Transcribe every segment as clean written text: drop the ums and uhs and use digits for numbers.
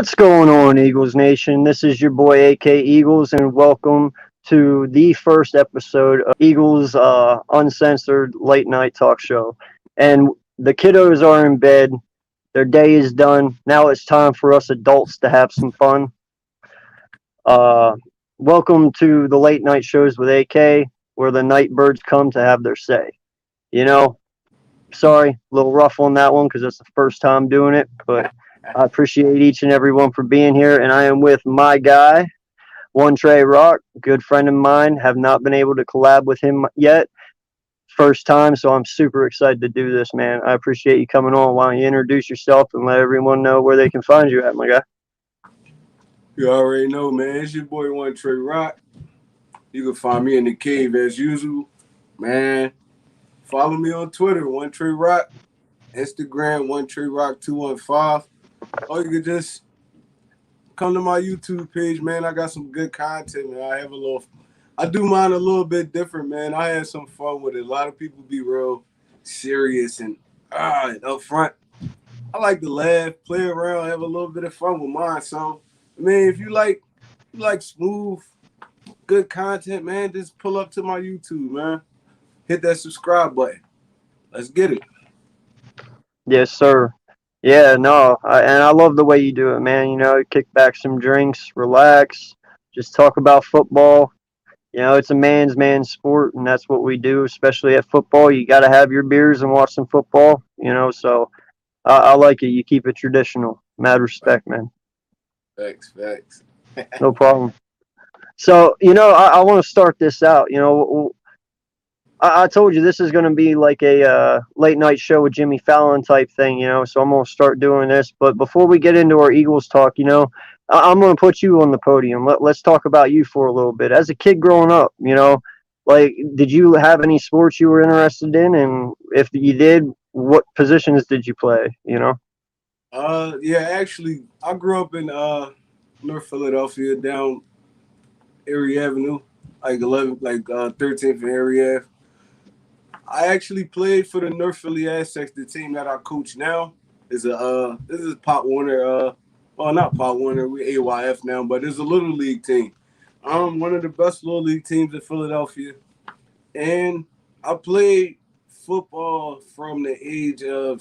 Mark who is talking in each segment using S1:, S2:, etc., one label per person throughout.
S1: What's going on, Eagles Nation? This is your boy AK Eagles, and welcome to the first episode of Eagles Uncensored late night talk show. And the kiddos are in bed, their day is done. Now it's time for us adults to have some fun. Uh, Welcome to the late night shows with AK, where the night birds come to have their say. You know, sorry, a little rough on that one because it's the first time doing it, but I appreciate each and every one for being here, and I am with my guy, One Trey Rock, good friend of mine. Have not been able to collab with him yet. First time, so I'm super excited to do this, man. I appreciate you coming on. Why don't you introduce yourself and let everyone know where they can find you at, my guy?
S2: You already know, man. It's your boy One Trey Rock. You can find me in the cave as usual, man. Follow me on Twitter, One Trey Rock. Instagram, One Trey Rock 215. Or you could just come to my YouTube page, man. I got some good content, man. I do mine a little bit different, man. I had some fun with it. A lot of people be real serious and up front. I like to laugh, play around, have a little bit of fun with mine. So, man, if you like smooth, good content, man, just pull up to my YouTube, man. Hit that subscribe button. Let's get it.
S1: Yes, sir. Yeah, no, and I love the way you do it, man. You know, kick back some drinks, relax, just talk about football. You know, it's a man's sport, and that's what we do, especially at football. You got to have your beers and watch some football, you know, so I like it. You keep it traditional. Mad respect, man.
S2: Facts.
S1: No problem. So, you know, I want to start this out. You know, I told you this is going to be like a late night show with Jimmy Fallon type thing, you know, so I'm going to start doing this. But before we get into our Eagles talk, you know, I'm going to put you on the podium. Let's talk about you for a little bit. As a kid growing up, you know, like, did you have any sports you were interested in? And if you did, what positions did you play, you know?
S2: Yeah, actually, I grew up in North Philadelphia, down Erie Avenue, like 13th and Erie Ave. I actually played for the North Philly Aztecs. The team that I coach now is this is Pop Warner. Not Pop Warner. We AYF now, but it's a little league team. I'm one of the best little league teams in Philadelphia, and I played football from the age of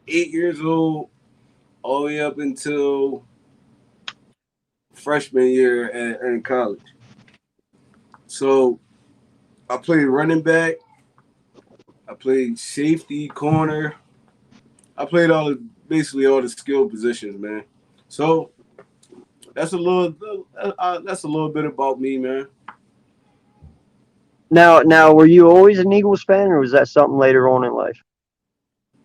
S2: 8 years old all the way up until freshman year in college. So I played running back. I played safety, corner. I played basically all the skill positions, man. So that's a little bit about me, man.
S1: Now, were you always an Eagles fan, or was that something later on in life?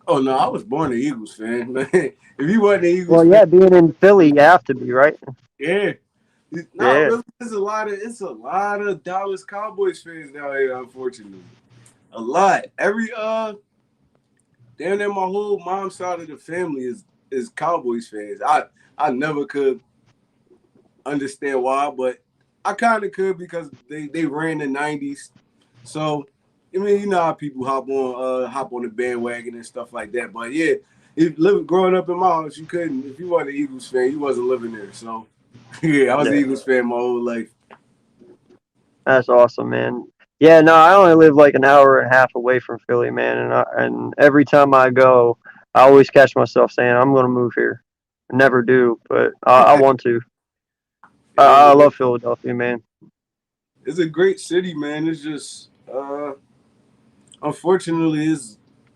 S2: Oh no, I was born an Eagles fan, man. If you wasn't an Eagles
S1: Well,
S2: fan,
S1: yeah, being in Philly, you have to be, right?
S2: yeah. Not
S1: Yeah.
S2: really. It's a lot of Dallas Cowboys fans down here, unfortunately. A lot. Damn near my whole mom's side of the family is Cowboys fans. I never could understand why, but I kind of could because they ran the '90s. So I mean, you know how people hop on the bandwagon and stuff like that. But yeah, growing up in my house, you couldn't. If you weren't an Eagles fan, you wasn't living there. So yeah, I was an
S1: Yeah.
S2: Eagles fan my whole life.
S1: That's awesome, man. Yeah, no, I only live like an hour and a half away from Philly, man, and every time I go, I always catch myself saying I'm going to move here. I never do, but I want to. I
S2: Yeah,
S1: love Philadelphia, man.
S2: it's a great city, man. It's just unfortunately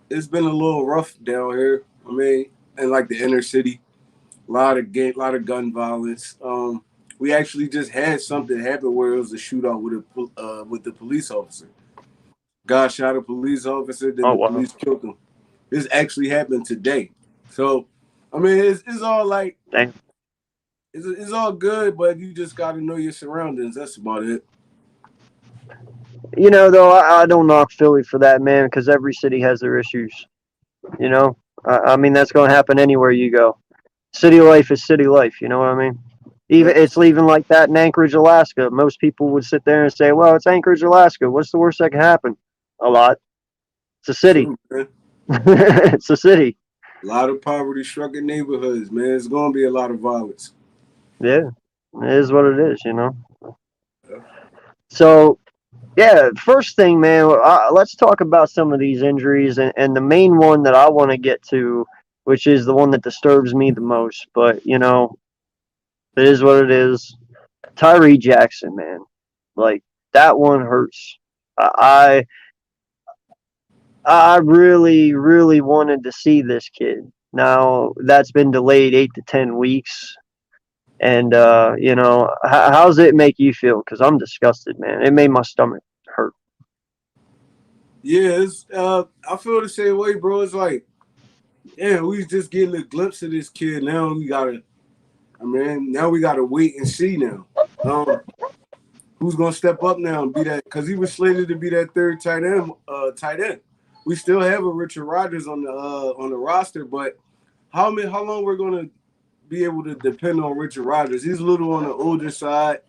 S2: it's been a little rough down here. I mean, in like the inner city, lot of gun violence. We actually just had something happen where it was a shootout with the police officer. Guy shot a police officer, then
S1: Oh
S2: the
S1: wow.
S2: police killed him. This actually happened today. So, I mean, it's all like
S1: Dang.
S2: it's all good, but you just got to know your surroundings. That's about it.
S1: You know, though, I don't knock Philly for that, man, because every city has their issues. You know, I mean that's going to happen anywhere you go. City life is city life. You know what I mean? Even like that in Anchorage, Alaska. Most people would sit there and say, "Well, it's Anchorage, Alaska. What's the worst that can happen?" A lot. It's a city.
S2: True, man.
S1: It's a city.
S2: A lot of poverty-stricken neighborhoods, man. It's gonna be a lot of violence.
S1: Yeah, it is what it is, you know. So yeah, first thing, man, let's talk about some of these injuries, and the main one that I want to get to, which is the one that disturbs me the most. But you know, it is what it is. Tyree Jackson, man, like that one hurts. I I really really wanted to see this kid. Now that's been delayed 8 to 10 weeks, and you know, how's it make you feel? Because I'm disgusted, man. It made my stomach hurt.
S2: Yeah, I feel the same way, bro. It's like, yeah, we was just getting a glimpse of this kid. Now we gotta, I mean, now we gotta wait and see now. Um, who's gonna step up now and be that? Because he was slated to be that third tight end. Tight end. We still have a Richard Rodgers on the roster, but how long we're gonna be able to depend on Richard Rodgers? He's a little on the older side.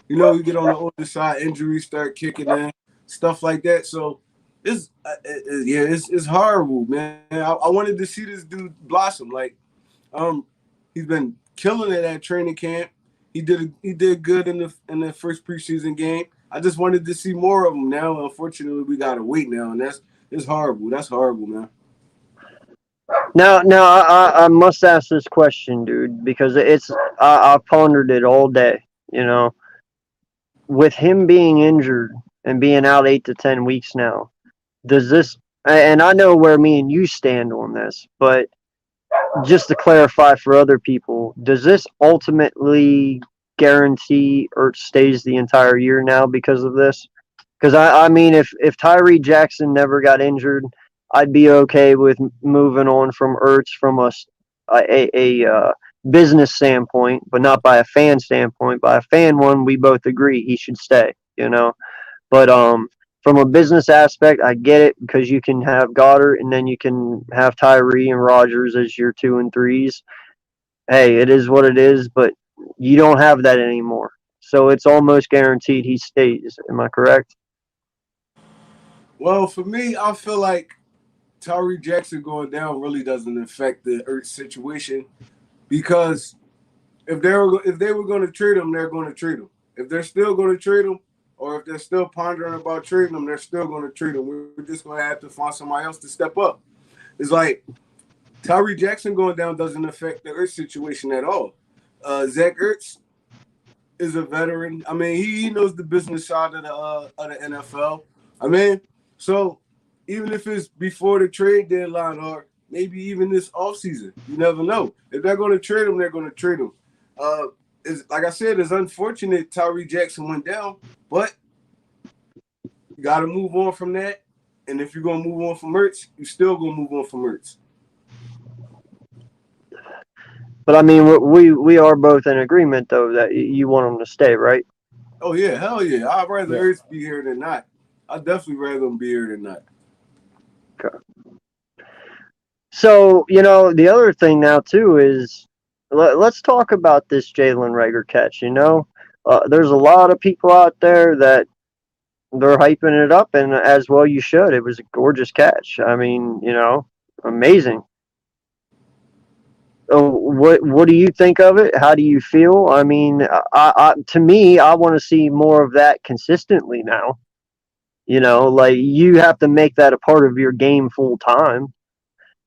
S2: You know, you get on the older side, injuries start kicking in, stuff like that. So it's horrible, man. I wanted to see this dude blossom. Like, um, he's been killing it at training camp. He did good in the first preseason game. I just wanted to see more of him. Now, unfortunately, we gotta wait now, and it's horrible. That's horrible, man.
S1: Now, I must ask this question, dude, because I pondered it all day. You know, with him being injured and being out 8 to 10 weeks now, does this? And I know where me and you stand on this, but just to clarify for other people, does this ultimately guarantee Ertz stays the entire year now because of this? Because I mean, if Tyree Jackson never got injured, I'd be okay with moving on from Ertz from a business standpoint, but not by a fan standpoint. By a fan one, we both agree he should stay. You know, but from a business aspect, I get it because you can have Goddard and then you can have Tyree and Rogers as your two and threes. Hey, it is what it is, but you don't have that anymore. So it's almost guaranteed he stays. Am I correct?
S2: Well, for me, I feel like Tyree Jackson going down really doesn't affect the Ertz situation because if they were going to trade him, they're going to trade him. If they're still going to trade him, or if they're still pondering about trading him, they're still going to trade him. We're just going to have to find somebody else to step up. It's like Tyree Jackson going down doesn't affect the Ertz situation at all. Zach Ertz is a veteran. I mean, he knows the business side of the NFL. I mean, so even if it's before the trade deadline or maybe even this offseason, you never know. If they're going to trade him, they're going to trade him. It's, like I said, it's unfortunate Tyree Jackson went down, but you got to move on from that. And if you're going to move on from Ertz, you still going to move on from Ertz.
S1: But I mean, we are both in agreement though that you want him to stay, right?
S2: Oh, yeah, hell yeah. I'd rather
S1: Yeah.
S2: Ertz be here than not. I'd definitely rather him be here than not.
S1: Okay. So you know the other thing now too is let's talk about this Jalen Rager catch. You know, there's a lot of people out there that they're hyping it up, and as well you should. It was a gorgeous catch. I mean, you know, amazing. What do you think of it? How do you feel? I mean, to me, I want to see more of that consistently now. You know, like you have to make that a part of your game full time.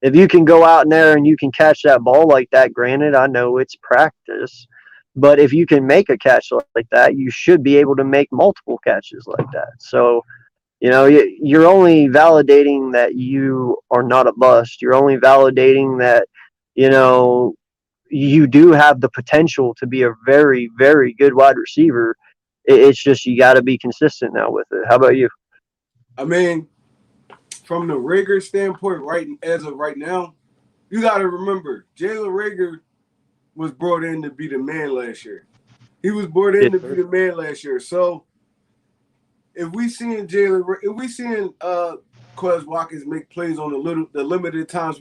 S1: If you can go out in there and you can catch that ball like that, granted, I know it's practice, but if you can make a catch like that, you should be able to make multiple catches like that. So, you know, you're only validating that you are not a bust. You're only validating that, you know, you do have the potential to be a very, very good wide receiver. It's just you got to be consistent now with it. How about you?
S2: I mean, from the Rager standpoint, right as of right now, you got to remember Jalen Rager was brought in to be the man last year. He was brought in
S1: Yes,
S2: to be
S1: sir.
S2: the man last year. So if we seeing Quez Watkins make plays on the limited time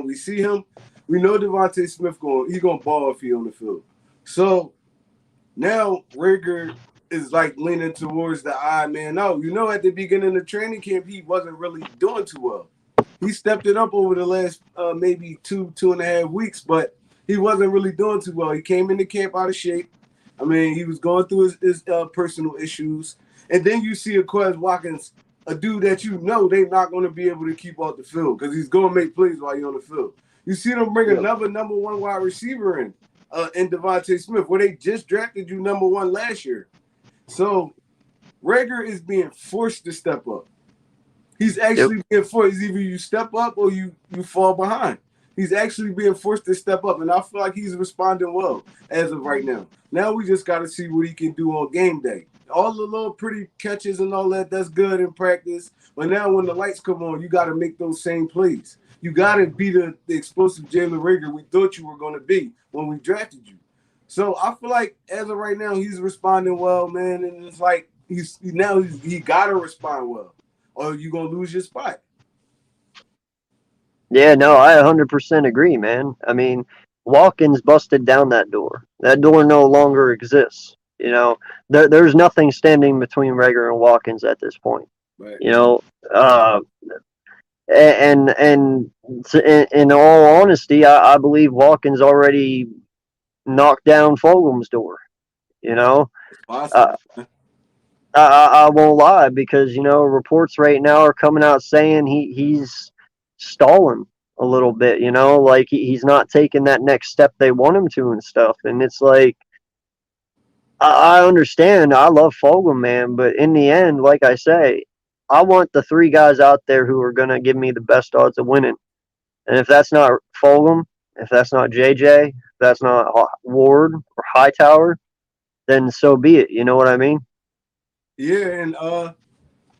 S2: we see him, we know Devontae Smith he's gonna ball if he on the field. So now Rager is like leaning towards the man out. You know, at the beginning of training camp, he wasn't really doing too well. he stepped it up over the last maybe 2.5 weeks, but he wasn't really doing too well. He came into camp out of shape. I mean, he was going through his personal issues. And then you see a Quez Watkins, a dude that you know they're not going to be able to keep off the field because he's going to make plays while you're on the field. You see them bring another number one wide receiver in Devontae Smith, where they just drafted you number one last year. So Rager is being forced to step up. He's actually being forced. Either you step up or you fall behind. He's actually being forced to step up, and I feel like he's responding well as of right now. Now we just got to see what he can do on game day. All the little pretty catches and all that, that's good in practice. But now when the lights come on, you got to make those same plays. You got to be the explosive Jalen Rager we thought you were going to be when we drafted you. So I feel like as of right now, he's responding well, man. And it's like he got to respond well, or you're going to lose your spot.
S1: Yeah, no, I 100% agree, man. I mean, Watkins busted down that door. That door no longer exists. You know, there's nothing standing between Rager and Watkins at this point.
S2: Right.
S1: You know, and in all honesty, I believe Watkins already knocked down Fulgham's door. You know,
S2: It's possible.
S1: I won't lie, because you know reports right now are coming out saying he's stalling a little bit. You know, like he's not taking that next step they want him to and stuff. And it's like, I understand. I love Fulgham, man, but in the end, like I say, I want the three guys out there who are gonna give me the best odds of winning. And if that's not Fulgham, if that's not JJ, if that's not Ward or Hightower, then so be it. You know what I mean?
S2: Yeah, and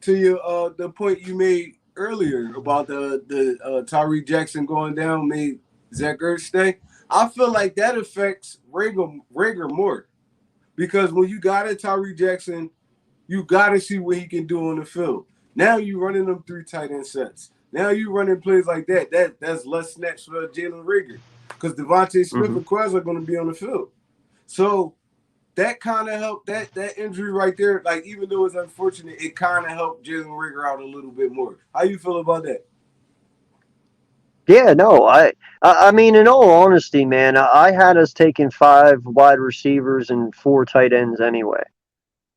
S2: to your the point you made earlier about the Tyree Jackson going down made Zach Ertz stay. I feel like that affects Rager more, because when you got a Tyree Jackson, you got to see what he can do on the field. Now you running them 3 tight end sets. Now you running plays like that. That's less snaps for Jalen Rager, because Devontae Smith and Quez are going to be on the field. So that kind of helped that injury right there. Like, even though it's unfortunate, it kind of helped Jalen Rager out a little bit more. How you feel about that?
S1: Yeah, no, I mean, in all honesty, man, I had us taking 5 wide receivers and 4 tight ends anyway.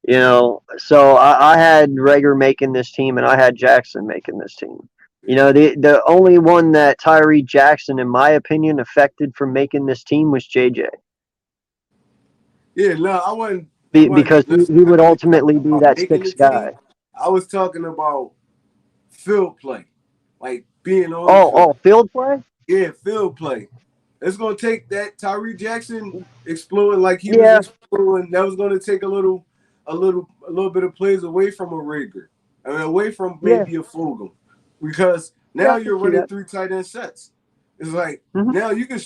S1: You know, so I had Rager making this team, and I had Jackson making this team. You know, the only one that Tyree Jackson, in my opinion, affected from making this team was JJ.
S2: Yeah, no, I wasn't.
S1: Because he would ultimately be that 6th guy.
S2: I was talking about field play, like being on the field.
S1: Field play?
S2: Yeah, field play. It's going to take that Tyree Jackson exploding like he was exploding. That was going to take a little bit of plays away from a Rager. I mean, away from maybe a Fulgham, because now you're running 3 tight end sets. It's like now you can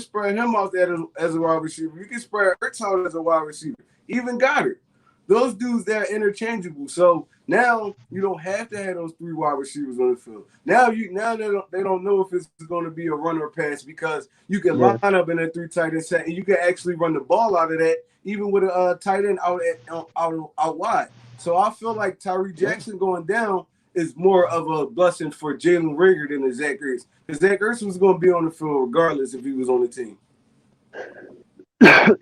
S2: spread him out there as a wide receiver. You can spread Ertz out as a wide receiver. Even Goddard. Those dudes, they're interchangeable. So now you don't have to have those 3 wide receivers on the field. Now they don't know if it's going to be a run or pass, because you can line up in a 3 tight end set, and you can actually run the ball out of that, even with a tight end out wide. So I feel like Tyree Jackson going down is more of a blessing for Jalen Rager than a Zach Ertz, because Zach Ertz was going to be on the field regardless if he was on the team.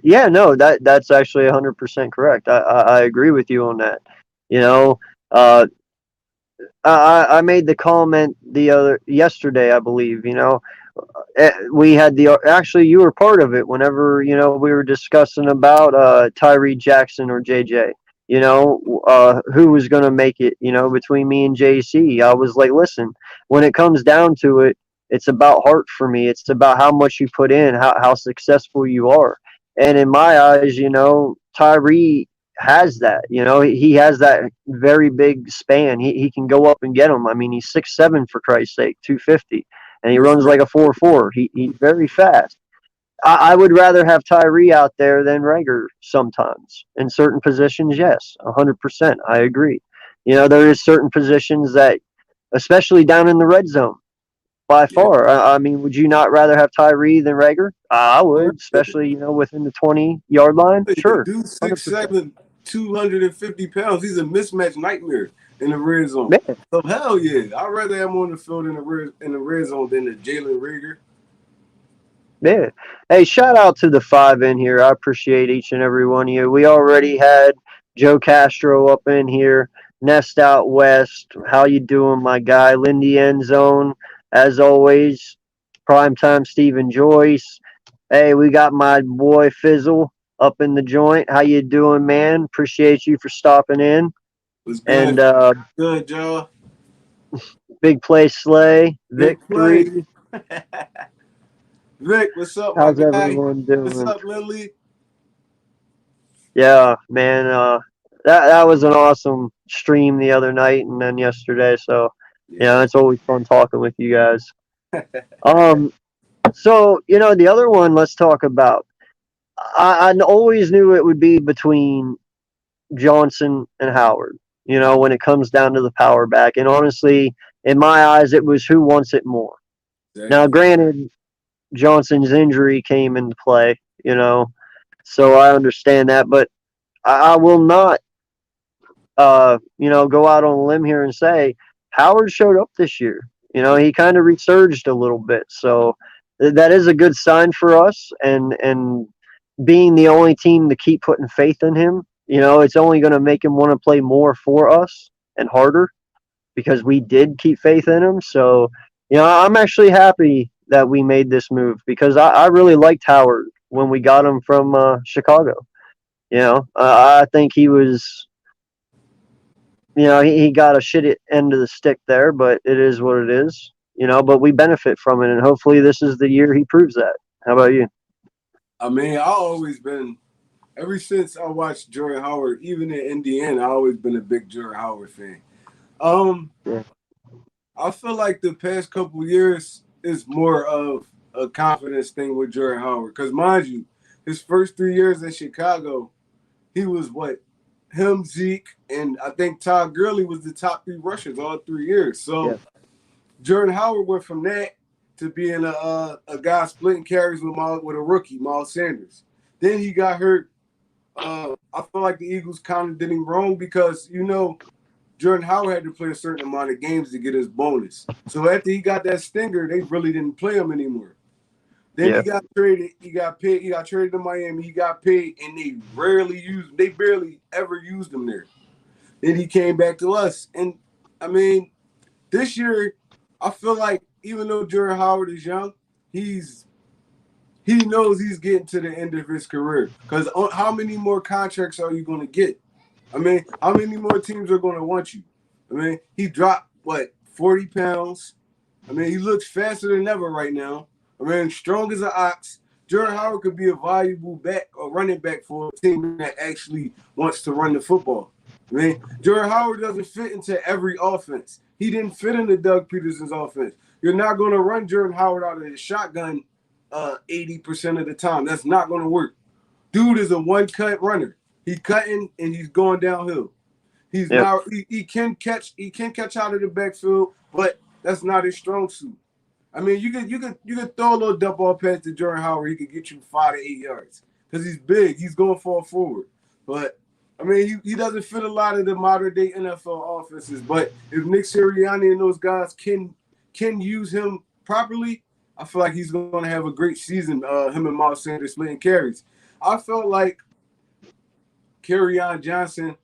S1: Yeah, no, that's actually 100% correct. I agree with you on that. You know, I made the comment yesterday, I believe. You know, we had actually you were part of it whenever we were discussing about Tyree Jackson or JJ. You know, who was going to make it? You know, between me and JC, I was like, listen, when it comes down to it, it's about heart for me. It's about how much you put in, how successful you are. And in my eyes, you know, Tyree has that. You know, he has that very big span. He can go up and get them. I mean, he's 6'7", for Christ's sake, 250, and he runs like a 4.4. He's very fast. I would rather have Tyree out there than Rager sometimes. In certain positions, yes, 100%. I agree. You know, there is certain positions that, especially down in the red zone, by far. I mean, would you not rather have Tyree than Rager? I would, especially, within the 20-yard line. Sure.
S2: Dude, 6'7", 250 pounds. He's a mismatch nightmare. in the red zone.
S1: Man,
S2: So hell yeah, I'd rather have him on the field in the red zone than the Jalen Reagor.
S1: man. Hey, shout out to the five in here. I appreciate each and every one of you. We already had Joe Castro up in here. Nest out west. How you doing, my guy? Lindy End Zone, as always. Primetime Stephen Joyce. Hey, we got my boy Fizzle up in the joint. How you doing, man? Appreciate you for stopping in.
S2: Was good,
S1: And
S2: good, Joe.
S1: Big Play Slay,
S2: Big play.
S1: Victory.
S2: Vic, what's up, my
S1: How's
S2: guy?
S1: everyone
S2: What's
S1: doing?
S2: up, Lily?
S1: Yeah, man. That was an awesome stream the other night and then yesterday. So,
S2: Yeah.
S1: it's always fun talking with you guys. Um, so the other one. Let's talk about. I always knew it would be between Johnson and Howard. When it comes down to the power back, and honestly, in my eyes, it was who wants it more. Now,
S2: Exactly.
S1: granted, Johnson's injury came into play. So I understand that, but I will not go out on a limb here and say Howard showed up this year. He kind of resurged a little bit. So that is a good sign for us. And being the only team to keep putting faith in him, it's only going to make him want to play more for us and harder because we did keep faith in him. So, I'm actually happy that we made this move because I really liked Howard when we got him from Chicago. I think he was he got a shit end of the stick there, but it is what it is. But we benefit from it, and hopefully this is the year he proves that. How about you?
S2: I mean, I always been ever since I watched Jordan Howard, even in Indiana, I always been a big Jordan Howard fan. Um,
S1: Yeah.
S2: I feel like the past couple years is more of a confidence thing with Jordan Howard. Because mind you, his first 3 years in Chicago, he was what? Him, Zeke, and I think Todd Gurley was the top three rushers all 3 years.
S1: Yeah.
S2: So Jordan Howard went from that to being a guy splitting carries with a rookie, Miles Sanders. Then he got hurt. I feel like the Eagles kind of did him wrong because, Jordan Howard had to play a certain amount of games to get his bonus. So after he got that stinger, they really didn't play him anymore. Then
S1: Yeah.
S2: he got traded. He got paid. He got traded to Miami. He got paid, and they barely ever used him there. Then he came back to us, and I mean, this year, I feel like even though Jordan Howard is young, he knows he's getting to the end of his career. Because how many more contracts are you going to get? I mean, how many more teams are going to want you? I mean, he dropped, 40 pounds? I mean, he looks faster than ever right now. I mean, strong as an ox. Jordan Howard could be a valuable back or running back for a team that actually wants to run the football. I mean, Jordan Howard doesn't fit into every offense. He didn't fit into Doug Peterson's offense. You're not going to run Jordan Howard out of his shotgun 80% of the time. That's not going to work. Dude is a one-cut runner. He's cutting and he's going downhill. He's
S1: Yep.
S2: now he can catch out of the backfield, but that's not his strong suit. I mean, you could throw a little dump ball pass to Jordan Howard. He could get you 5 to 8 yards because he's big. He's going far forward. But I mean, he doesn't fit a lot of the modern day NFL offenses. But if Nick Sirianni and those guys can use him properly, I feel like he's going to have a great season. Him and Miles Sanders splitting carries. I felt like Kerryon Johnson,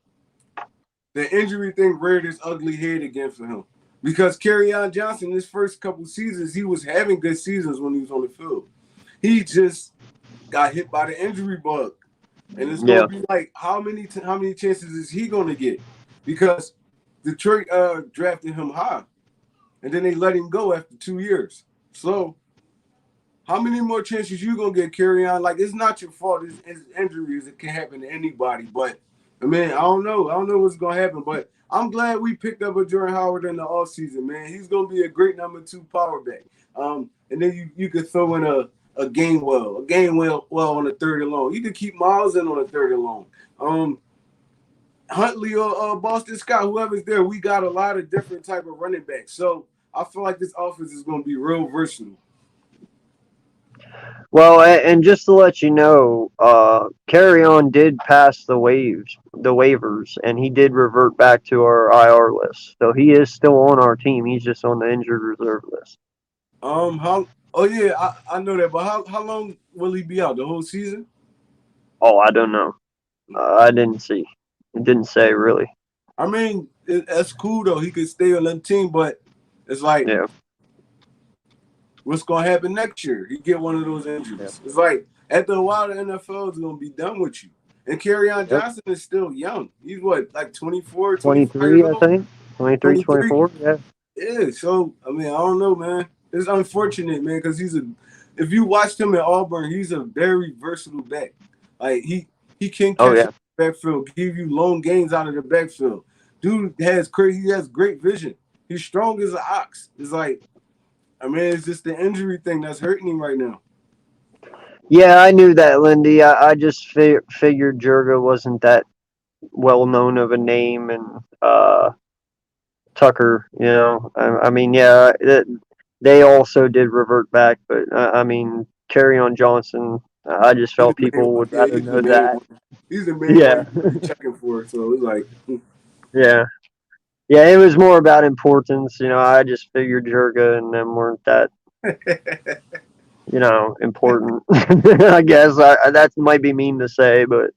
S2: the injury thing reared its ugly head again for him. Because Kerryon Johnson, his first couple seasons, he was having good seasons when he was on the field. He just got hit by the injury bug. And it's going to be like, how many chances is he going to get? Because Detroit drafted him high. And then they let him go after 2 years. So how many more chances you going to get, Kerryon? Like, it's not your fault. It's injuries. It can happen to anybody. But, I mean, I don't know. I don't know what's going to happen. But I'm glad we picked up a Jordan Howard in the offseason, man. He's going to be a great number 2 power back. And then you could throw in a game well on a third and long. You could keep Miles in on a third and long. Huntley or Boston Scott, whoever's there, we got a lot of different type of running backs. So I feel like this offense is going to be real versatile.
S1: Well, and just to let you know, Carry On did pass the waivers, and he did revert back to our IR list. So he is still on our team. He's just on the injured reserve list.
S2: How? Oh yeah, I know that. But how long will he be out? The whole season?
S1: Oh, I don't know. I didn't see. It didn't say really.
S2: I mean, that's cool though. He could stay on the team, but it's like,
S1: Yeah.
S2: what's gonna happen next year? He get one of those
S1: Yeah.
S2: injuries. It's like after a while, the NFL is gonna be done with you. And Kerryon
S1: Yep.
S2: Johnson is still young. He's what, like 24, 25 years
S1: 23, I
S2: old?
S1: think. 23,
S2: 23.
S1: 24. Yeah.
S2: Yeah. So I mean, I don't know, man. It's unfortunate, man, because if you watched him at Auburn, he's a very versatile back. Like he can
S1: Oh
S2: catch
S1: yeah.
S2: the backfield, give you long gains out of the backfield. Dude has crazy. He has great vision. He's strong as an ox. It's like, I mean, it's just the injury thing that's hurting him right now.
S1: Yeah, I knew that, Lindy. I just figured Jurga wasn't that well known of a name, and Tucker. I mean, yeah, they also did revert back, but I mean, Carry On Johnson. I just
S2: He's the
S1: felt
S2: main
S1: people
S2: one.
S1: would
S2: Yeah,
S1: rather
S2: he's the
S1: know
S2: main
S1: that.
S2: one. He's the main one
S1: Yeah,
S2: you're really checking for. So it's like,
S1: yeah, yeah. It was more about importance. I just figured Jurga and them weren't that important. I guess that might be mean to say, but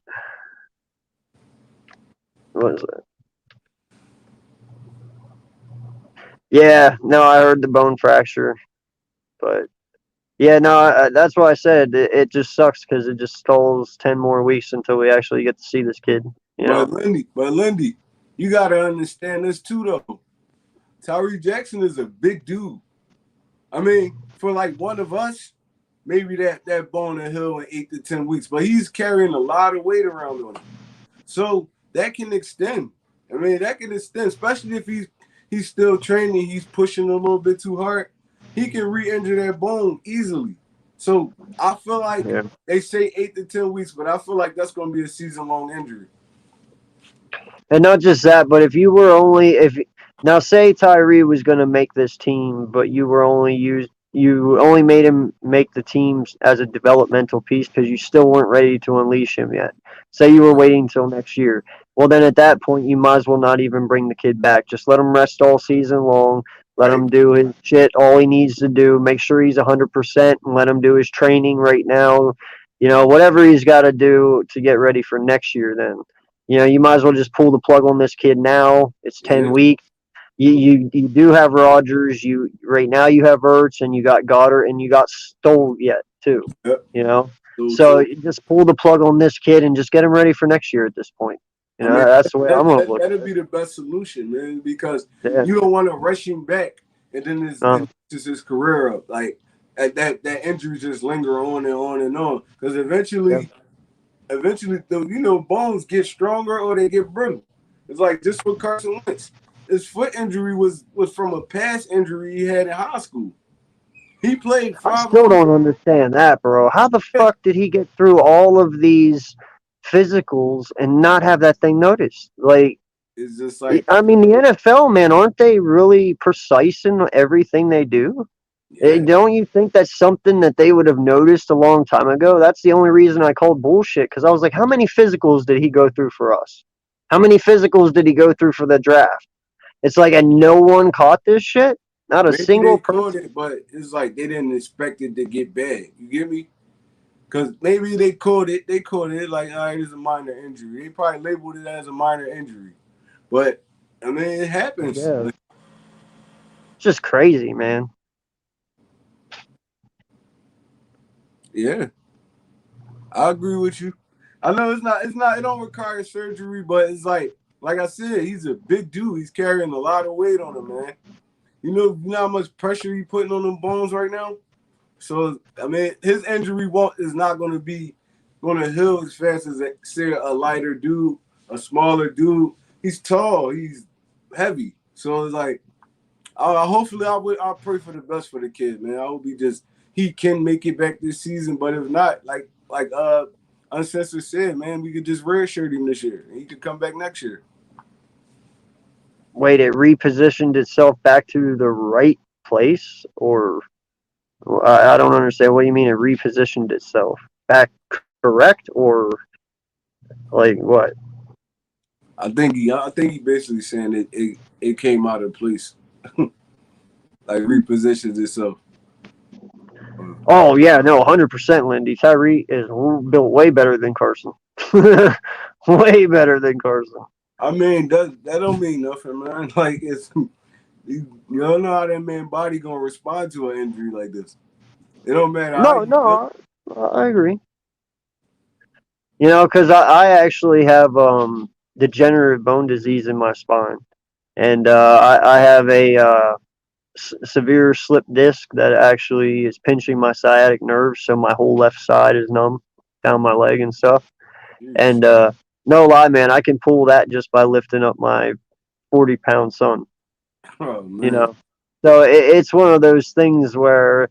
S1: what is it? Yeah, no, I heard the bone fracture, but yeah, no, that's why I said it just sucks because it just stalls 10 more weeks until we actually get to see this kid. You know?
S2: Lindy, you gotta understand this too, though. Tyree Jackson is a big dude. I mean, for like one of us, maybe that bone will heal in 8 to 10 weeks, but he's carrying a lot of weight around on him, so that can extend. I mean, that can extend, especially if he's still training, he's pushing a little bit too hard. He can re-injure that bone easily. So I feel like
S1: Yeah.
S2: they say 8 to 10 weeks, but I feel like that's going to be a season-long injury.
S1: And not just that, but if now say Tyree was going to make this team, but you only made him make the teams as a developmental piece because you still weren't ready to unleash him yet. Say you were
S2: Right.
S1: waiting until next year. Well, then at that point, you might as well not even bring the kid back. Just let him rest all season long. Let
S2: Right.
S1: him do his shit. All he needs to do. Make sure he's 100%, and let him do his training right now. Whatever he's got to do to get ready for next year. Then, you might as well just pull the plug on this kid now. It's
S2: Yeah.
S1: 10 weeks. You do have Rogers. You right now you have Ertz, and you got Goddard, and you got Stoll yet too.
S2: Yep.
S1: You know,
S2: So
S1: so
S2: true.
S1: you just pull the plug on this kid and just get him ready for next year at this point.
S2: I mean,
S1: That's the way I'm gonna look
S2: that'd
S1: at
S2: be
S1: it.
S2: the best solution, man, because
S1: Yeah.
S2: you don't want to rush him back and then
S1: Uh,
S2: just his career up. Like that injury just linger on and on and on. Because
S1: yeah.
S2: eventually, bones get stronger or they get brittle. It's like just for Carson Wentz, his foot injury was from a past injury he had in high school. He played
S1: I
S2: five
S1: still
S2: whole
S1: don't understand that, bro. How the
S2: years.
S1: fuck did he get through all of these physicals and not have that thing noticed? Like,
S2: It's just like,
S1: I mean, the NFL, man, aren't they really precise in everything they do?
S2: yeah,
S1: Don't you think that's something that they would have noticed a long time ago? That's the only reason I called bullshit because I was like, how many physicals did he go through for us? How many physicals did he go through for the draft? It's like, and no one caught this shit? Not a
S2: maybe they
S1: single
S2: caught
S1: person?
S2: it, but it's like they didn't expect it to get bad. You get me? Because maybe they caught it. They caught it like, all right, it's a minor injury. They probably labeled it as a minor injury. But, I mean, it happens.
S1: Yeah. It's just crazy, man.
S2: Yeah, I agree with you. I know it don't require surgery, but it's like I said, he's a big dude. He's carrying a lot of weight on him, man. You know how much pressure he's putting on them bones right now? So, I mean, his injury is not going to heal as fast as, say, a lighter dude, a smaller dude. He's tall. He's heavy. So it's like, hopefully, I'll pray for the best for the kid, man. I hope he can make it back this season. But if not, like Uncensored said, man, we could just redshirt him this year, and he could come back next year.
S1: Wait, it repositioned itself back to the right place, or I don't understand. What do you mean it repositioned itself? Back correct or like what?
S2: I think he basically saying it came out of place, like repositions itself.
S1: Oh yeah, no, 100%, Lindy. Tyree is built way better than Carson. Way better than Carson.
S2: I mean, that don't mean nothing, man. Like you don't know how that man body gonna respond to an injury like this. It don't matter how
S1: No,
S2: you built.
S1: no, I agree. You know, because I actually have degenerative bone disease in my spine, and I have a severe slip disc that actually is pinching my sciatic nerve, so my whole left side is numb down my leg and stuff.
S2: Jeez.
S1: And no lie, man, I can pull that just by lifting up my 40-pound son.
S2: Oh
S1: You
S2: man,
S1: know, so it's one of those things where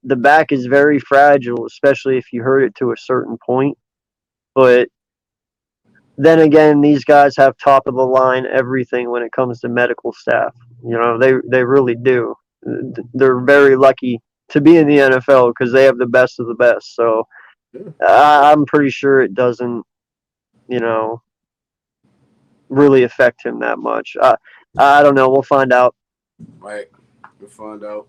S1: the back is very fragile, especially if you hurt it to a certain point. But then again, these guys have top of the line everything when it comes to medical staff. You know, they really do. They're very lucky to be in the NFL because they have the best of the best. So
S2: yeah.
S1: I'm pretty sure it doesn't, you know, really affect him that much. I don't know. We'll find out.
S2: Right. We'll find out.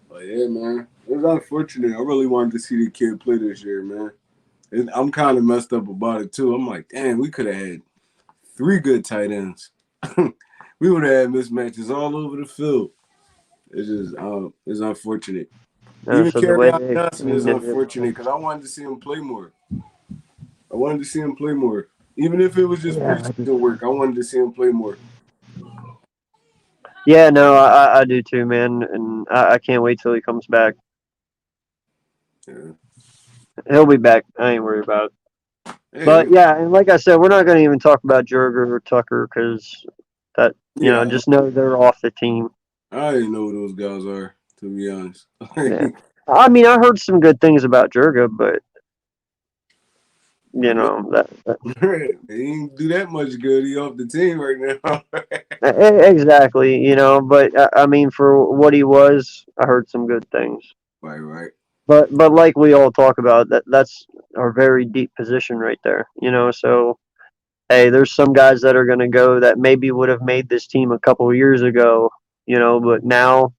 S2: But yeah, man, it was unfortunate. I really wanted to see the kid play this year, man. I'm kind of messed up about it too. I'm like, damn, we could have had three good tight ends. We would have had mismatches all over the field. It's just, it's unfortunate. Even
S1: So the way
S2: Kerryon
S1: they
S2: Johnson is
S1: explained it,
S2: unfortunate because I wanted to see him play more. I wanted to see him play more. Even if it was just
S1: yeah,
S2: preseason work, I wanted to see him play more.
S1: yeah, no, I do too, man, and I can't wait till he comes back.
S2: Yeah.
S1: He'll be back. I ain't worried about it.
S2: Hey,
S1: But yeah, and like I said, we're not going to even talk about Jurger or Tucker because that
S2: yeah,
S1: just know they're off the team.
S2: I didn't know who those guys are, to be honest.
S1: Yeah, I mean, I heard some good things about Jurga, but
S2: I know.
S1: that
S2: He didn't do that much good. He off the team right now.
S1: exactly, But I mean, for what he was, I heard some good things.
S2: Right, right.
S1: But like we all talk about, that's a very deep position right there. So hey, there's some guys that are going to go that maybe would have made this team a couple of years ago, but now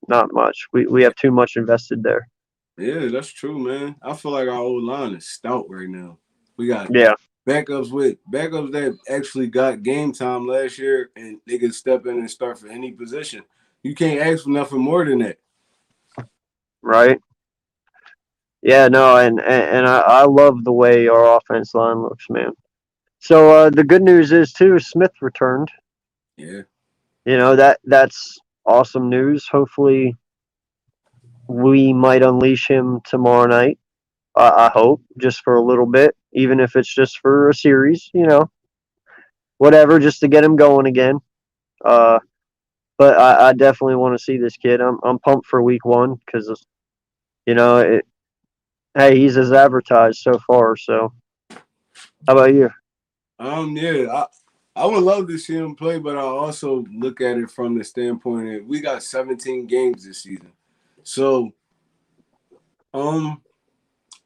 S1: not much. We have too much invested there.
S2: Yeah, that's true, man. I feel like our old line is stout right now. We got
S1: Yeah,
S2: backups that actually got game time last year, and they can step in and start for any position. You can't ask for nothing more than that.
S1: right. Yeah, no, and I love the way our offense line looks, man. So the good news is too, Smith returned.
S2: Yeah,
S1: That's awesome news. Hopefully, we might unleash him tomorrow night. I hope just for a little bit, even if it's just for a series. Whatever, just to get him going again. Uh, but I definitely want to see this kid. I'm pumped for week one because you know it, hey, he's as advertised so far. So how about you?
S2: yeah. I would love to see him play, but I also look at it from the standpoint that we got 17 games this season, so um,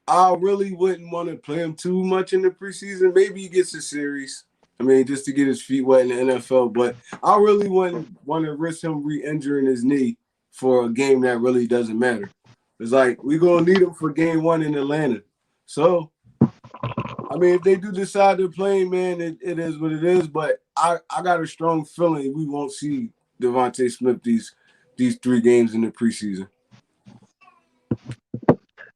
S2: I really wouldn't want to play him too much in the preseason. Maybe he gets a series. I mean, just to get his feet wet in the NFL. But I really wouldn't want to risk him re-injuring his knee for a game that really doesn't matter. It's like we're gonna need him for game one in Atlanta. So I mean, if they do decide to play, man, it is what it is. But I got a strong feeling we won't see Devontae Smith these 3 games in the preseason.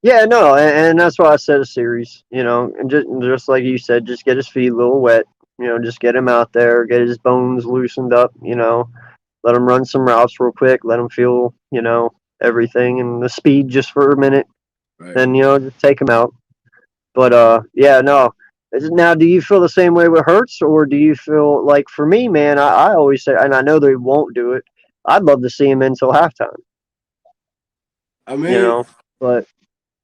S1: Yeah, no, and that's why I said a series. And just like you said, just get his feet a little wet. Just get him out there, get his bones loosened up. Let him run some routes real quick. Let him feel everything and the speed just for a minute.
S2: Right.
S1: Then just take him out. But yeah, no. Now, do you feel the same way with Hurts, or do you feel like for me, man? I always say, and I know they won't do it. I'd love to see him until halftime.
S2: I
S1: You
S2: mean,
S1: know, but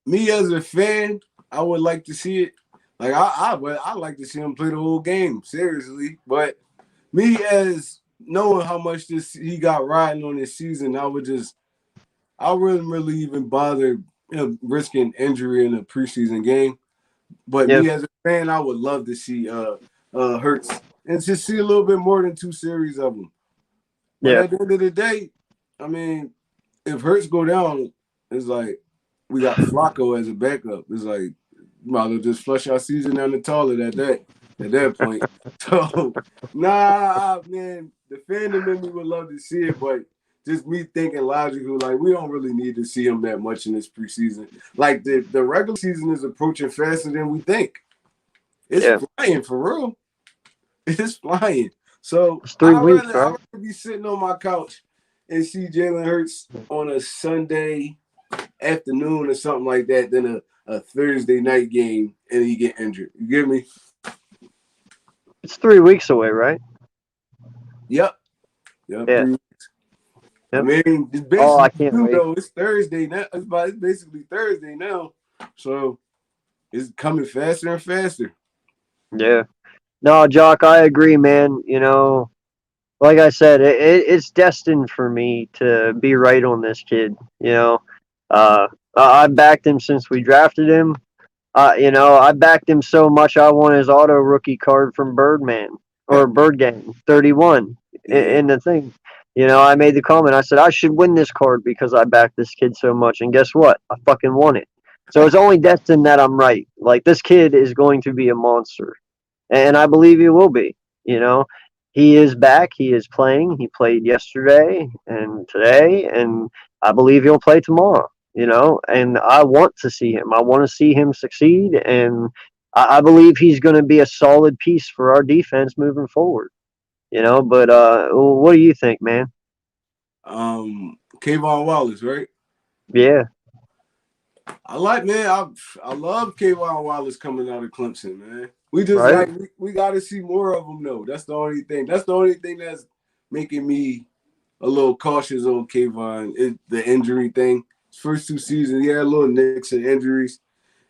S2: me as a fan, I would like to see it. Like I like to see him play the whole game, seriously. But me as knowing how much this he got riding on this season, I would just I wouldn't really even bother risking injury in a preseason game. But
S1: Yeah,
S2: me as a fan, I would love to see Hurts and just see a little bit more than 2 series of him. But
S1: yeah.
S2: at the end of the day, I mean, if Hurts go down, it's like we got Flacco as a backup. It's like you might as well just flush our season down the toilet at that point. So man, the fandom in me would love to see it, but just me thinking logical, like we don't really need to see him that much in this preseason. Like the regular season is approaching faster than we think. It's
S1: Yeah.
S2: flying for real. It's flying. So
S1: It's 3 weeks,
S2: I'd
S1: right?
S2: rather be sitting on my couch and see Jalen Hurts on a Sunday afternoon or something like that than a Thursday night game and he get injured. You get me?
S1: It's 3 weeks away, right?
S2: Yep. Yep.
S1: Yeah.
S2: I
S1: Yep.
S2: mean, it's
S1: Oh,
S2: basically
S1: I can't
S2: two
S1: wait.
S2: though. It's Thursday now. It's basically Thursday now. So it's coming faster and faster.
S1: Yeah. No, Jock, I agree, man. Like I said, it's destined for me to be right on this kid. Uh, I backed him since we drafted him. I backed him so much I won his auto rookie card from Birdman or Bird Gang 31
S2: Yeah.
S1: in the thing. I made the comment. I said I should win this card because I backed this kid so much, and guess what? I fucking won it. So it's only destined that I'm right. Like this kid is going to be a monster, and I believe he will be. You know, he is back. He is playing. He played yesterday and today, and I believe he'll play tomorrow. And I want to see him. I want to see him succeed, and I believe he's going to be a solid piece for our defense moving forward. But what do you think, man?
S2: Kayvon Wallace, right?
S1: Yeah,
S2: I like, man. I love Kayvon Wallace coming out of Clemson, man. We just
S1: right.
S2: like we got to see more of him, though. That's the only thing. That's the only thing that's making me a little cautious on Kayvon. Is the injury thing. His first 2 seasons, he had a little nicks and injuries.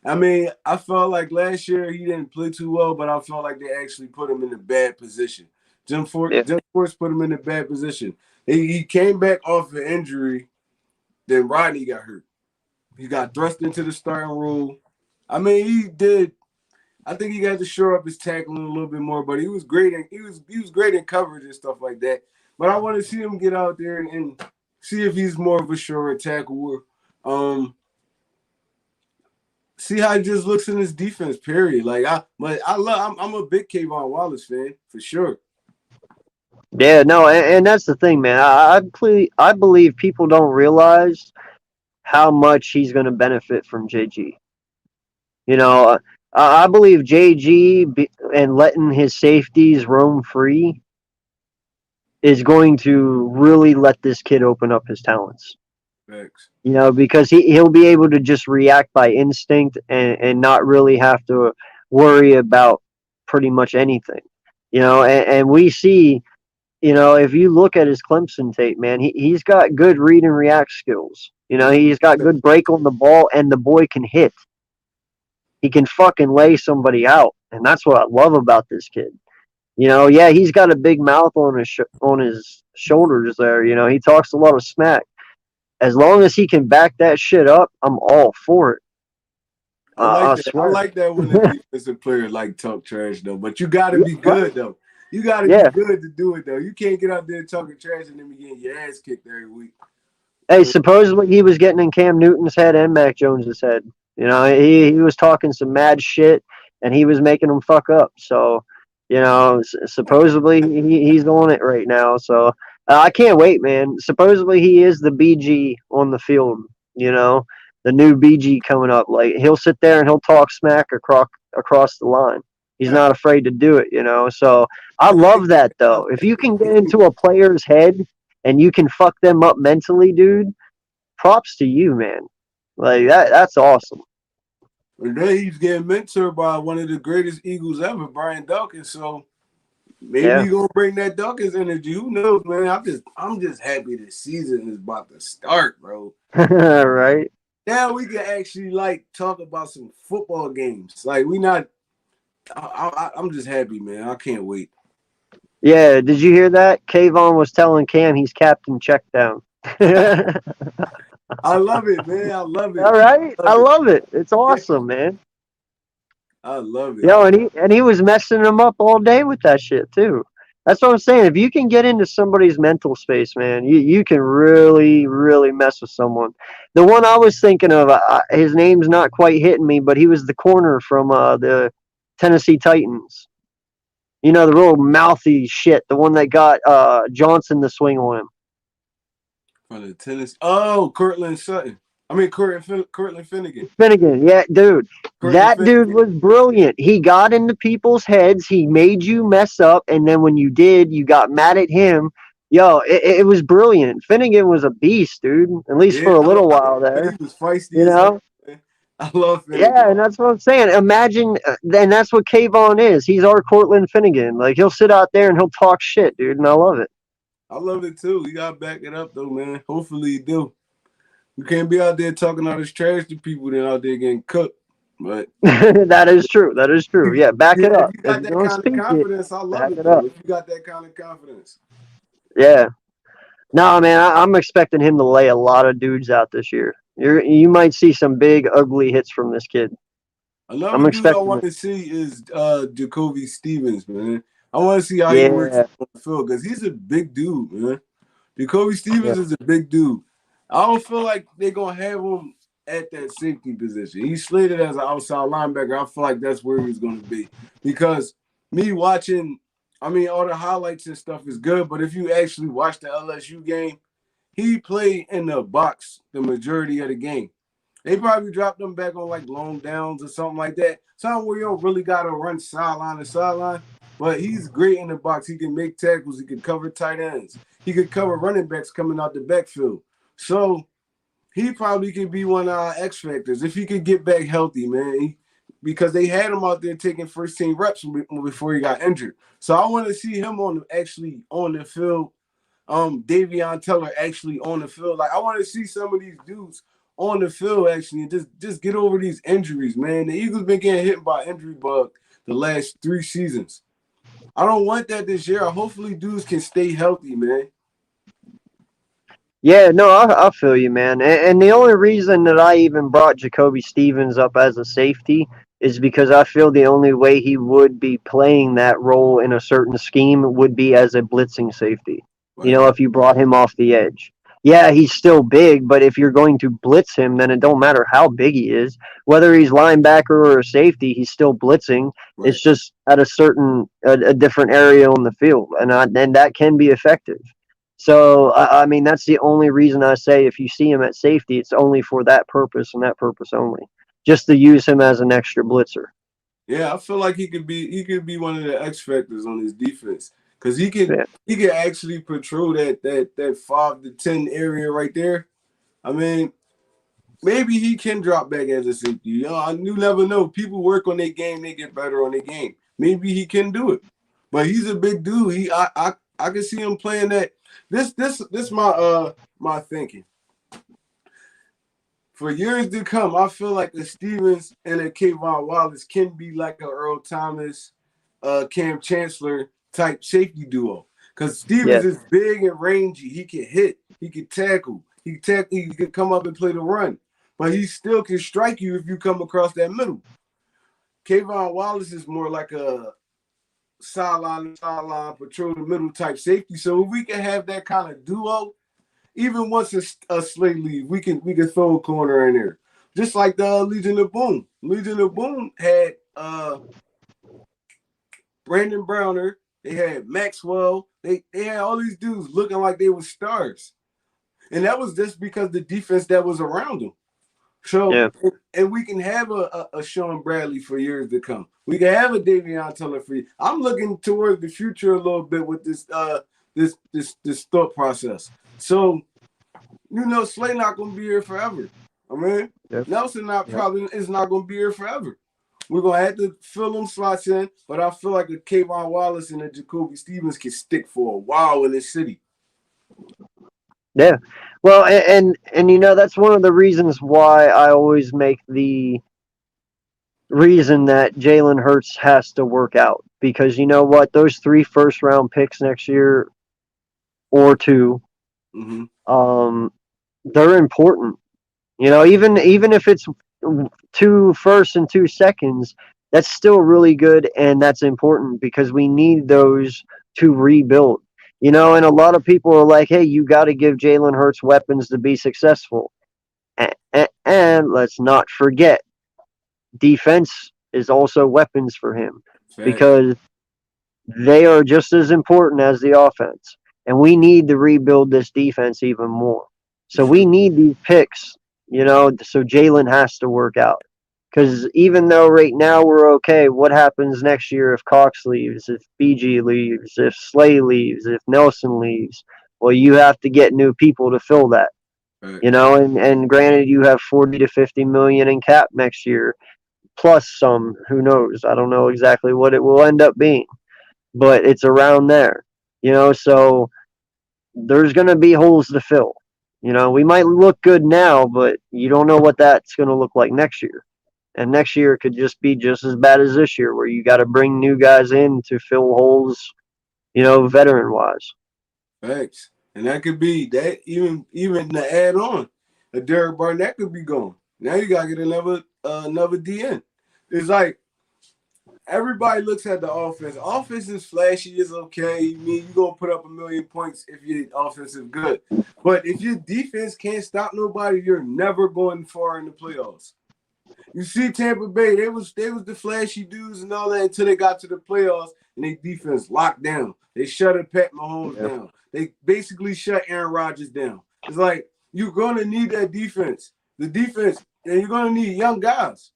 S2: I mean, I felt like last year he didn't play too well, but I felt like they actually put him in a bad position.
S1: Yeah,
S2: Jim Force put him in a bad position. He came back off an injury, then Rodney got hurt. He got thrust into the starting role. I mean, he did. I think he got to shore up his tackling a little bit more, but he was great. He was great in coverage and stuff like that. But I want to see him get out there and see if he's more of a sure tackler. See how he just looks in his defense. Period. But I love. I'm a big Kayvon Wallace fan for sure.
S1: yeah. No, and that's the thing, man. I believe people don't realize how much he's going to benefit from JG. I believe and letting his safeties roam free is going to really let this kid open up his talents.
S2: Thanks.
S1: Because he'll be able to just react by instinct and not really have to worry about pretty much anything. And we see, if you look at his Clemson tape, man, he's got good read and react skills. He's got good break on the ball, and the boy can hit. He can fucking lay somebody out, and that's what I love about this kid. Yeah, he's got a big mouth on his shoulders there. He talks a lot of smack. As long as he can back that shit up, I'm all for it.
S2: I like
S1: I
S2: that. I
S1: swear.
S2: like that when the defensive player like talk trash though. But you got to
S1: Yeah,
S2: be
S1: right.
S2: good though. You got to be
S1: Yeah.
S2: good to do it though. You can't get out there talking trash and then be getting your ass kicked every week.
S1: Hey, supposedly he was getting in Cam Newton's head and Mac Jones's head. He was talking some mad shit, and he was making them fuck up. So, supposedly he's on it right now. So I can't wait, man. Supposedly he is the BG on the field. The new BG coming up. Like he'll sit there and he'll talk smack across the line. He's not afraid to do it. So I
S2: I like
S1: love that
S2: that. I
S1: though. If
S2: like
S1: you
S2: that.
S1: can get into a player's head and you can fuck them up mentally, dude, props to you, man. Like that's awesome.
S2: And then he's getting mentored by one of the greatest Eagles ever, Brian Dawkins. So maybe
S1: Yeah.
S2: he's gonna bring that Dawkins energy. Who knows, man? I'm just happy the season is about to start, bro.
S1: Right.
S2: Now we can actually like talk about some football games. Like we not. I'm just happy, man. I can't wait.
S1: Yeah, did you hear that? Kayvon was telling Cam he's Captain Checkdown.
S2: I love it, man. I love
S1: All
S2: it.
S1: right,
S2: I
S1: I
S2: love it.
S1: love it. It's awesome, man.
S2: I love it.
S1: Yo, and he was messing them up all day with that shit too. That's what I'm saying. If you can get into somebody's mental space, man, you can really, really mess with someone. The one I was thinking of, his name's not quite hitting me, but he was the corner from the Tennessee Titans. You know, the real mouthy shit, the one that got Johnson to swing on him.
S2: From the tennis. Oh, Cortland Sutton. I mean, Cortland Finnegan.
S1: Finnegan, yeah, dude.
S2: Cortland
S1: That dude
S2: Finnegan.
S1: was brilliant. He got into people's heads. He made you mess up, and then when you did, you got mad at him. Yo, it was brilliant. Finnegan was a beast, dude. At least
S2: Yeah,
S1: for a little
S2: I
S1: while
S2: he
S1: there.
S2: was feisty
S1: You
S2: as hell,
S1: know?
S2: man. I love
S1: Yeah,
S2: Finnegan.
S1: and that's what I'm saying. Imagine, and that's what Kayvon is. He's our Cortland Finnegan. Like he'll sit out there and he'll talk shit, dude, and I love it.
S2: I love it too. You gotta back it up though, man. Hopefully you do. You can't be out there talking all this trash to people, then out there getting cooked. But
S1: That is true. That is true. Yeah, back it
S2: yeah, if
S1: up.
S2: you
S1: If
S2: got
S1: you're
S2: that
S1: gonna
S2: kind of
S1: speak it,
S2: confidence, I love
S1: back
S2: it
S1: it
S2: though.
S1: up.
S2: If you got that kind of confidence.
S1: Yeah. No, man, I'm expecting him to lay a lot of dudes out this year. You might see some big, ugly hits from this kid. I'm
S2: Another dude I
S1: expecting
S2: want
S1: it.
S2: to see is Jacoby Stevens, man. I want to see how he works
S1: Yeah,
S2: on the field because he's a big dude, man. Jacoby Stevens
S1: yeah,
S2: is a big dude. I don't feel like they're gonna have him at that safety position. He's slated as an outside linebacker. I feel like that's where he's gonna be. Because me watching, I mean, all the highlights and stuff is good, but if you actually watch the LSU game, he played in the box the majority of the game. They probably dropped him back on like long downs or something like that. Something where you don't really gotta run sideline to sideline. But he's great in the box. He can make tackles. He can cover tight ends. He could cover running backs coming out the backfield. So he probably could be one of our X factors if he could get back healthy, man. Because they had him out there taking first team reps before he got injured. So I want to see him actually on the field. Davion Teller actually on the field. Like I want to see some of these dudes on the field actually and just get over these injuries, man. The Eagles been getting hit by injury bug the last 3 seasons. I don't want that this year. Hopefully, dudes can stay healthy, man.
S1: yeah. No, I feel you, man. And the only reason that I even brought Jacoby Stevens up as a safety is because I feel the only way he would be playing that role in a certain scheme would be as a blitzing safety. You
S2: Right.
S1: know, if you brought him off the edge. Yeah, he's still big, but if you're going to blitz him, then it don't matter how big he is. Whether he's linebacker or a safety, he's still blitzing.
S2: Right.
S1: It's just at a different area on the field, and that can be effective. So I mean, that's the only reason I say if you see him at safety, it's only for that purpose and that purpose only, just to use him as an extra blitzer.
S2: Yeah, I feel like he could be one of the X factors on his defense because
S1: Yeah,
S2: he can actually patrol that 5 to 10 area right there. I mean, maybe he can drop back as a safety. You never know. People work on their game, they get better on their game. Maybe he can do it. But he's a big dude. I can see him playing that. This my thinking. For years to come, I feel like the Stevens and a Kayvon Wallace can be like a Earl Thomas, Cam Chancellor type safety duo. Because
S1: yeah,
S2: Stevens is big and rangy. He can hit. He can tackle. He can come up and play the run. But he still can strike you if you come across that middle. Kayvon Wallace is more like a sideline, patrol the middle type safety. So if we can have that kind of duo, even once a Slay leave, we can throw a corner in there. Just like the Legion of Boom. Legion of Boom had Brandon Browner, they had Maxwell, they had all these dudes looking like they were stars. And that was just because the defense that was around them. So,
S1: yeah.
S2: and we can have a Sean Bradley for years to come. We can have a Davion Teller for you. I'm looking towards the future a little bit with this thought process. So, Slay not gonna be here forever. I mean,
S1: Yep.
S2: Nelson
S1: Yep.
S2: probably is not gonna be here forever. We're gonna have to fill them slots in, but I feel like a Kayvon Wallace and a Jacoby Stevens can stick for a while in this city.
S1: Yeah. Well, and that's one of the reasons why I always make the reason that Jalen Hurts has to work out because you know what, those 3 first round picks next year or two,
S2: Mm-hmm.
S1: um, they're important. You know, even if it's 2 firsts and 2 seconds, that's still really good, and that's important because we need those to rebuild. You know, and a lot of people are like, "Hey, you got to give Jalen Hurts weapons to be successful." And let's not forget, defense is also weapons for him
S2: Facts.
S1: because they are just as important as the offense. And we need to rebuild this defense even more.
S2: For
S1: So
S2: sure.
S1: we need these picks, you know, so Jalen has to work out. Because even though right now we're okay, what happens next year if Cox leaves, if BG leaves, if Slay leaves, if Nelson leaves? Well, you have to get new people to fill that, you
S2: Facts.
S1: know, and granted, you have 40 to 50 million in cap next year, plus some, who knows? I don't know exactly what it will end up being, but it's around there, you know. So there's going to be holes to fill. You know, we might look good now, but you don't know what that's going to look like next year. And next year could just be just as bad as this year, where you got to bring new guys in to fill holes, you know, veteran wise.
S2: Facts. And that could be that even to add on, a Derek Barnett could be gone. Now you gotta get another DN. It's like everybody looks at the offense. Offense is flashy, is okay. I mean, you're gonna put up 1,000,000 points if your offense is good. But if your defense can't stop nobody, you're never going far in the playoffs. You see Tampa Bay, they was the flashy dudes and all that until they got to the playoffs and their defense locked down. They shut Pat Mahomes
S1: Yeah.
S2: down. They basically shut Aaron Rodgers down. It's like you're gonna need that defense. The defense, and you're gonna need young guys.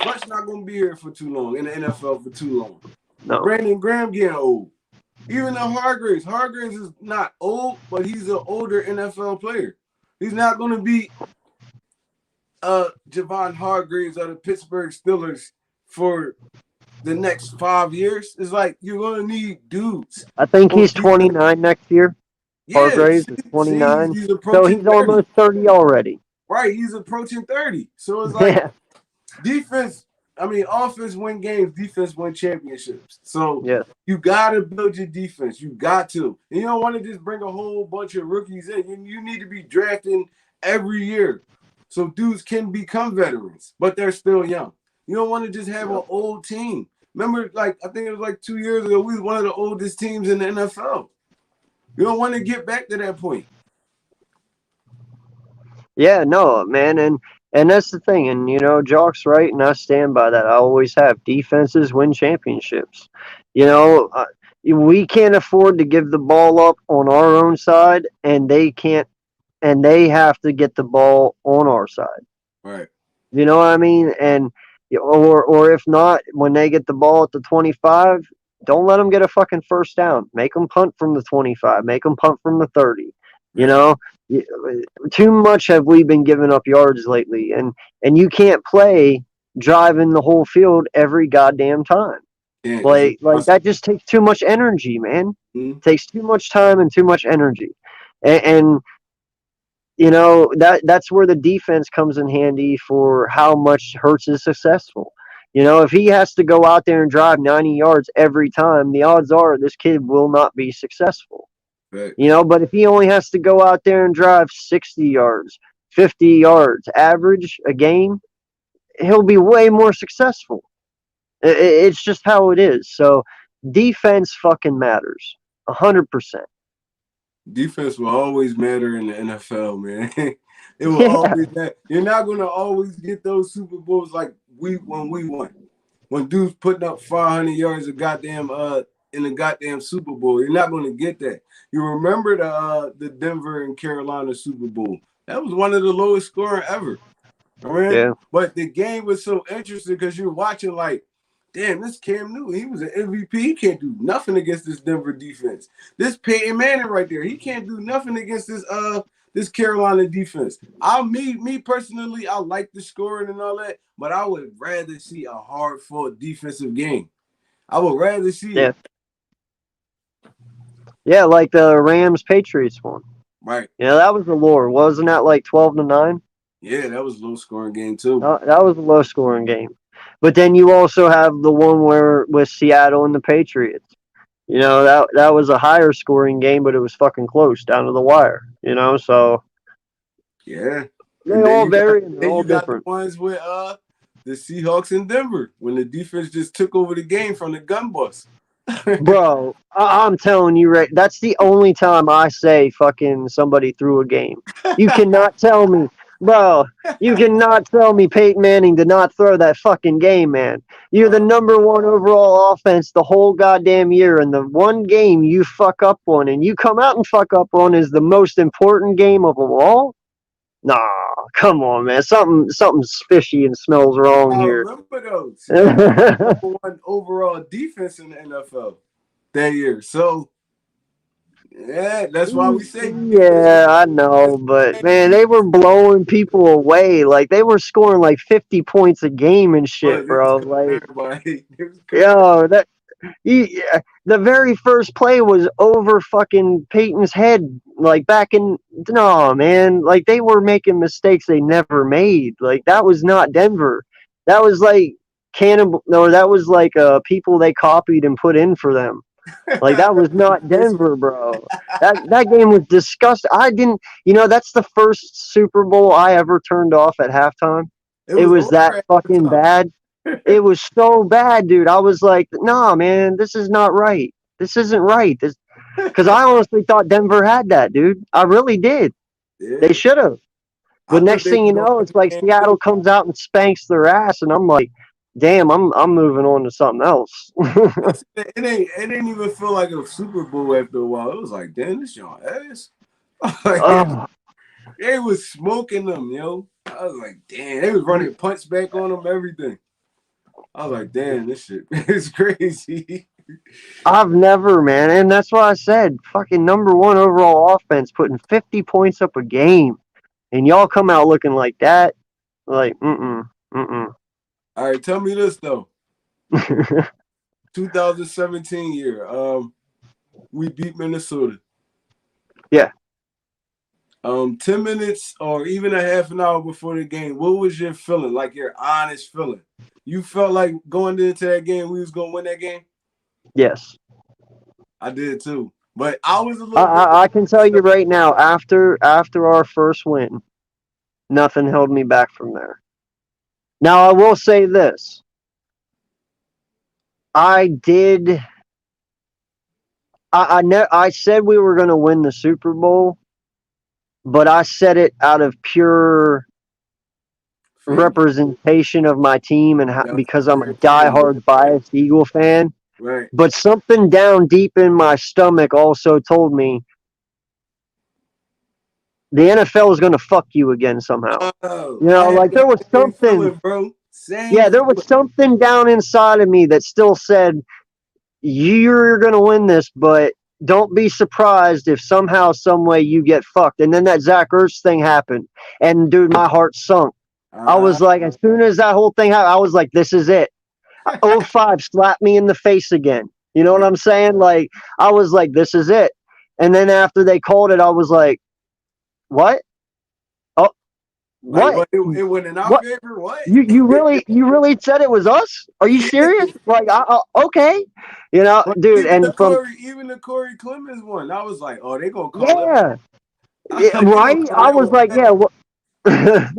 S2: Fletch's not gonna be here for too long in the NFL for too long.
S1: No.
S2: Brandon Graham getting old. Even though Hargraves is not old, but he's an older NFL player. He's not gonna be Javon Hargraves of the Pittsburgh Steelers for the next 5 years. It's like you're gonna need dudes
S1: I think
S2: on
S1: he's
S2: defense.
S1: 29 next year.
S2: Yeah,
S1: Hargraves is
S2: see,
S1: 29.
S2: he's
S1: So
S2: approaching
S1: he's
S2: 30.
S1: almost 30 already.
S2: Right, he's approaching 30. So it's like
S1: Yeah.
S2: defense. I mean, offense win games, defense win championships. So
S1: Yeah.
S2: you got to build your defense. You got to. And you don't want to just bring a whole bunch of rookies in. You need to be drafting every year so dudes can become veterans, but they're still young. You don't want to just have an old team. Remember, like, I think it was like 2 years ago, we was one of the oldest teams in the NFL. You don't want to get back to that point.
S1: Yeah, no, man, and that's the thing, and you know, Jock's right, and I stand by that. I always have. Defenses win championships. You know, we can't afford to give the ball up on our own side, and they can't, and they have to get the ball on our side.
S2: Right.
S1: You know what I mean? And or if not, when they get the ball at the 25, don't let them get a fucking first down. Make them punt from the 25. Make them punt from the 30. You
S2: Right.
S1: know, too much have we been giving up yards lately, and you can't play driving the whole field every goddamn time.
S2: Yeah, it's
S1: Like that
S2: impossible.
S1: just takes too much energy, man.
S2: Mm-hmm.
S1: Takes too much time and too much energy, and you know that's where the defense comes in handy for how much Hurts is successful. You know, if he has to go out there and drive 90 yards every time, the odds are this kid will not be successful. You
S2: Facts.
S1: know, but if he only has to go out there and drive 60 yards, 50 yards average a game, he'll be way more successful. It's just how it is. So defense fucking matters 100%.
S2: Defense will always matter in the NFL, man. It will
S1: Yeah,
S2: always matter. You're not gonna always get those Super Bowls like when we won. When dudes putting up 500 yards of goddamn in the goddamn Super Bowl, you're not gonna get that. You remember the Denver and Carolina Super Bowl? That was one of the lowest scoring ever. All right.
S1: yeah,
S2: But the game was so interesting because you're watching like, damn, this Cam Newton, he was an MVP. He can't do nothing against this Denver defense. This Peyton Manning right there, he can't do nothing against this Carolina defense. Me personally, I like the scoring and all that, but I would rather see a hard fought defensive game. I would rather see
S1: yeah,
S2: it.
S1: yeah. Like the Rams Patriots one.
S2: Right.
S1: Yeah, that was the lore. Wasn't that like 12-9?
S2: Yeah, that was a low scoring game too.
S1: That was a low scoring game. But then you also have the one where with Seattle and the Patriots. You know, that was a higher scoring game, but it was fucking close down to the wire. You know, so
S2: Yeah.
S1: They
S2: And
S1: all vary and they're
S2: then
S1: all
S2: you got the
S1: different.
S2: ones with the Seahawks in Denver when the defense just took over the game from the gun bus.
S1: Bro, I'm telling you, right? That's the only time I say fucking somebody threw a game. You cannot tell me, bro. You cannot tell me Peyton Manning did not throw that fucking game, man. You're the number one overall offense the whole goddamn year, and the one game you fuck up on and you come out and fuck up on is the most important game of them all. Nah, come on, man. Something's fishy and smells wrong
S2: I
S1: here.
S2: remember those. Seattle was the number one overall defense in the NFL that year. So yeah, that's why we say defense.
S1: Yeah, I know, but man, they were blowing people away. Like they were scoring like 50 points a game and shit,
S2: But it was
S1: bro.
S2: cooking
S1: Like,
S2: everybody. It was cooking.
S1: yo, yeah, the very first play was over fucking Peyton's head. Like back in no, man. Like they were making mistakes they never made. Like that was not Denver. That was like cannibal. No, that was like people they copied and put in for them. Like that was not Denver, bro. That game was disgusting. I didn't, that's the first Super Bowl I ever turned off at halftime.
S2: It
S1: It
S2: was
S1: was
S2: over
S1: that
S2: at the
S1: fucking
S2: top.
S1: bad. It was so bad, dude. I was like, nah, man, this is not right. This isn't right. This because I honestly thought Denver had that, dude. I really did. They
S2: Yeah.
S1: should have.
S2: I
S1: But
S2: thought
S1: next
S2: they
S1: thing
S2: was
S1: you
S2: gonna
S1: know,
S2: win
S1: it's like
S2: the game
S1: Seattle
S2: too.
S1: comes out and spanks their ass, and I'm like, damn, I'm moving on to something else.
S2: It didn't even feel like a Super Bowl after a while. It was like, damn, this y'all ass. Like,
S1: Oh,
S2: they was smoking them, yo. I was like, damn, they was running punch back on them, everything. I was like, damn, this shit is crazy.
S1: I've never, man, and that's why I said fucking number one overall offense, putting 50 points up a game, and y'all come out looking like that, like mm mm.
S2: All right, tell me this though. 2017 year, we beat Minnesota.
S1: Yeah.
S2: 10 minutes or even a half an hour before the game, what was your feeling? Like your honest feeling? You felt like going into that game, we was gonna win that game?
S1: Yes.
S2: I did too. But I was a
S1: I,
S2: little bit
S1: I I can tell you right now, after our first win, nothing held me back from there. Now I will say this: I did. I said we were going to win the Super Bowl, but I said it out of pure
S2: faith.
S1: representation of my team and
S2: That was
S1: because I'm a
S2: your fan.
S1: diehard biased Eagle fan.
S2: Right.
S1: But something down deep in my stomach also told me the NFL is going to fuck you again somehow.
S2: Oh,
S1: You
S2: I
S1: know,
S2: had
S1: like
S2: that
S1: there was
S2: same
S1: something,
S2: feeling, bro. Same
S1: yeah, there was
S2: feeling.
S1: something down inside of me that still said, you're going to win this, but don't be surprised if somehow, some way you get fucked. And then that Zach Ertz thing happened. And dude, my heart sunk. I was like, as soon as that whole thing happened, I was like, this is it. 05 slapped me in the face again. You know what I'm saying? Like, I was like, this is it. And then after they called it, I was like, what? Oh,
S2: Like,
S1: what?
S2: what? It went in our
S1: What?
S2: favor? What?
S1: You really said it was us? Are you serious? Like, okay,
S2: But
S1: dude. And from
S2: Even the Corey Clemens one, I was like, oh, they gonna call it.
S1: yeah,
S2: I was like, they gonna
S1: right.
S2: call
S1: I
S2: that
S1: was
S2: one
S1: like,
S2: back.
S1: yeah.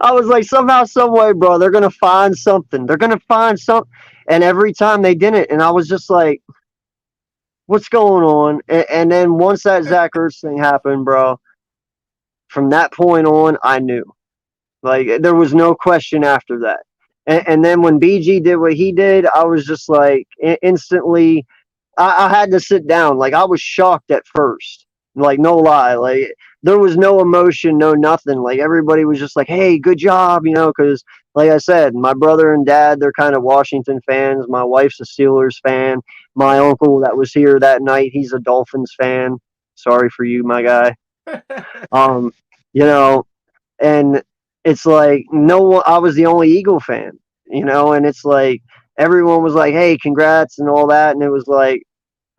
S1: I was like, somehow, some way, bro, they're gonna find something. They're gonna find something. And every time they didn't, and I was just like, what's going on? And then once that Zach Ertz thing happened, bro, from that point on, I knew. Like there was no question after that. And then when BG did what he did, I was just like instantly. I had to sit down. Like I was shocked at first. Like no lie. Like there was no emotion, no nothing. Like everybody was just like, "Hey, good job," because like I said, my brother and dad, they're kind of Washington fans. My wife's a Steelers fan. My uncle that was here that night, he's a Dolphins fan. Sorry for you, my guy. Um, you know, and it's like no one. I was the only Eagle fan, and it's like everyone was like, "Hey, congrats" and all that, and it was like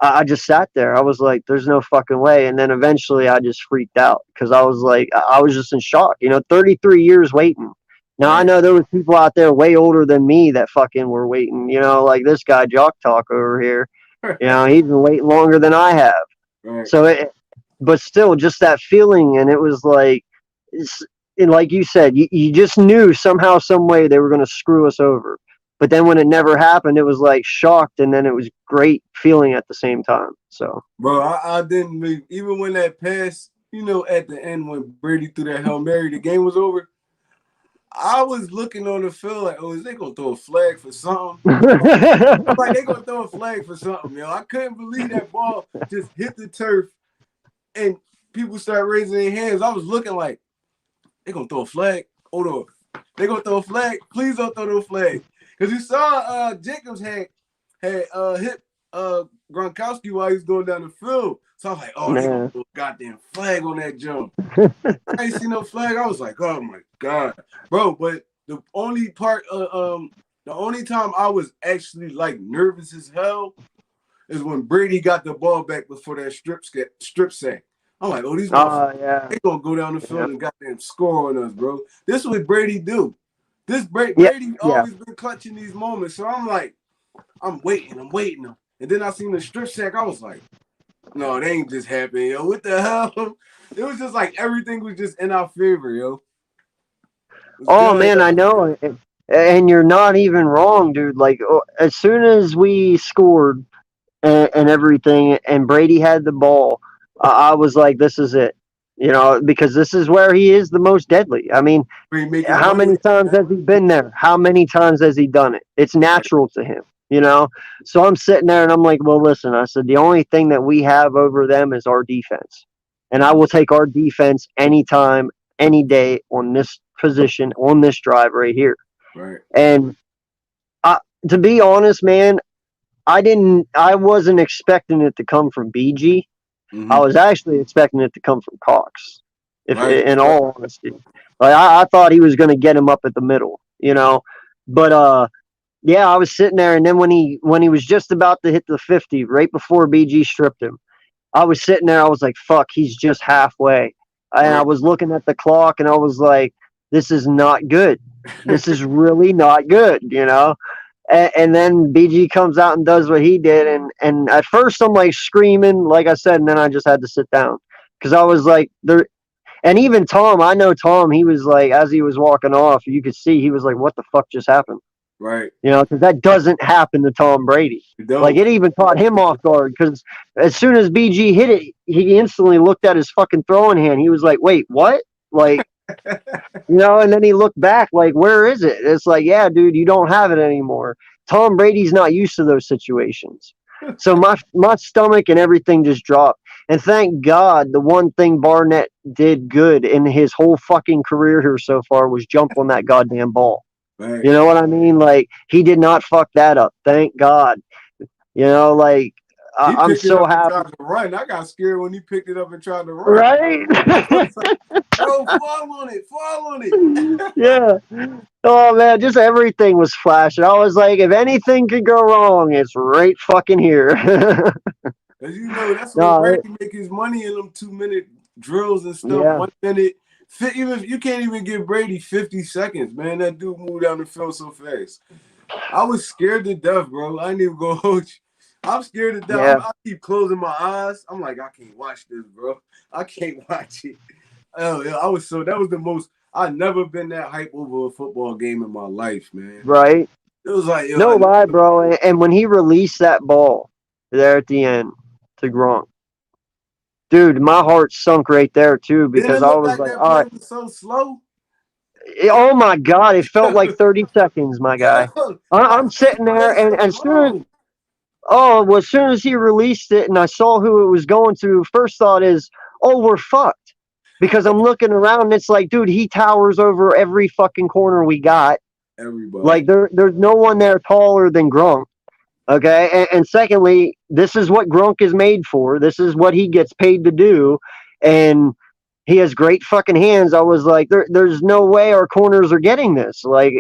S1: I just sat there. I was like, "There's no fucking way." And then eventually, I just freaked out because I was like, I was just in shock. 33 years waiting. Now I
S2: Right.
S1: know there was people out there way older than me that fucking were waiting. Like this guy Jock Talk over here. He's been waiting longer than I have.
S2: Right.
S1: So but still, just that feeling, and it was like, and like you said, you just knew somehow, some way they were going to screw us over. But then when it never happened, it was like shocked, and then it was great feeling at the same time. So,
S2: bro, I didn't leave. Even when that pass, at the end when Brady threw that Hail Mary, the game was over. I was looking on the field like, oh, is they gonna throw a flag for something? I'm like, they gonna throw a flag for something, yo. I couldn't believe that ball just hit the turf and people start raising their hands. I was looking like, they gonna throw a flag. Hold on. They gonna throw a flag. Please don't throw no flag. Because you saw Jacobs had hit Gronkowski while he was going down the field. So I was like, oh, they gonna throw a goddamn flag on that jump. I ain't seen no flag. I was like, oh my God. Bro, but the only time I was actually like nervous as hell is when Brady got the ball back before that strip sack. I'm like, oh, these motherfuckers, they gonna go down the field and goddamn score on us, bro. This is what Brady do. Brady always been clutching these moments. So I'm like, I'm waiting. And then I seen the strip sack. I was like, no, it ain't just happening, yo. What the hell? It was just like everything was just in our favor, yo.
S1: Oh, man, I know. And you're not even wrong, dude. Like, as soon as we scored and everything, and Brady had the ball, I was like, this is it. Because this is where he is the most deadly. I mean, how many times has he been there? How many times has he done it? It's natural to him, So I'm sitting there and I'm like, well, listen, I said, the only thing that we have over them is our defense. And I will take our defense anytime, any day on this position, on this drive right here.
S2: Right.
S1: And to be honest, man, I wasn't expecting it to come from BG. Mm-hmm. I was actually expecting it to come from Cox, in all honesty. Like I thought he was going to get him up at the middle, But yeah, I was sitting there, and then when he was just about to hit the 50, right before BG stripped him, I was sitting there. I was like, "Fuck, he's just halfway." And I was looking at the clock, and I was like, "This is not good. This is really not good," And then BG comes out and does what he did, and at first I'm like screaming, like I said, and then I just had to sit down because I was like, there. And even Tom, I know Tom, he was like, as he was walking off, you could see he was like, "What the fuck just happened?"
S2: Right.
S1: Because that doesn't happen to Tom Brady. Like it even caught him off guard because as soon as BG hit it, he instantly looked at his fucking throwing hand. He was like, "Wait, what?" Like. And then he looked back like, where is it? It's like, yeah, dude, you don't have it anymore. Tom Brady's not used to those situations. So my stomach and everything just dropped. And thank God the one thing Barnett did good in his whole fucking career here so far was jump on that goddamn ball. Right. You know what I mean? Like, he did not fuck that up. Thank God. Like, I'm so happy.
S2: Tried to run. I got scared when he picked it up and tried to run.
S1: Right?
S2: Like, oh, fall on it.
S1: Yeah. Oh man, just everything was flashing. I was like, if anything could go wrong, it's right fucking here.
S2: As you know, that's what Brady make his money in them 2-minute drills and stuff. Yeah. 1 minute. Even you can't even give Brady 50 seconds, man. That dude moved down the field so fast. I was scared to death, bro. I ain't even gonna hold you. I'm scared to death. Yeah. I keep closing my eyes. I'm like, I can't watch this, bro. I can't watch it. Oh, yeah, that was the most. I've never been that hype over a football game in my life, man.
S1: Right.
S2: It was like,
S1: no lie, bro. And when he released that ball there at the end to Gronk, dude, my heart sunk right there too because I was like, all right.
S2: Was so slow.
S1: Oh my God, it felt like 30 seconds, my guy. I'm sitting there, and as soon as he released it, and I saw who it was going to, first thought is, oh, we're fucked. Because I'm looking around and it's like, dude, he towers over every fucking corner we got.
S2: Everybody.
S1: Like there's no one there taller than Gronk. Okay. And secondly, this is what Gronk is made for. This is what he gets paid to do. And he has great fucking hands. I was like, there's no way our corners are getting this. Like,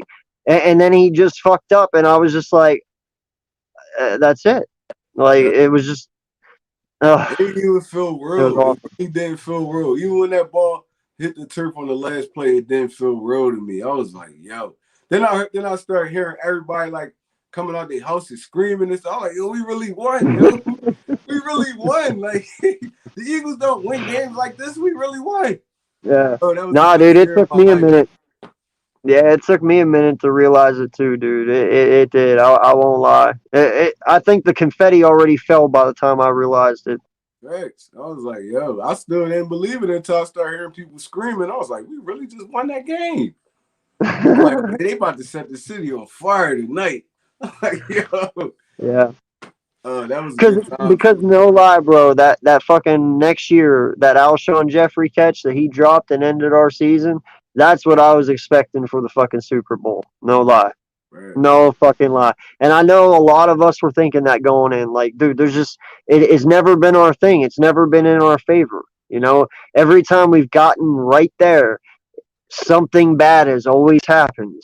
S1: and then he just fucked up. And I was just like, that's it. Like, it was just.
S2: It didn't even feel real. It didn't feel real. Even when that ball hit the turf on the last play, it didn't feel real to me. I was like, yo. Then I started hearing everybody like coming out their houses screaming and stuff. I was like, yo, we really won, yo. We really won. Like the Eagles don't win games like this. We really won.
S1: Yeah.
S2: Oh, that was
S1: Nah,
S2: the
S1: dude,
S2: best
S1: it
S2: year of
S1: took
S2: my
S1: me a
S2: life.
S1: minute. Yeah, it took me a minute to realize it too, dude. It did. I won't lie. I think the confetti already fell by the time I realized it.
S2: Thanks. I was like, yo, I still didn't believe it until I started hearing people screaming. I was like, we really just won that game. I'm like, man, they about to set the city on fire tonight. I'm like, yo,
S1: Yeah.
S2: that was a
S1: Because
S2: good time
S1: because
S2: for me.
S1: no lie, bro, that fucking next year that Alshon Jeffrey catch that he dropped and ended our season, that's what I was expecting for the fucking Super Bowl. No lie.
S2: Right.
S1: No fucking lie. And I know a lot of us were thinking that going in. Like, dude, there's just it's never been our thing. It's never been in our favor. You know, every time we've gotten right there, something bad has always happened.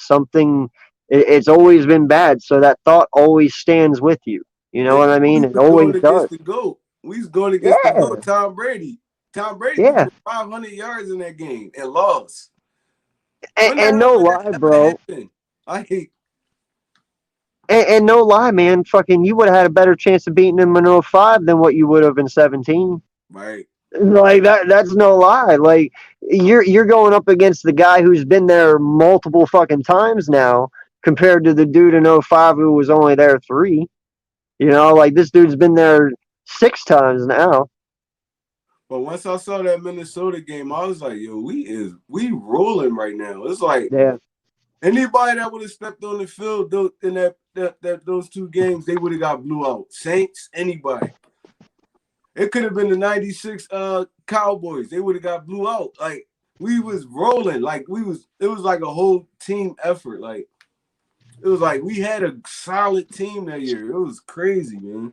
S1: It's always been bad. So that thought always stands with you. You know
S2: And
S1: what I
S2: we
S1: mean? It
S2: was going
S1: always
S2: against
S1: does.
S2: the GOAT. We was going against the
S1: Yeah.
S2: GOAT, Tom Brady. Tom Brady threw
S1: Yeah.
S2: for 500 yards in that game and lost.
S1: And,
S2: When the
S1: and
S2: hell
S1: no
S2: did that
S1: lie,
S2: ever
S1: bro.
S2: happen? Like,
S1: And no lie, man. Fucking, you would have had a better chance of beating him in '05 than what you would have in 17.
S2: right.
S1: Like that's no lie. Like you're going up against the guy who's been there multiple fucking times now compared to the dude in '05 who was only there 3. You know, like this dude's been there 6 times now.
S2: But once I saw that Minnesota game, I was like, yo, we rolling right now. It's like
S1: Yeah.
S2: anybody that would have stepped on the field in those 2 games, they would have got blew out. Saints, anybody. It could have been the 96 Cowboys. They would have got blew out. Like we was rolling. Like it was like a whole team effort. Like it was like we had a solid team that year. It was crazy, man.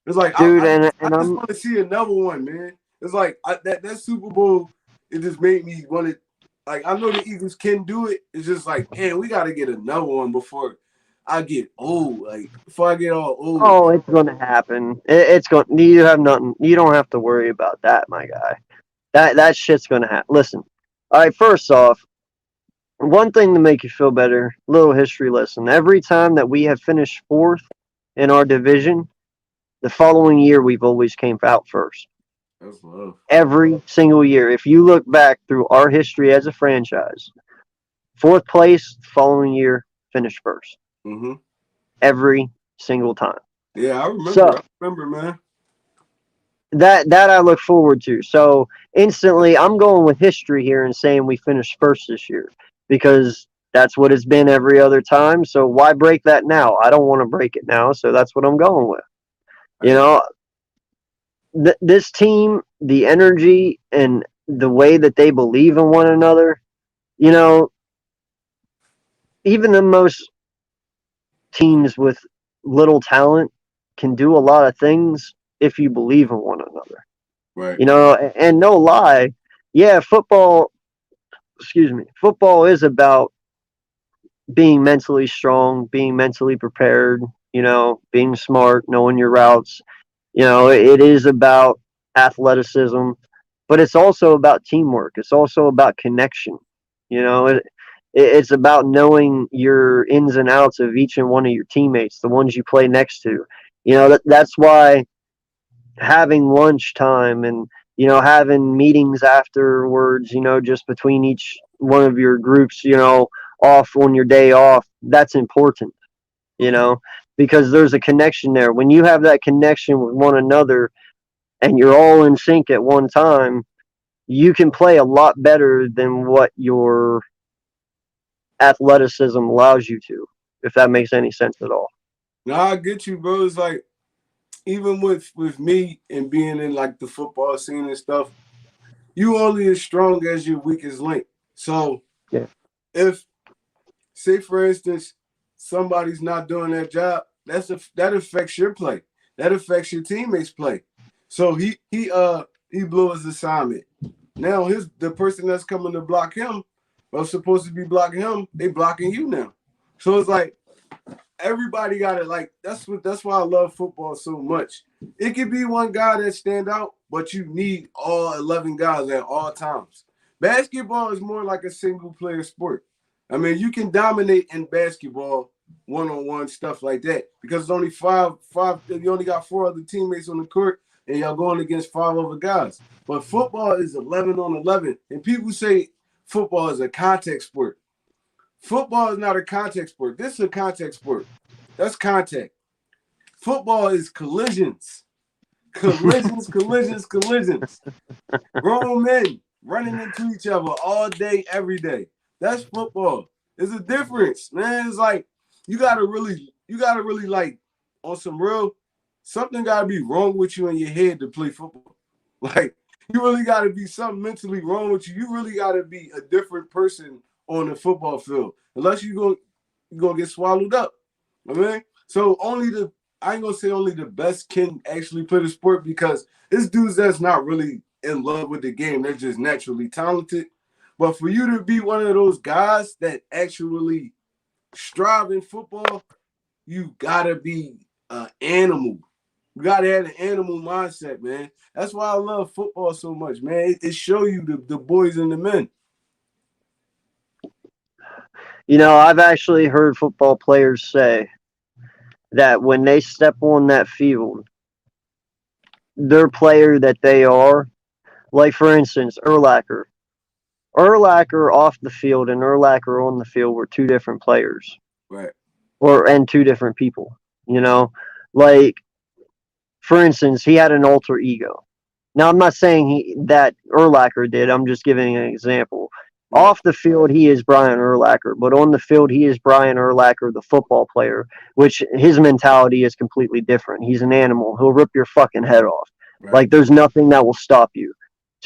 S2: It's like
S1: Dude,
S2: I
S1: and
S2: just
S1: I'm
S2: want to see another one, man. It's like that Super Bowl, it just made me want to. Like I know the Eagles can do it. It's just like, man, we got to get another one before I get old. Like before I get all old.
S1: oh, it's going to happen. It's going you have nothing. You don't have to worry about that, my guy. That shit's going to happen. Listen. All right, first off, one thing to make you feel better, little history lesson. Every time that we have finished 4th in our division, the following year we've always came out first.
S2: That's love.
S1: Every single year. If you look back through our history as a franchise, 4th place, following year, finished first.
S2: Mm-hmm.
S1: Every single time.
S2: Yeah, I
S1: So
S2: remember, man.
S1: that I look forward to. So instantly, I'm going with history here and saying we finished first this year because that's what it's been every other time. So why break that now? I don't want to break it now, so that's what I'm going with. You know, this team, the energy and the way that they believe in one another. You know, even the most teams with little talent can do a lot of things if you believe in one another.
S2: Right.
S1: You know, and no lie, yeah, football, excuse me, football is about being mentally strong, being mentally prepared, you know, being smart, knowing your routes. You know, it is about athleticism, but it's also about teamwork. It's also about connection. You know, it's about knowing your ins and outs of each and one of your teammates, the ones you play next to. You know, that's why having lunchtime and having meetings afterwards, just between each one of your groups, off on your day off, that's important, you know, because there's a connection there. When you have that connection with one another and you're all in sync at one time, you can play a lot better than what your athleticism allows you to, if that makes any sense at all.
S2: No, I get you, bro. It's like even with me and being in like the football scene and stuff, you only as strong as your weakest link. So
S1: Yeah.
S2: if, say for instance, somebody's not doing their job, that affects your play. That affects your teammates' play. So he blew his assignment. Now the person that's coming to block him, or supposed to be blocking him, they blocking you now. So it's like everybody got it. Like that's why I love football so much. It could be one guy that stand out, but you need all 11 guys at all times. Basketball is more like a single player sport. I mean, you can dominate in basketball one-on-one stuff like that because it's only five. You only got 4 other teammates on the court. and y'all going against 5 other guys. But football is 11 on 11, and people say football is a contact sport. Football is not a contact sport. This is a contact sport. That's contact. Football is collisions. Collisions. Grown men running into each other all day, every day. That's football. There's a difference, man. It's like you gotta really like on some real something gotta be wrong with you in your head to play football. Like you really gotta be something mentally wrong with you. You really gotta be a different person on the football field. Unless you're gonna get swallowed up. I mean, so I ain't gonna say only the best can actually play the sport because it's dudes that's not really in love with the game. They're just naturally talented. But for you to be one of those guys that actually strive in football, you gotta be an animal. You gotta have an animal mindset, man. That's why I love football so much, man. It shows you the boys and the men.
S1: You know, I've actually heard football players say that when they step on that field, their player that they are, like for instance, Urlacher. Urlacher off the field and Urlacher on the field were two different players.
S2: Right.
S1: And two different people. You know? Like, for instance, he had an alter ego. Now I'm not saying that Urlacher did, I'm just giving an example. Off the field, he is Brian Urlacher, but on the field, he is Brian Urlacher, the football player, which his mentality is completely different. He's an animal. He'll rip your fucking head off. Right. Like, there's nothing that will stop you.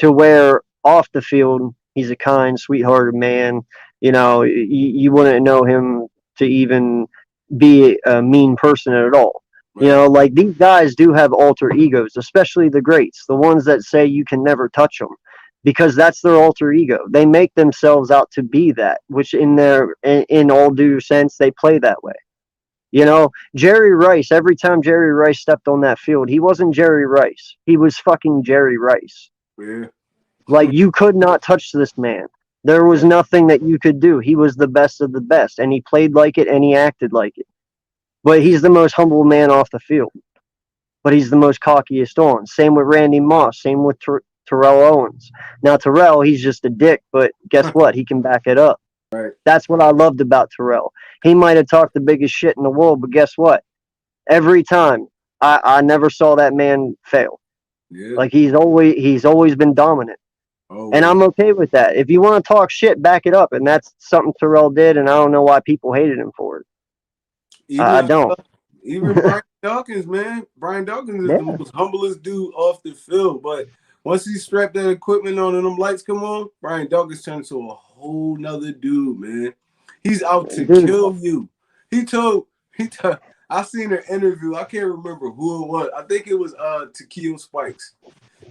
S1: To where off the field, he's a kind, sweethearted man. You know, you wouldn't know him to even be a mean person at all. Right. You know, like, these guys do have alter egos, especially the greats, the ones that say you can never touch them. Because that's their alter ego. They make themselves out to be that, which in all due sense, they play that way. You know, Jerry Rice, every time Jerry Rice stepped on that field, he wasn't Jerry Rice. He was fucking Jerry Rice.
S2: Yeah.
S1: Like, you could not touch this man. There was nothing that you could do. He was the best of the best, and he played like it, and he acted like it. But he's the most humble man off the field. But he's the most cockiest on. Same with Randy Moss. Same with Terrell Owens. Now, Terrell, he's just a dick, but guess what? He can back it up.
S2: Right.
S1: That's what I loved about Terrell. He might have talked the biggest shit in the world, but guess what? Every time, I never saw that man fail.
S2: Yeah.
S1: Like, he's always been dominant.
S2: Oh,
S1: and I'm okay with that. If you want to talk shit, back it up. And that's something Terrell did, and I don't know why people hated him for it. I don't.
S2: Even Brian Dawkins, man. Brian Dawkins is the most humblest dude off the field, but once he strapped that equipment on and them lights come on, Brian Dawkins turned into a whole nother dude, man. He's out to kill you. I seen an interview. I can't remember who it was. I think it was Takeo Spikes.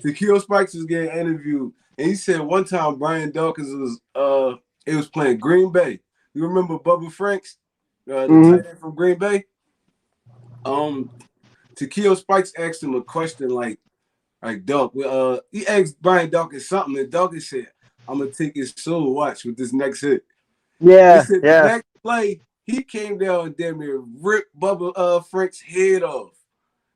S2: Takeo Spikes was getting interviewed, and he said one time Brian Dawkins was playing Green Bay. You remember Bubba Franks, the tight end from Green Bay? Takeo Spikes asked him a question like Doc, he asked Brian Dawkins something, and Dawkins said, "I'm gonna take his soul. Watch with this next hit."
S1: Yeah,
S2: he said the next play, he came down and damn near ripped Bubba Frank's head off,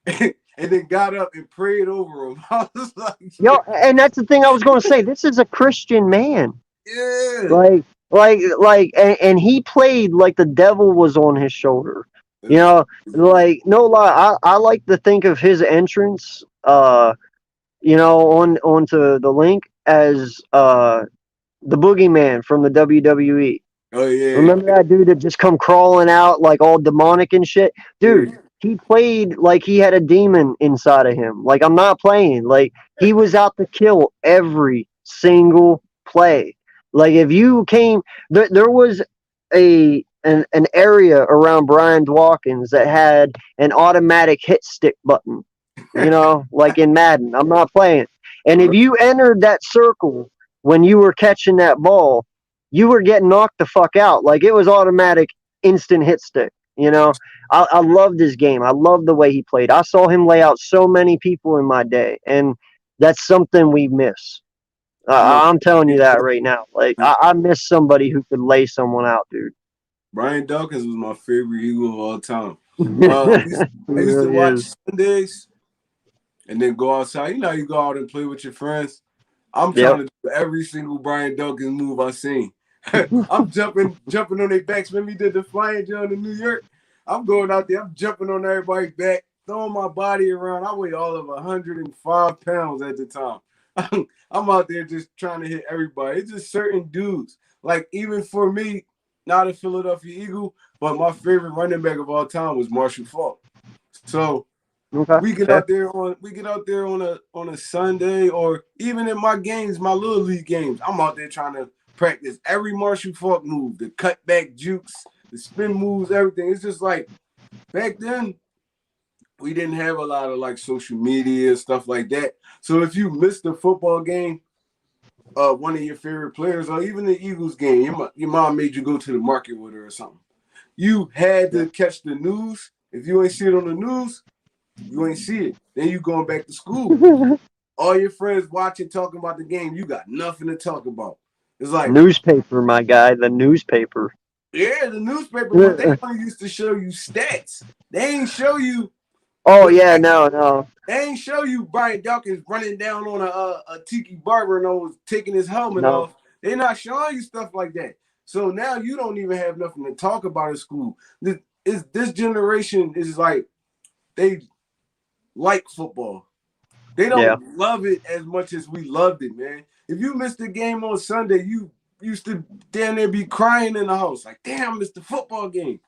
S2: and then got up and prayed over him. I was like,
S1: yo, and that's the thing I was going to say. This is a Christian man.
S2: Yeah,
S1: and he played like the devil was on his shoulder. You know, like, no lie, I like to think of his entrance, you know, onto the link as the boogeyman from the WWE.
S2: Oh yeah.
S1: Remember that dude that just come crawling out like all demonic and shit? Dude, he played like he had a demon inside of him. Like, I'm not playing. Like, he was out to kill every single play. Like, if you came, there was an area around Brian Dawkins that had an automatic hit stick button, you know, like in Madden. I'm not playing. And if you entered that circle when you were catching that ball, you were getting knocked the fuck out. Like, it was automatic instant hit stick. You know, I loved his game. I loved the way he played. I saw him lay out so many people in my day, and that's something we miss. I'm telling you that right now. Like, I miss somebody who could lay someone out, dude.
S2: Brian Dawkins was my favorite Eagle of all time. I used to watch Sundays, and then go outside. You know, you go out and play with your friends. I'm trying
S1: Yep.
S2: to do every single Brian Dawkins move I seen. I'm jumping on their backs. When we did the flying jump in New York, I'm going out there. I'm jumping on everybody's back, throwing my body around. I weigh all of 105 pounds at the time. I'm out there just trying to hit everybody. It's just certain dudes. Like, even for me, not a Philadelphia Eagle, but my favorite running back of all time was Marshall Faulk. So
S1: Okay.
S2: we get
S1: Okay.
S2: out there on a Sunday, or even in my games, my little league games. I'm out there trying to practice every Marshall Faulk move, the cutback jukes, the spin moves, everything. It's just like back then we didn't have a lot of like social media stuff like that. So if you missed a football game, one of your favorite players, or even the Eagles game, your mom made you go to the market with her or something. You had to catch the news. If you ain't see it on the news, you ain't see it. Then you going back to school. All your friends watching, talking about the game. You got nothing to talk about. It's like,
S1: Newspaper, my guy, the newspaper.
S2: yeah, the newspaper, but they only used to show you stats. They ain't show you
S1: Oh
S2: the
S1: yeah,
S2: fact.
S1: no.
S2: They ain't show you Brian Dawkins running down on a tiki barber and was taking his helmet
S1: No.
S2: off. They're not showing you stuff like that. So now you don't even have nothing to talk about in school. This generation is like, they like football. They
S1: Yeah.
S2: don't love it as much as we loved it, man. If you missed the game on Sunday, you used to damn near be crying in the house. Like, damn, missed the football game.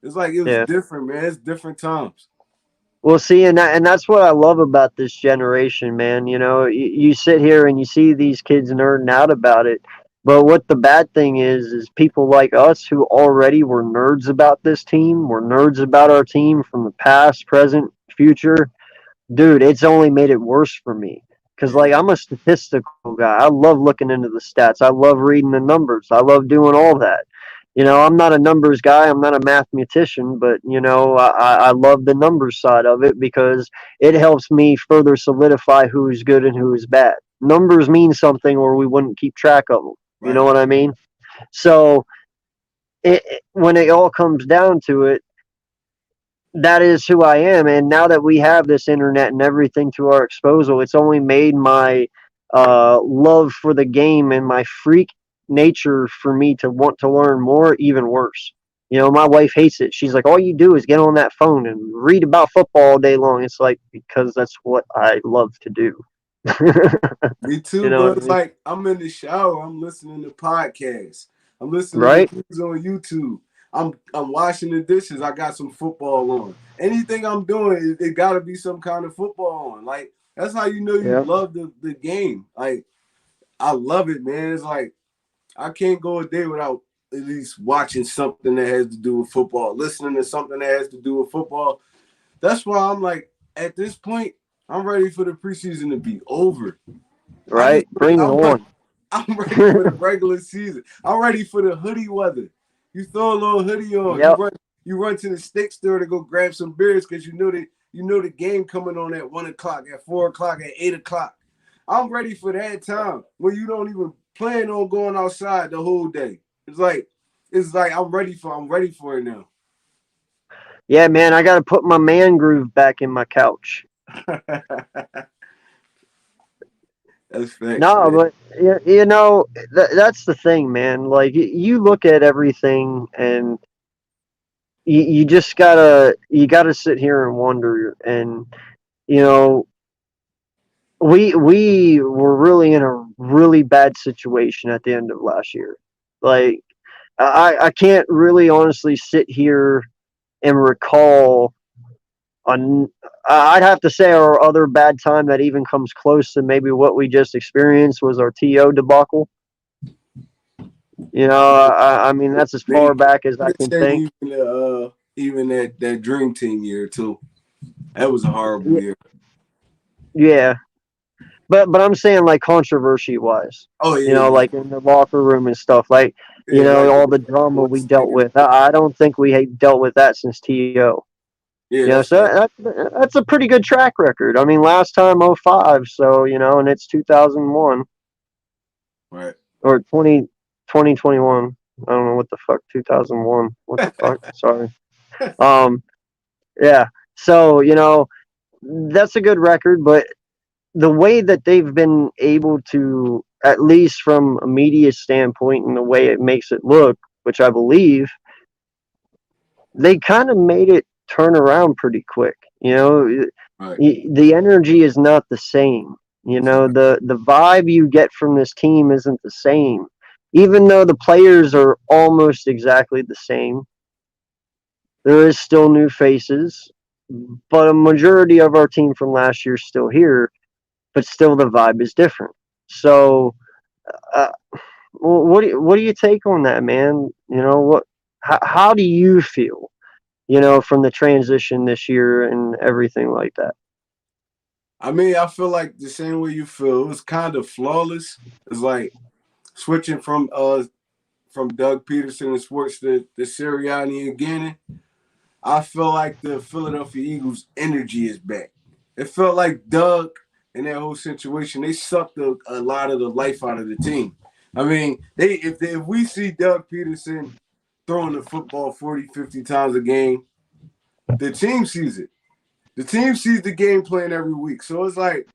S2: It's like, it was
S1: Yeah.
S2: different, man. It's different times.
S1: Well, see, and that's what I love about this generation, man. You know, you sit here and you see these kids nerding out about it, but what the bad thing is people like us who already were nerds about this team, were nerds about our team from the past, present, future. Dude, it's only made it worse for me. Because,
S2: Yeah.
S1: like, I'm a statistical guy. I love looking into the stats. I love reading the numbers. I love doing all that. You know, I'm not a numbers guy. I'm not a mathematician, but, you know, I love the numbers side of it because it helps me further solidify who's good and who's bad. Numbers mean something or we wouldn't keep track of them. You know
S2: Right.
S1: what I mean? So, when it all comes down to it, that is who I am. And now that we have this internet and everything to our disposal, it's only made my love for the game and my freak nature for me to want to learn more even worse. You know, my wife hates it. She's like, all you do is get on that phone and read about football all day long. It's like, because that's what I love to do.
S2: Me
S1: You
S2: too,
S1: know
S2: bro.
S1: what I
S2: It's
S1: mean?
S2: like I'm in the shower. I'm listening to podcasts. I'm listening to
S1: Right?
S2: things on YouTube. I'm washing the dishes. I got some football on. Anything I'm doing, it got to be some kind of football on. Like, that's how you know you
S1: Yeah.
S2: love the game. Like, I love it, man. It's like I can't go a day without at least watching something that has to do with football, listening to something that has to do with football. That's why I'm like, at this point, I'm ready for the preseason to be over. I just,
S1: Right? Bring it
S2: I'm,
S1: on.
S2: I'm ready for the regular season. I'm ready for the hoodie weather. You throw a little hoodie on.
S1: Yep.
S2: You run to the steak store to go grab some beers because you know the game coming on at 1 o'clock, at 4 o'clock, at 8 o'clock. I'm ready for that time when you don't even plan on going outside the whole day. It's like I'm ready for it now.
S1: Yeah, man, I got to put my man groove back in my couch.
S2: That's facts,
S1: No,
S2: man.
S1: but you know that's the thing, man. Like you look at everything, and you just gotta sit here and wonder. And you know, we were really in a really bad situation at the end of last year. Like I can't really honestly sit here and recall on. I'd have to say our other bad time that even comes close to maybe what we just experienced was our TO debacle. You know, I mean that's as far
S2: Maybe
S1: back as I
S2: could
S1: can
S2: say
S1: think.
S2: even that Dream Team year too. That was a horrible
S1: Y-
S2: year.
S1: Yeah, but I'm saying like controversy wise,
S2: Oh
S1: you
S2: yeah,
S1: know,
S2: yeah,
S1: like in the locker room and stuff. Like you
S2: yeah.
S1: know,
S2: Like
S1: all the drama we
S2: what's
S1: dealt
S2: taking?
S1: with. I don't think we had dealt with that since TO.
S2: Yeah,
S1: You know,
S2: that's
S1: so
S2: fact.
S1: that's a pretty good track record. I mean, last time 05, so you know, and it's 2001
S2: Right.
S1: or 2021. I don't know what the fuck 2001. What the fuck? Sorry. Um, yeah. So you know. that's a good record, but the way that they've been able to, at least from a media standpoint and the way it makes it look, which I believe, they kind of made it turn around pretty quick.
S2: Right.
S1: The energy is not the same. The vibe you get from this team isn't the same. Even though the players are almost exactly the same, there is still new faces, but a majority of our team from last year is still here, but still the vibe is different. So, uh, what do you take on that, man? How do you feel? From the transition this year and everything like that.
S2: I mean, I feel like the same way you feel. It was kind of flawless. It's like switching from Doug Peterson and sports to Sirianni and Gannon. I feel like the Philadelphia Eagles' energy is back. It felt like Doug and that whole situation, they sucked a lot of the life out of the team. I mean, if we see Doug Peterson throwing the football 40, 50 times a game, the team sees it. The team sees the game plan every week. So it's like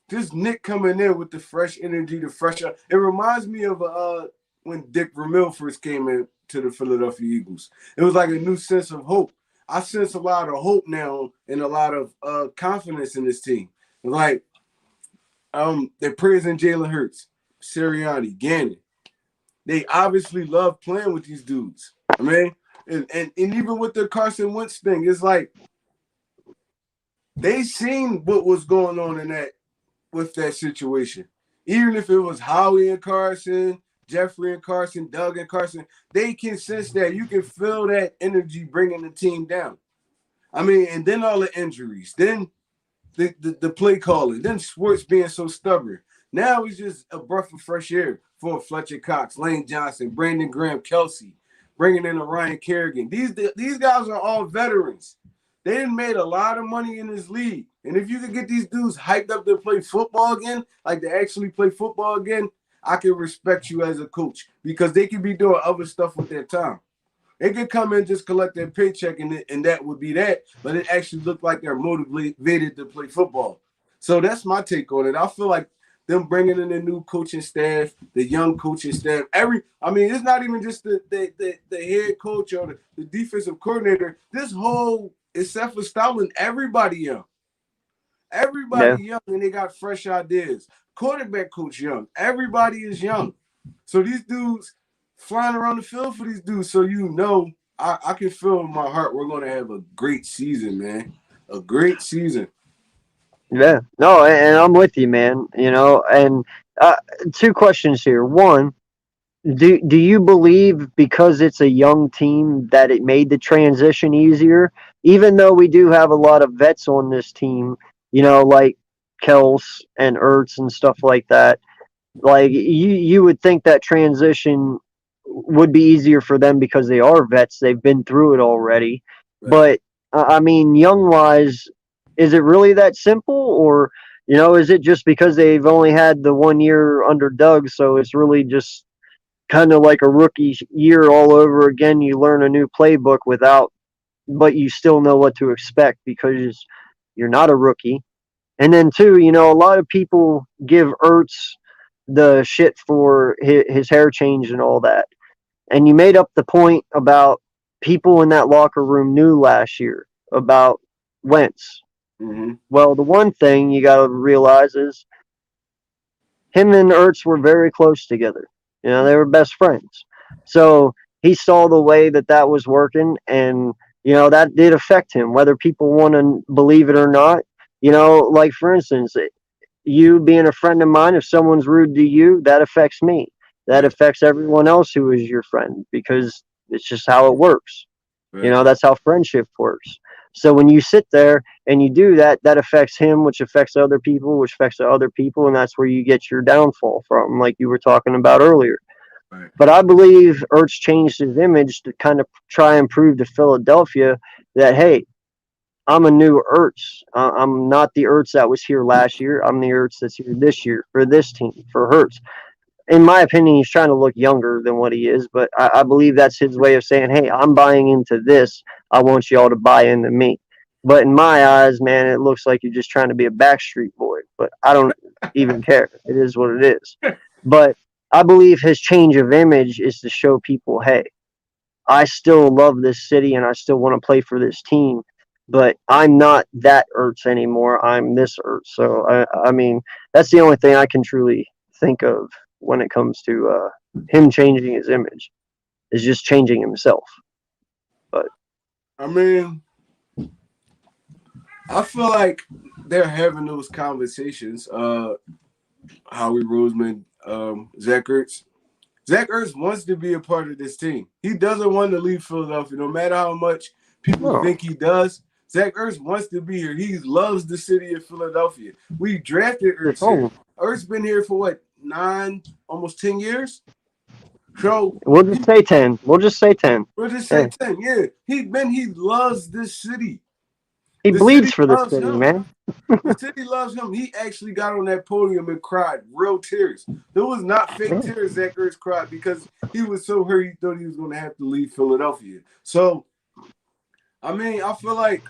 S2: just Nick coming in with the fresh energy, the fresh. It reminds me of when Dick Vermeil first came in to the Philadelphia Eagles. It was like a new sense of hope. I sense a lot of hope now and a lot of confidence in this team. Like they're praising Jalen Hurts, Sirianni, Gannon. They obviously love playing with these dudes. I mean, and even with the Carson Wentz thing, it's like they seen what was going on in that with that situation. Even if it was Howie and Carson, Jeffrey and Carson, Doug and Carson, they can sense that. You can feel that energy bringing the team down. I mean, and then all the injuries, then the play calling, then sports being so stubborn. Now it's just a breath of fresh air for Fletcher Cox, Lane Johnson, Brandon Graham, Kelsey, bringing in a Ryan Kerrigan. These guys are all veterans. They done made a lot of money in this league. And if you could get these dudes hyped up to play football again, like to actually play football again, I can respect you as a coach because they could be doing other stuff with their time. They could come in, just collect their paycheck, and that would be that. But it actually looked like they're motivated to play football. So that's my take on it. I feel like them bringing in the new coaching staff, the young coaching staff. It's not even just the head coach or the defensive coordinator. This whole, except for Stalin, everybody young. Everybody young, and they got fresh ideas. Quarterback coach young. Everybody is young. So these dudes flying around the field for these dudes. So I can feel in my heart we're going to have a great season, man. A great season.
S1: Yeah, no, and I'm with you, man. And two questions here. One, do you believe because it's a young team that it made the transition easier? Even though we do have a lot of vets on this team, like Kels and Ertz and stuff like that. Like you would think that transition would be easier for them because they are vets. They've been through it already. Right. But I mean, young wise, is it really that simple, or is it just because they've only had the 1 year under Doug, so it's really just kind of like a rookie year all over again? You learn a new playbook but you still know what to expect because you're not a rookie. And then two, a lot of people give Ertz the shit for his hair change and all that. And you made up the point about people in that locker room knew last year about Wentz.
S2: Mm-hmm.
S1: Well, the one thing you got to realize is him and Ertz were very close together. They were best friends. So he saw the way that was working, and that did affect him, whether people want to believe it or not. Like for instance, you being a friend of mine, if someone's rude to you, that affects me. That affects everyone else who is your friend because it's just how it works.
S2: Right.
S1: That's how friendship works. So when you sit there and you do that, that affects him, which affects other people, which affects the other people, and that's where you get your downfall from, like you were talking about earlier.
S2: Right.
S1: But I believe Ertz changed his image to kind of try and prove to Philadelphia that, hey, I'm a new Ertz. I'm not the Ertz that was here last year. I'm the Ertz that's here this year for this team, for Hurts. In my opinion, he's trying to look younger than what he is, but I believe that's his way of saying, hey, I'm buying into this. I want you all to buy into me. But in my eyes, man, it looks like you're just trying to be a Backstreet Boy. But I don't even care. It is what it is. But I believe his change of image is to show people, hey, I still love this city and I still want to play for this team, but I'm not that Ertz anymore. I'm this Ertz. So I mean, that's the only thing I can truly think of when it comes to him changing his image, is just changing himself. But
S2: I mean, I feel like they're having those conversations. Howie Roseman, Zach Ertz. Zach Ertz wants to be a part of this team. He doesn't want to leave Philadelphia, no matter how much people
S1: no,
S2: think he does. Zach Ertz wants to be here. He loves the city of Philadelphia. We drafted
S1: it's
S2: Ertz here.
S1: home.
S2: Ertz been here for what, 9, almost 10 years? So
S1: We'll just say 10. We'll just say 10.
S2: we'll just say
S1: Hey,
S2: 10. Yeah, he loves this city.
S1: he
S2: The
S1: bleeds
S2: city
S1: for the
S2: loves
S1: city,
S2: him.
S1: man.
S2: The city loves him. He actually got on that podium and cried real tears. There was not fake tears Zach Ertz cried because he was so hurt he thought he was going to have to leave Philadelphia. So, I mean, I feel like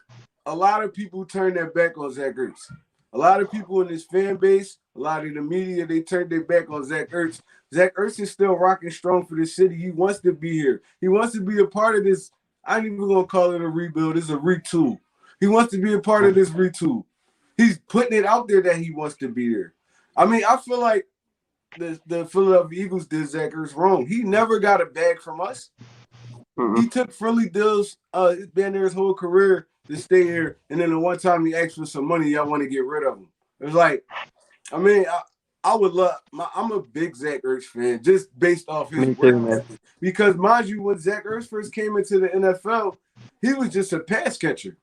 S2: a lot of people turned their back on Zach Ertz. A lot of people in his fan base, a lot of the media, they turned their back on Zach Ertz. Zach Ertz is still rocking strong for the city. He wants to be here. He wants to be a part of this. I ain't even going to call it a rebuild. It's a retool. He wants to be a part of this retool. He's putting it out there that he wants to be there. I mean, I feel like the Philadelphia Eagles did Zach Ertz wrong. He never got a bag from us. He took friendly deals. He's been there his whole career to stay here. And then the one time he asked for some money, y'all want to get rid of him. It was like, I mean, I would love. I'm a big Zach Ertz fan, just based off his work ethic. Because mind you, when Zach Ertz first came into the NFL, he was just a pass catcher.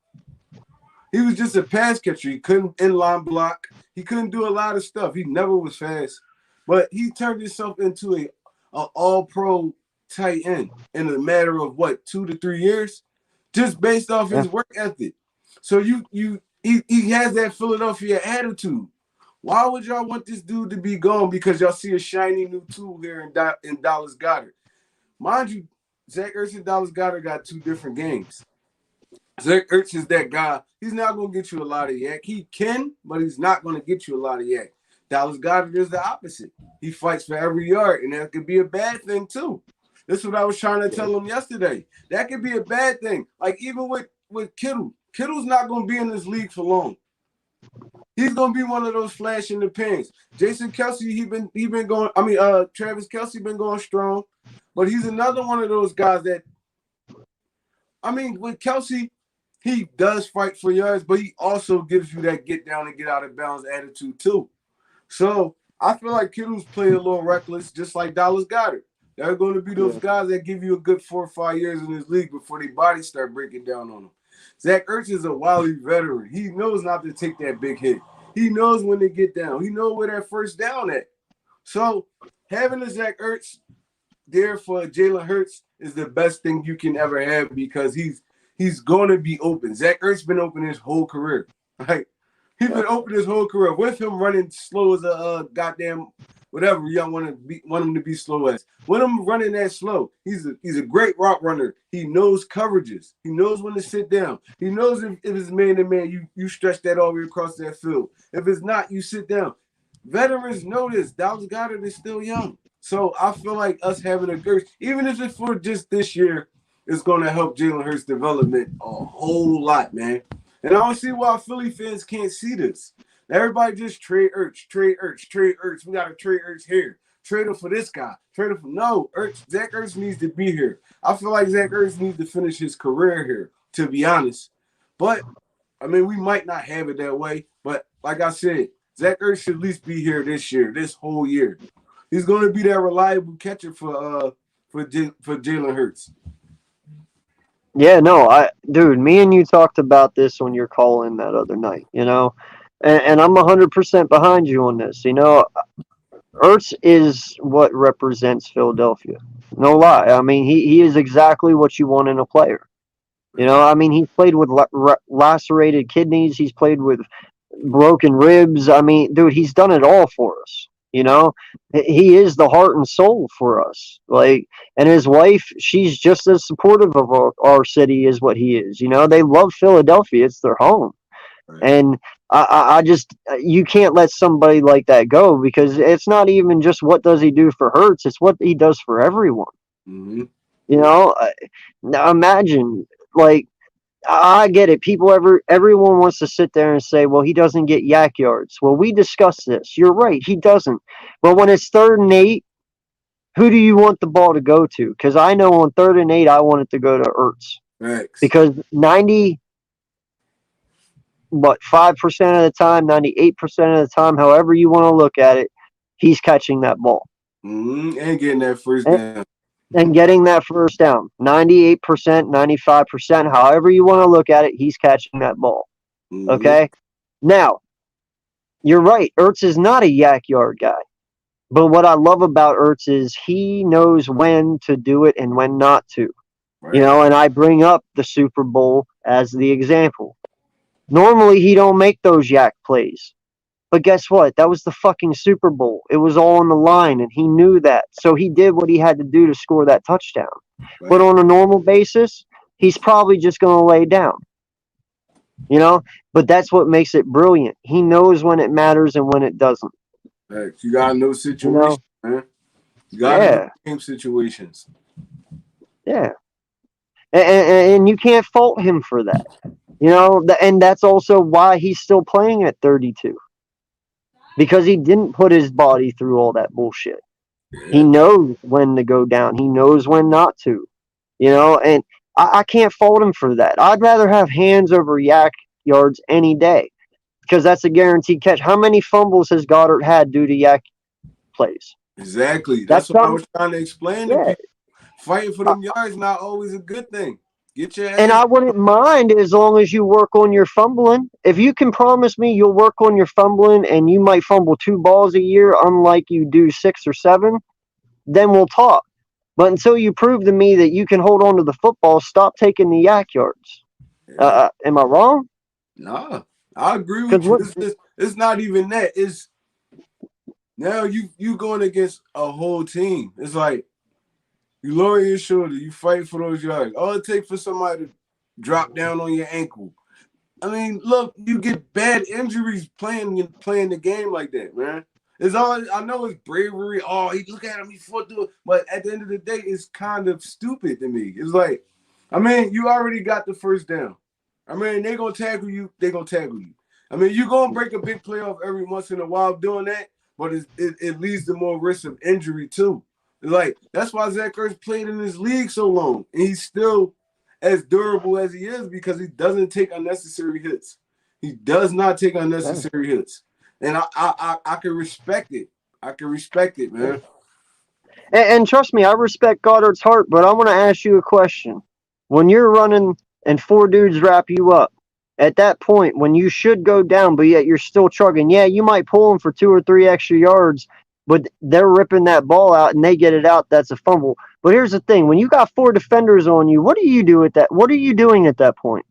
S2: He was just a pass catcher. He couldn't inline block. He couldn't do a lot of stuff. He never was fast. But he turned himself into an all-pro tight end in a matter of, 2 to 3 years? Just based off his work ethic. So he has that Philadelphia attitude. Why would y'all want this dude to be gone because y'all see a shiny new tool here in Dallas Goedert? Mind you, Zach Ertz and Dallas Goedert got 2 different games. Zach Ertz is that guy. He's not going to get you a lot of yak. He can, but he's not going to get you a lot of yak. Dallas Goedert is the opposite. He fights for every yard, and that could be a bad thing too. That's what I was trying to tell him yesterday. That could be a bad thing. Like even with Kittle. Kittle's not going to be in this league for long. He's going to be one of those flash in the pans. Jason Kelce, he been going. I mean, Travis Kelce been going strong, but he's another one of those guys that. I mean, with Kelce, he does fight for yards, but he also gives you that get down and get out of bounds attitude too. So I feel like Kittle's playing a little reckless, just like Dallas Goedert. They're going to be those guys that give you a good 4 or 5 years in this league before their bodies start breaking down on them. Zach Ertz is a wily veteran. He knows not to take that big hit. He knows when to get down. He knows where that first down at. So having a Zach Ertz there for Jalen Hurts is the best thing you can ever have because he's going to be open. Zach Ertz been open his whole career. Right? He's been open his whole career with him running slow as a goddamn whatever y'all want him to be slow as. With him running that slow, he's a great route runner. He knows coverages. He knows when to sit down. He knows if it's man-to-man, you stretch that all the way across that field. If it's not, you sit down. Veterans know this. Dallas Goedert is still young. So I feel like us having a Gertz, even if it's for just this year, is going to help Jalen Hurts' development a whole lot, man. And I don't see why Philly fans can't see this. Everybody just trade Ertz. We got to trade Ertz here. Trade him for this guy. Trade him for no. Zach Ertz needs to be here. I feel like Zach Ertz needs to finish his career here, to be honest. But, I mean, we might not have it that way. But, like I said, Zach Ertz should at least be here this year, this whole year. He's going to be that reliable catcher for Jalen Hurts.
S1: Yeah, no, dude, me and you talked about this when you're calling that other night, and I'm 100% behind you on this. Ertz is what represents Philadelphia. No lie. I mean, he is exactly what you want in a player. I mean, he's played with lacerated kidneys. He's played with broken ribs. I mean, dude, he's done it all for us. You know, he is the heart and soul for us. Like, and his wife, she's just as supportive of our city as what he is. You know, they love Philadelphia; it's their home.
S2: Right.
S1: And I just, you can't let somebody like that go, because it's not even just what does he do for Hurts; it's what he does for everyone.
S2: Mm-hmm.
S1: You know, now imagine, like, I get it. Everyone wants to sit there and say, well, he doesn't get yak yards. Well, we discussed this. You're right, he doesn't. But when it's 3rd and 8, who do you want the ball to go to? Because I know on 3rd and 8, I want it to go to Ertz.
S2: Thanks.
S1: Because 5% of the time, 98% of the time, however you want to look at it, he's catching that ball.
S2: Mm-hmm. And getting that first down.
S1: And getting that first down. 98%, 95%, however you want to look at it, he's catching that ball.
S2: Mm-hmm.
S1: Okay? Now, you're right. Ertz is not a yak yard guy. But what I love about Ertz is he knows when to do it and when not to.
S2: Right.
S1: You know, and I bring up the Super Bowl as the example. Normally, he don't make those yak plays. But guess what? That was the fucking Super Bowl. It was all on the line, and he knew that. So he did what he had to do to score that touchdown.
S2: Right.
S1: But on a normal basis, he's probably just going to lay down. You know? But that's what makes it brilliant. He knows when it matters and when it doesn't.
S2: Right. You got to know situations, man. You got to know game situations.
S1: Yeah. And you can't fault him for that. You know? And that's also why he's still playing at 32. Because he didn't put his body through all that bullshit. Yeah. He knows when to go down. He knows when not to. You know, and I can't fault him for that. I'd rather have hands over yak yards any day, because that's a guaranteed catch. How many fumbles has Goddard had due to yak plays?
S2: Exactly. That's what I was trying to explain to people. Fighting for them yards is not always a good thing. Get your ass.
S1: And I wouldn't mind as long as you work on your fumbling. If you can promise me you'll work on your fumbling and you might fumble 2 balls a year, unlike you do 6 or 7, then we'll talk. But until you prove to me that you can hold on to the football, stop taking the yak yards. Yeah. Am I wrong?
S2: Nah, I agree with you. It's not even that. It's now you going against a whole team. It's like you lower your shoulder, you fight for those yards. All it takes for somebody to drop down on your ankle. I mean, look, you get bad injuries playing the game like that, man. It's all I know is bravery. Oh, look at him, he fought through it. But at the end of the day, it's kind of stupid to me. It's like, I mean, you already got the first down. I mean, they're gonna tackle you, I mean, you're gonna break a big play off every once in a while doing that, but it leads to more risk of injury too. It's like that's why Zach Ertz played in this league so long, and he's still as durable as he is because he doesn't take unnecessary hits. He does not take unnecessary hits. And I can respect it. I can respect it, man.
S1: And trust me, I respect Goddard's heart, but I want to ask you a question. When you're running and 4 dudes wrap you up, at that point, when you should go down, but yet you're still chugging, yeah, you might pull them for 2 or 3 extra yards, but they're ripping that ball out and they get it out. That's a fumble. But here's the thing. When you got 4 defenders on you, what do you do at that? What are you doing at that point?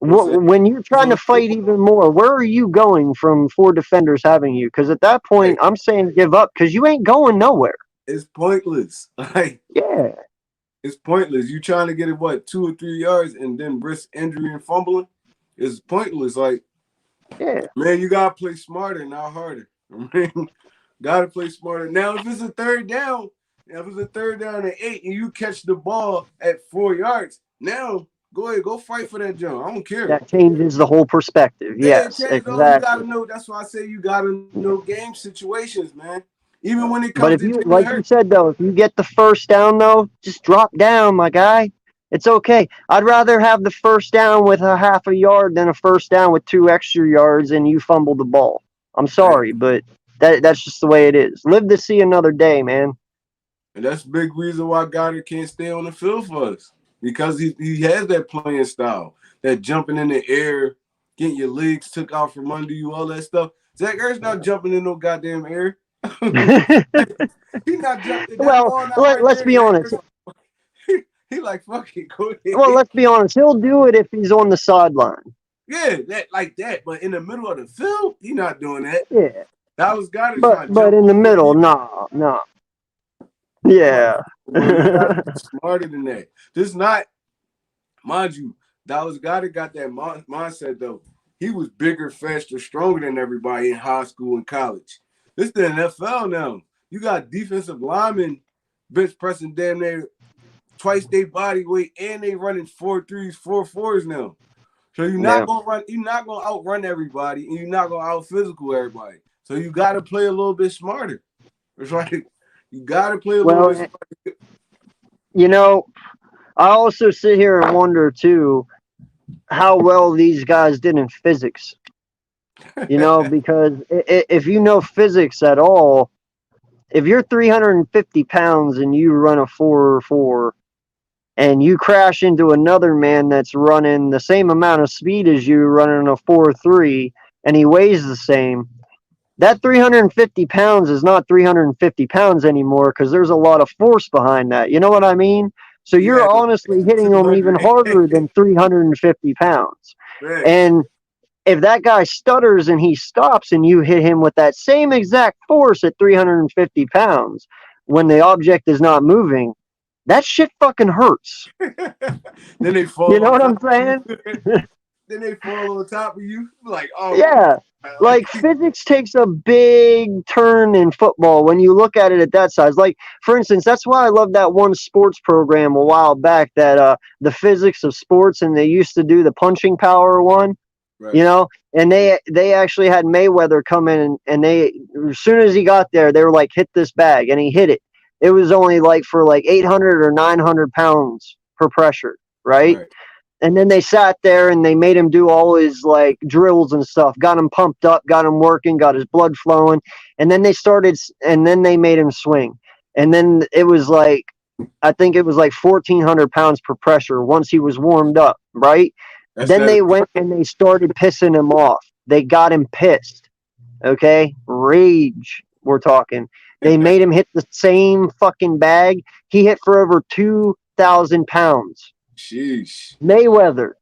S1: When you're trying to fight even more, where are you going from 4 defenders having you? Because at that point, I'm saying give up because you ain't going nowhere.
S2: It's pointless. Like,
S1: yeah.
S2: It's pointless. You trying to get it, 2 or 3 yards and then risk injury and fumbling? It's pointless. Like,
S1: yeah,
S2: man, you got to play smarter, not harder. I mean, got to play smarter. Now, if it's a 3rd down, and 8 and you catch the ball at 4 yards, now go ahead, go fight for that jump. I don't care.
S1: That changes the whole perspective. Yes, exactly.
S2: You gotta know. That's why I say you gotta know game situations, man. Even when it comes.
S1: But if you, like you said though, if you get the first down though, just drop down, my guy. It's okay. I'd rather have the first down with a half a yard than a first down with 2 extra yards and you fumble the ball. I'm sorry, but that's just the way it is. Live to see another day, man.
S2: And that's a big reason why Goddard can't stay on the field for us. Because he has that playing style, that jumping in the air, getting your legs took out from under you, all that stuff. Zach Ertz not jumping in no goddamn air. He's not jumping.
S1: Well, let's be honest.
S2: He like, fuck it, go ahead.
S1: Well, let's be honest. He'll do it if he's on the sideline.
S2: Yeah, that. But in the middle of the field, he's not doing that.
S1: Yeah.
S2: Dallas got to try
S1: But
S2: to jump
S1: in the
S2: over
S1: middle,
S2: people.
S1: no. Yeah.
S2: Well, you got to be smarter than that. This not, mind you, Dallas got that mindset though. He was bigger, faster, stronger than everybody in high school and college. This the NFL now. You got defensive linemen bench pressing damn near twice their body weight, and they running 4.3s, 4.4s now. So you're not gonna run. You're not gonna outrun everybody, and you're not gonna out physical everybody. So you got to play a little bit smarter. It's like you got to play a little bit smarter.
S1: You know, I also sit here and wonder too how well these guys did in physics. You know, because if you know physics at all, if you're 350 pounds and you run a 4.4 and you crash into another man that's running the same amount of speed as you running a 4.3 and he weighs the same, that 350 pounds is not 350 pounds anymore because there's a lot of force behind that. You know what I mean? So you're honestly hitting him even harder than 350 pounds.
S2: Right.
S1: And if that guy stutters and he stops and you hit him with that same exact force at 350 pounds when the object is not moving, that shit fucking hurts.
S2: Then they fall.
S1: You know what I'm saying?
S2: Then they fall on top of you. Like, oh.
S1: Yeah. Like physics takes a big turn in football when you look at it at that size. Like, for instance, that's why I love that one sports program a while back, that the physics of sports, and they used to do the punching power one. Right. You know, and they actually had Mayweather come in and they, as soon as he got there, they were like, hit this bag, and he hit it. It was only like for like 800 or 900 pounds per pressure, right? And then they sat there and they made him do all his like drills and stuff, got him pumped up, got him working, got his blood flowing. And then they made him swing. And then it was like, I think it was like 1,400 pounds per pressure once he was warmed up, right? Then they went and they started pissing him off. They got him pissed. Okay? Rage, we're talking. They made him hit the same fucking bag. He hit for over 2,000 pounds.
S2: Sheesh.
S1: Mayweather.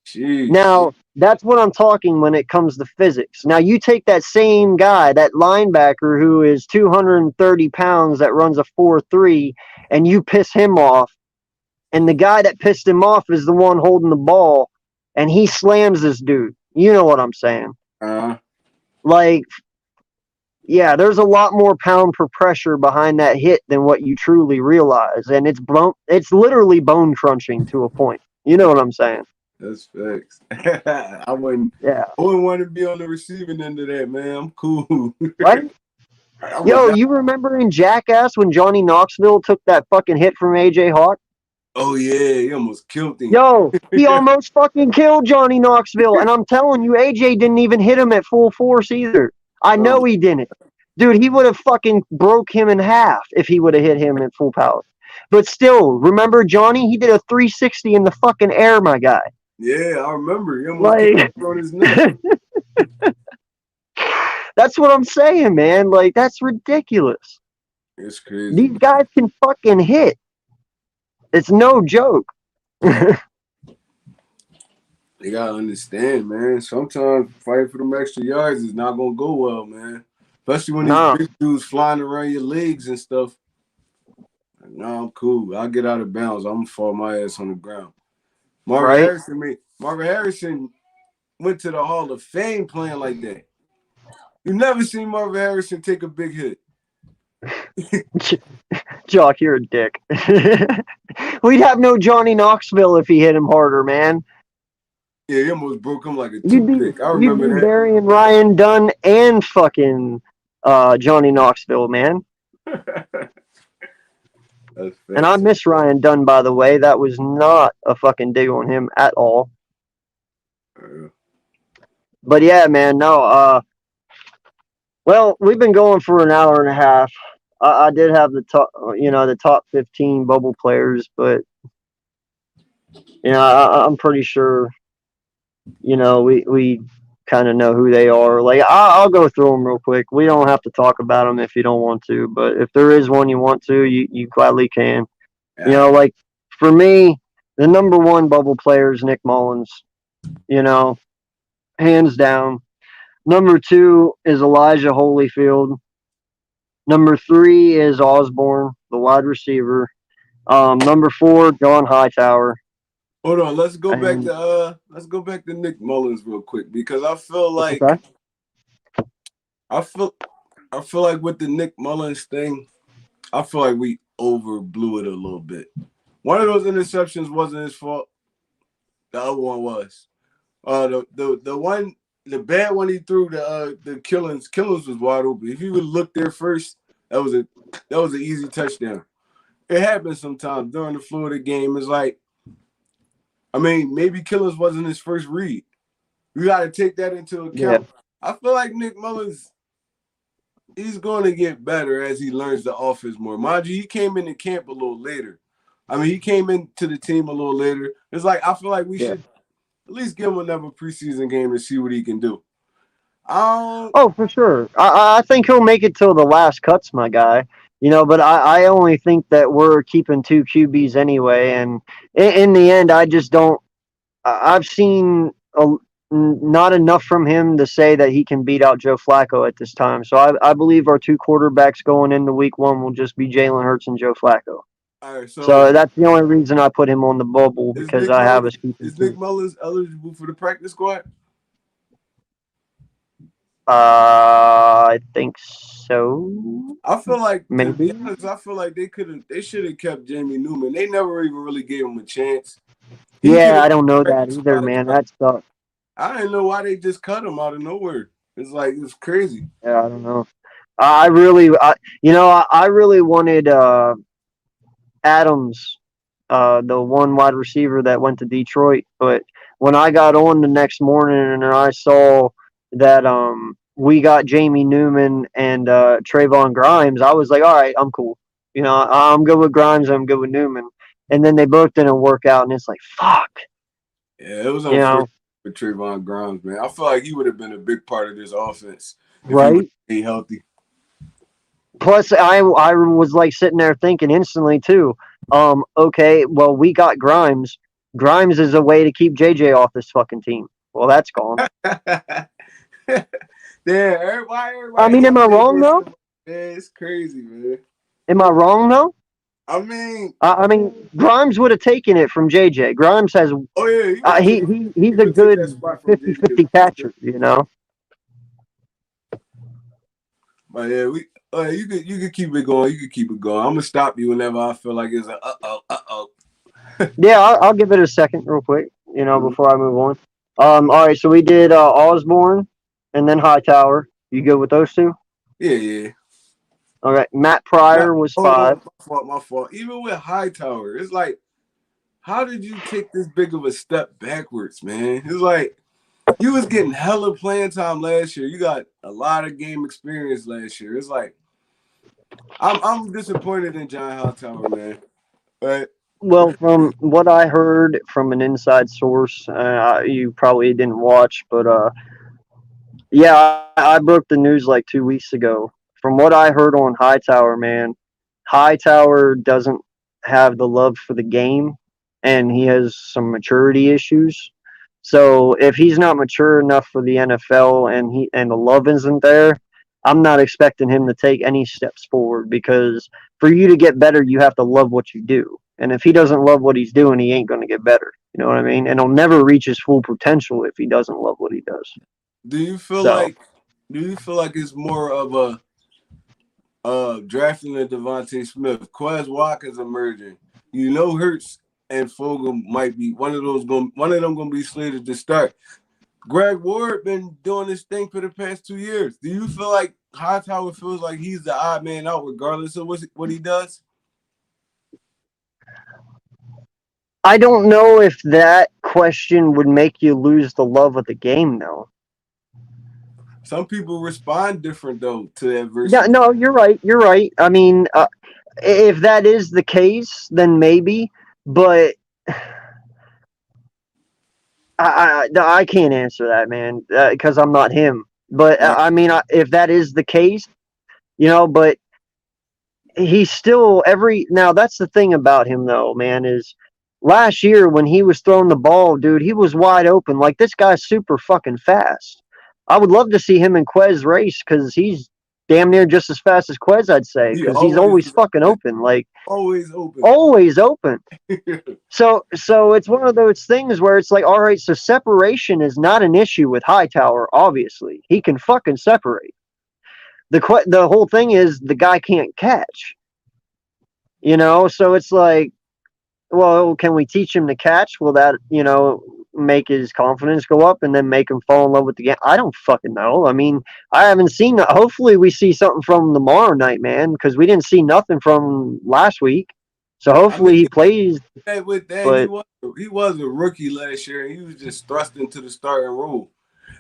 S2: Sheesh.
S1: Now, that's what I'm talking when it comes to physics. Now, you take that same guy, that linebacker who is 230 pounds that runs a 4.3, and you piss him off, and the guy that pissed him off is the one holding the ball, and he slams this dude. You know what I'm saying? Like, yeah, there's a lot more pound per pressure behind that hit than what you truly realize, and it's literally bone crunching to a point. You know what I'm saying?
S2: That's facts. I wouldn't want to be on the receiving end of that, man. I'm cool.
S1: Right? Yo, you remember in Jackass when Johnny Knoxville took that fucking hit from AJ Hawk?
S2: Oh, yeah, he almost killed him.
S1: Yo, he almost fucking killed Johnny Knoxville, and I'm telling you, AJ didn't even hit him at full force either. I know he didn't. Dude, he would have fucking broke him in half if he would have hit him at full power. But still, remember Johnny? He did a 360 in the fucking air, my guy.
S2: Yeah, I remember. He almost kicked on his neck.
S1: That's what I'm saying, man. Like, that's ridiculous.
S2: It's crazy.
S1: These guys can fucking hit. It's no joke.
S2: They gotta understand, man. Sometimes fighting for them extra yards is not gonna go well, man. Especially when these big dudes flying around your legs and stuff. No, I'm cool. I'll get out of bounds. I'm gonna fall my ass on the ground. Marvin Harrison went to the Hall of Fame playing like that. You never seen Marvin Harrison take a big hit.
S1: Jock, you're a dick. We'd have no Johnny Knoxville if he hit him harder, man.
S2: Yeah, he almost broke him like a toothpick. I remember that.
S1: Burying Ryan Dunn and fucking Johnny Knoxville, man. And I miss Ryan Dunn, by the way. That was not a fucking dig on him at all. But yeah, man, no. Well, we've been going for an hour and a half. I did have the top 15 bubble players, but I'm pretty sure, we kind of know who they are. Like, I'll go through them real quick. We don't have to talk about them if you don't want to, but if there is one you want to, you gladly can. Yeah. Like for me, the number one bubble player is Nick Mullins. Hands down. Number 2 is Elijah Holyfield. Number 3 is Osborne, the wide receiver. Number 4, John Hightower.
S2: Hold on, let's go back
S1: And
S2: to Nick Mullins real quick because I feel like
S1: okay.
S2: I feel I feel like with the Nick Mullins thing, I feel like we overblew it a little bit. One of those interceptions wasn't his fault. The other one was. The bad one he threw, the Killings was wide open. If you would look there first, that was an easy touchdown. It happens sometimes during the flow of the game. It's like, I mean, maybe Killings wasn't his first read. You got to take that into account.
S1: Yeah.
S2: I feel like Nick Mullins, he's going to get better as he learns the offense more. Mind you, he came into camp a little later. I mean, he came into the team a little later. It's like, I feel like we should at least give him another preseason game to see what he can do.
S1: Oh, for sure. I think he'll make it till the last cuts, my guy. But I only think that we're keeping 2 QBs anyway. And in the end, I just don't. I've seen not enough from him to say that he can beat out Joe Flacco at this time. So I believe our 2 quarterbacks going into week 1 will just be Jalen Hurts and Joe Flacco.
S2: All right,
S1: So that's the only reason I put him on the bubble because I have us keeping
S2: Is
S1: 2.
S2: Nick Mullins eligible for the practice squad?
S1: I think so.
S2: I feel like,
S1: Maybe.
S2: to be honest, I feel like they should have kept Jamie Newman. They never even really gave him a chance.
S1: Yeah, I don't know that either, man. That sucks.
S2: I didn't know why they just cut him out of nowhere. It's like, it's crazy.
S1: Yeah, I don't know. I really wanted Adams, the one wide receiver that went to Detroit, but when I got on the next morning and I saw that we got Jamie Newman and Trayvon Grimes, I was like, all right, I'm cool. I'm good with Grimes, I'm good with Newman. And then they both didn't work out, and it's like, fuck.
S2: Yeah, it was unfortunate for Trayvon Grimes, man. I feel like he would have been a big part of this offense if he would stay healthy.
S1: Plus, I was like sitting there thinking instantly too. Okay, well, we got Grimes. Grimes is a way to keep JJ off this fucking team. Well, that's gone.
S2: Yeah, everybody.
S1: I mean, am I wrong though?
S2: Man, it's crazy, man.
S1: Am I wrong though?
S2: I mean,
S1: Grimes would have taken it from JJ. Grimes has.
S2: Oh yeah,
S1: he's a good 50-50 catcher,
S2: But yeah, you could keep it going. You could keep it going. I'm gonna stop you whenever I feel like it's a uh-oh.
S1: Yeah, I'll give it a second real quick, before I move on. All right, so we did Osborne and then Hightower. You good with those 2?
S2: Yeah.
S1: All right, Matt Pryor was 5.
S2: My fault. Even with Hightower, it's like, how did you take this big of a step backwards, man? It's like, you was getting hella playing time last year. You got a lot of game experience last year. It's like, I'm disappointed in John Hightower, man. But
S1: well, from what I heard from an inside source, you probably didn't watch, but yeah, I broke the news like 2 weeks ago. From what I heard on Hightower, man, Hightower doesn't have the love for the game, and he has some maturity issues. So if he's not mature enough for the NFL and the love isn't there, I'm not expecting him to take any steps forward because for you to get better, you have to love what you do. And if he doesn't love what he's doing, he ain't going to get better. You know what I mean? And he'll never reach his full potential if he doesn't love what he does.
S2: Do you feel like it's more of a drafting of Devontae Smith? Quez Walker's emerging. Hurts and Fogel might be one of them gonna be slated to start. Greg Ward been doing this thing for the past 2 years. Do you feel like Hightower feels like he's the odd man out regardless of what he does?
S1: I don't know if that question would make you lose the love of the game, though.
S2: Some people respond different, though, to that verse.
S1: Yeah, no, you're right. You're right. I mean, if that is the case, then maybe. But I can't answer that, man, because I'm not him. But I mean, if that is the case, but he's still now that's the thing about him, though, man, is last year when he was throwing the ball, dude, he was wide open. Like, this guy's super fucking fast. I would love to see him and Quez race because he's damn near just as fast as Quez, I'd say,
S2: He
S1: because he's
S2: always
S1: always
S2: was
S1: fucking
S2: open.
S1: open, like
S2: Always open.
S1: always open. So it's one of those things where it's like, all right, so separation is not an issue with Hightower. Obviously, he can fucking separate. The whole thing is the guy can't catch. So it's like, well, can we teach him to catch? Will that make his confidence go up and then make him fall in love with the game? I don't fucking know. I mean, I haven't seen. Hopefully, we see something from him tomorrow night, man, because we didn't see nothing from last week. So
S2: I mean,
S1: hopefully he plays.
S2: with that,
S1: But
S2: he was a rookie last year, and he was just thrust into the starting role.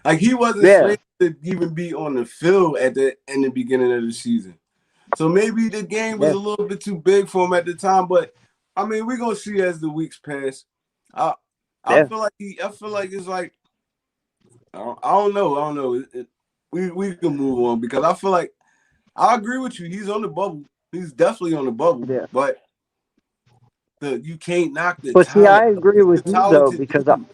S2: Like he wasn't
S1: yeah,
S2: slated to even be on the field in the beginning of the season. So maybe the game was
S1: yeah,
S2: a little bit too big for him at the time. But I mean, we're gonna see as the weeks pass. I I
S1: yeah.
S2: feel like it's like I don't know. We can move on because I feel like I agree with you. He's on the bubble. He's definitely on the bubble.
S1: Yeah.
S2: But you can't knock the
S1: But see,
S2: talent.
S1: I agree
S2: He's a
S1: with you though,
S2: talented
S1: because
S2: dude.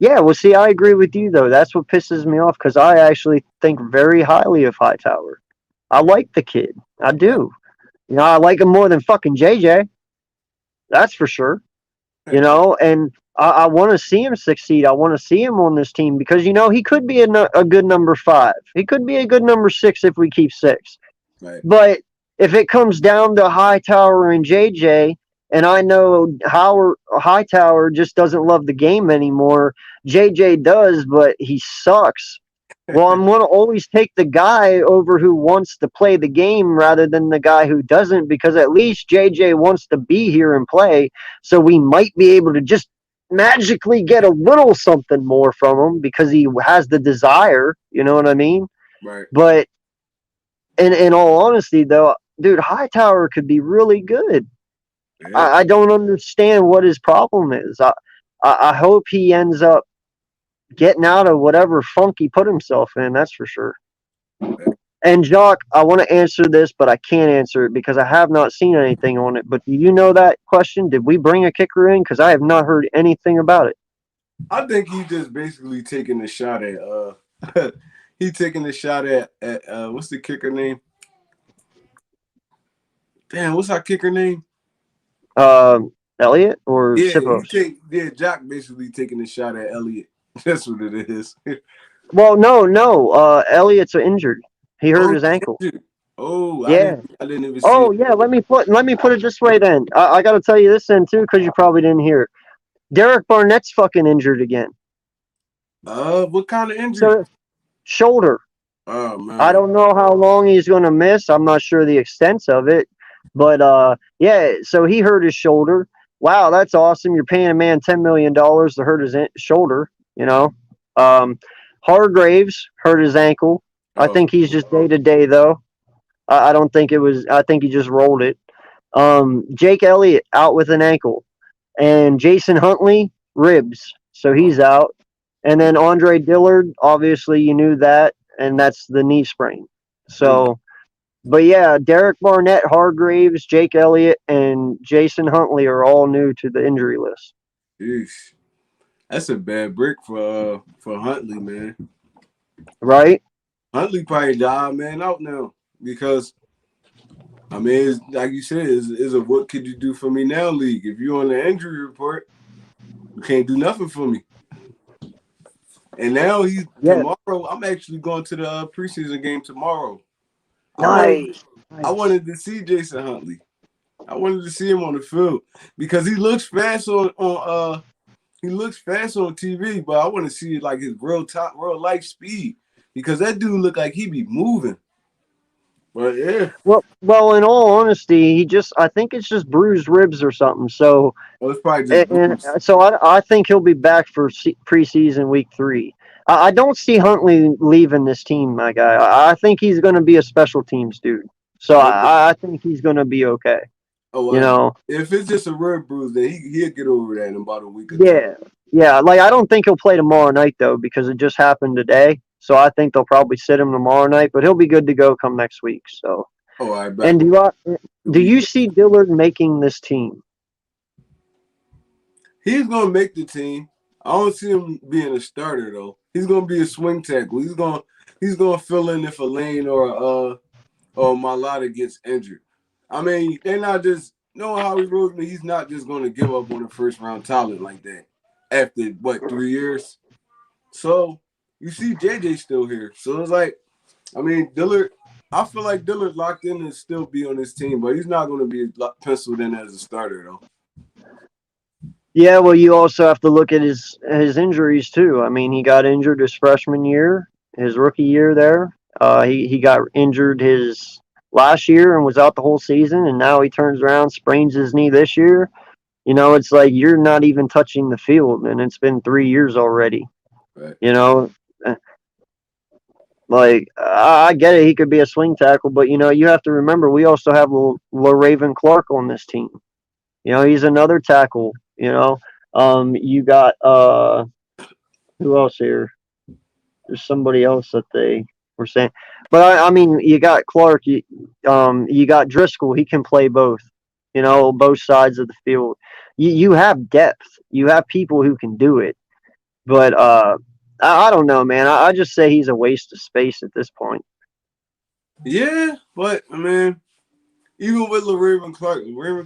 S1: yeah, well, see, I agree with you though. That's what pisses me off because I actually think very highly of Hightower. I like the kid. I
S2: Right.
S1: do. I like him more than fucking JJ. That's for sure. And I want to see him succeed. I want to see him on this team because he could be a good number 5. He could be a good number 6 if we keep 6.
S2: Right.
S1: But if it comes down to Hightower and JJ, and I know Hightower just doesn't love the game anymore, JJ does, but he sucks. Well, I'm going to always take the guy over who wants to play the game rather than the guy who doesn't, because at least JJ wants to be here and play. So we might be able to just magically get a little something more from him because he has the desire. You know what I mean?
S2: Right.
S1: But in all honesty, though, dude, Hightower could be really good.
S2: Yeah.
S1: I don't understand what his problem is. I hope he ends up getting out of whatever funk he put himself in. That's for sure. And Jock, I want to answer this, but I can't answer it because I have not seen anything on it. But do you know that question? Did we bring a kicker in? Because I have not heard anything about it.
S2: I think he just basically taking a shot at he taking a shot at what's the kicker name? Damn, what's our kicker name?
S1: Elliot or
S2: Yeah,
S1: Sipos?
S2: Jock basically taking a shot at Elliott. That's what it is.
S1: Well, no. Elliot's injured. He hurt
S2: Oh,
S1: his ankle.
S2: oh,
S1: Yeah.
S2: I didn't even see
S1: Oh
S2: it.
S1: yeah. Let me put it this way then. I got to tell you this then too because you probably didn't hear it. Derek Barnett's fucking injured again.
S2: What kind of injury?
S1: So shoulder.
S2: Oh man.
S1: I don't know how long he's going to miss. I'm not sure the extent of it. But yeah, so he hurt his shoulder. Wow, that's awesome. You're paying a man $10 million to hurt his shoulder, Hargraves hurt his ankle. I think he's just day to day, though. I don't think it was, I think he just rolled it. Jake Elliott out with an ankle. And Jason Huntley, ribs. So he's out. And then Andre Dillard, obviously, you knew that. And that's the knee sprain. So, but yeah, Derek Barnett, Hargraves, Jake Elliott, and Jason Huntley are all new to the injury list.
S2: Jeez. That's a bad break for Huntley, man.
S1: Right?
S2: Huntley probably died man out now because I mean, it's, like you said, is a what could you do for me now league. If you're on the injury report, you can't do nothing for me. And now tomorrow. I'm actually going to the preseason game tomorrow.
S1: Nice.
S2: I wanted to see Jason Huntley. I wanted to see him on the field because he looks fast on TV, but I want to see like his real life speed because that dude look like he be moving. But yeah.
S1: Well, in all honesty, I think it's just bruised ribs or something. So,
S2: It's probably just
S1: and so I think he'll be back for preseason week 3. I don't see Huntley leaving this team, my guy. I think he's going to be a special teams dude. So I think he's going to be okay.
S2: Oh, if it's just a rib bruise, then he'll get over that in about a week or
S1: two. Yeah. Like I don't think he'll play tomorrow night though because it just happened today. So I think they'll probably sit him tomorrow night, but he'll be good to go come next week. So.
S2: I bet.
S1: And do you see Dillard making this team?
S2: He's gonna make the team. I don't see him being a starter though. He's gonna be a swing tackle. He's gonna fill in if a Lane or Malata gets injured. I mean, they're not just knowing how he rules me. He's not just gonna give up on a first round talent like that after what 3 years. So you see, JJ still here. So it's like, I mean, Dillard. I feel like Dillard locked in and still be on this team, but he's not going to be penciled in as a starter though.
S1: Yeah, well, you also have to look at his injuries too. I mean, he got injured his freshman year, his rookie year there. He got injured his last year and was out the whole season, and now he turns around, sprains his knee this year. You know, it's like you're not even touching the field, and it's been 3 years already.
S2: Right.
S1: You know, like I get it, he could be a swing tackle, but you know, you have to remember we also have LaRaven Clark on this team. You know, he's another tackle. You know, you got who else here? There's somebody else that they were saying, but I mean, you got Clark. You got Driscoll. He can play both. You know, both sides of the field. You have depth. You have people who can do it. But I don't know, man. I just say he's a waste of space at this point.
S2: Yeah, but I mean, even with LaRaven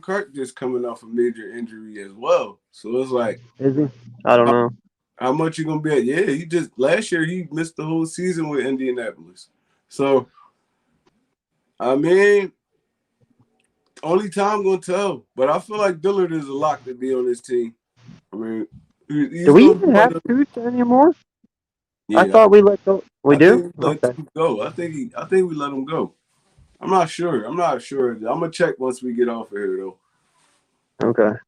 S2: Clark just coming off a major injury as well. So it's like,
S1: is he? I don't know.
S2: How much you gonna be at? Yeah, he just last year he missed the whole season with Indianapolis. So I mean, only time gonna tell. But I feel like Dillard is a lock to be on this team. I mean,
S1: Do we even have Tooth anymore?
S2: Yeah,
S1: I thought we let go. We do.
S2: Think we let him go. I think we let him go. I'm not sure. I'm gonna check once we get off of here though.
S1: Okay.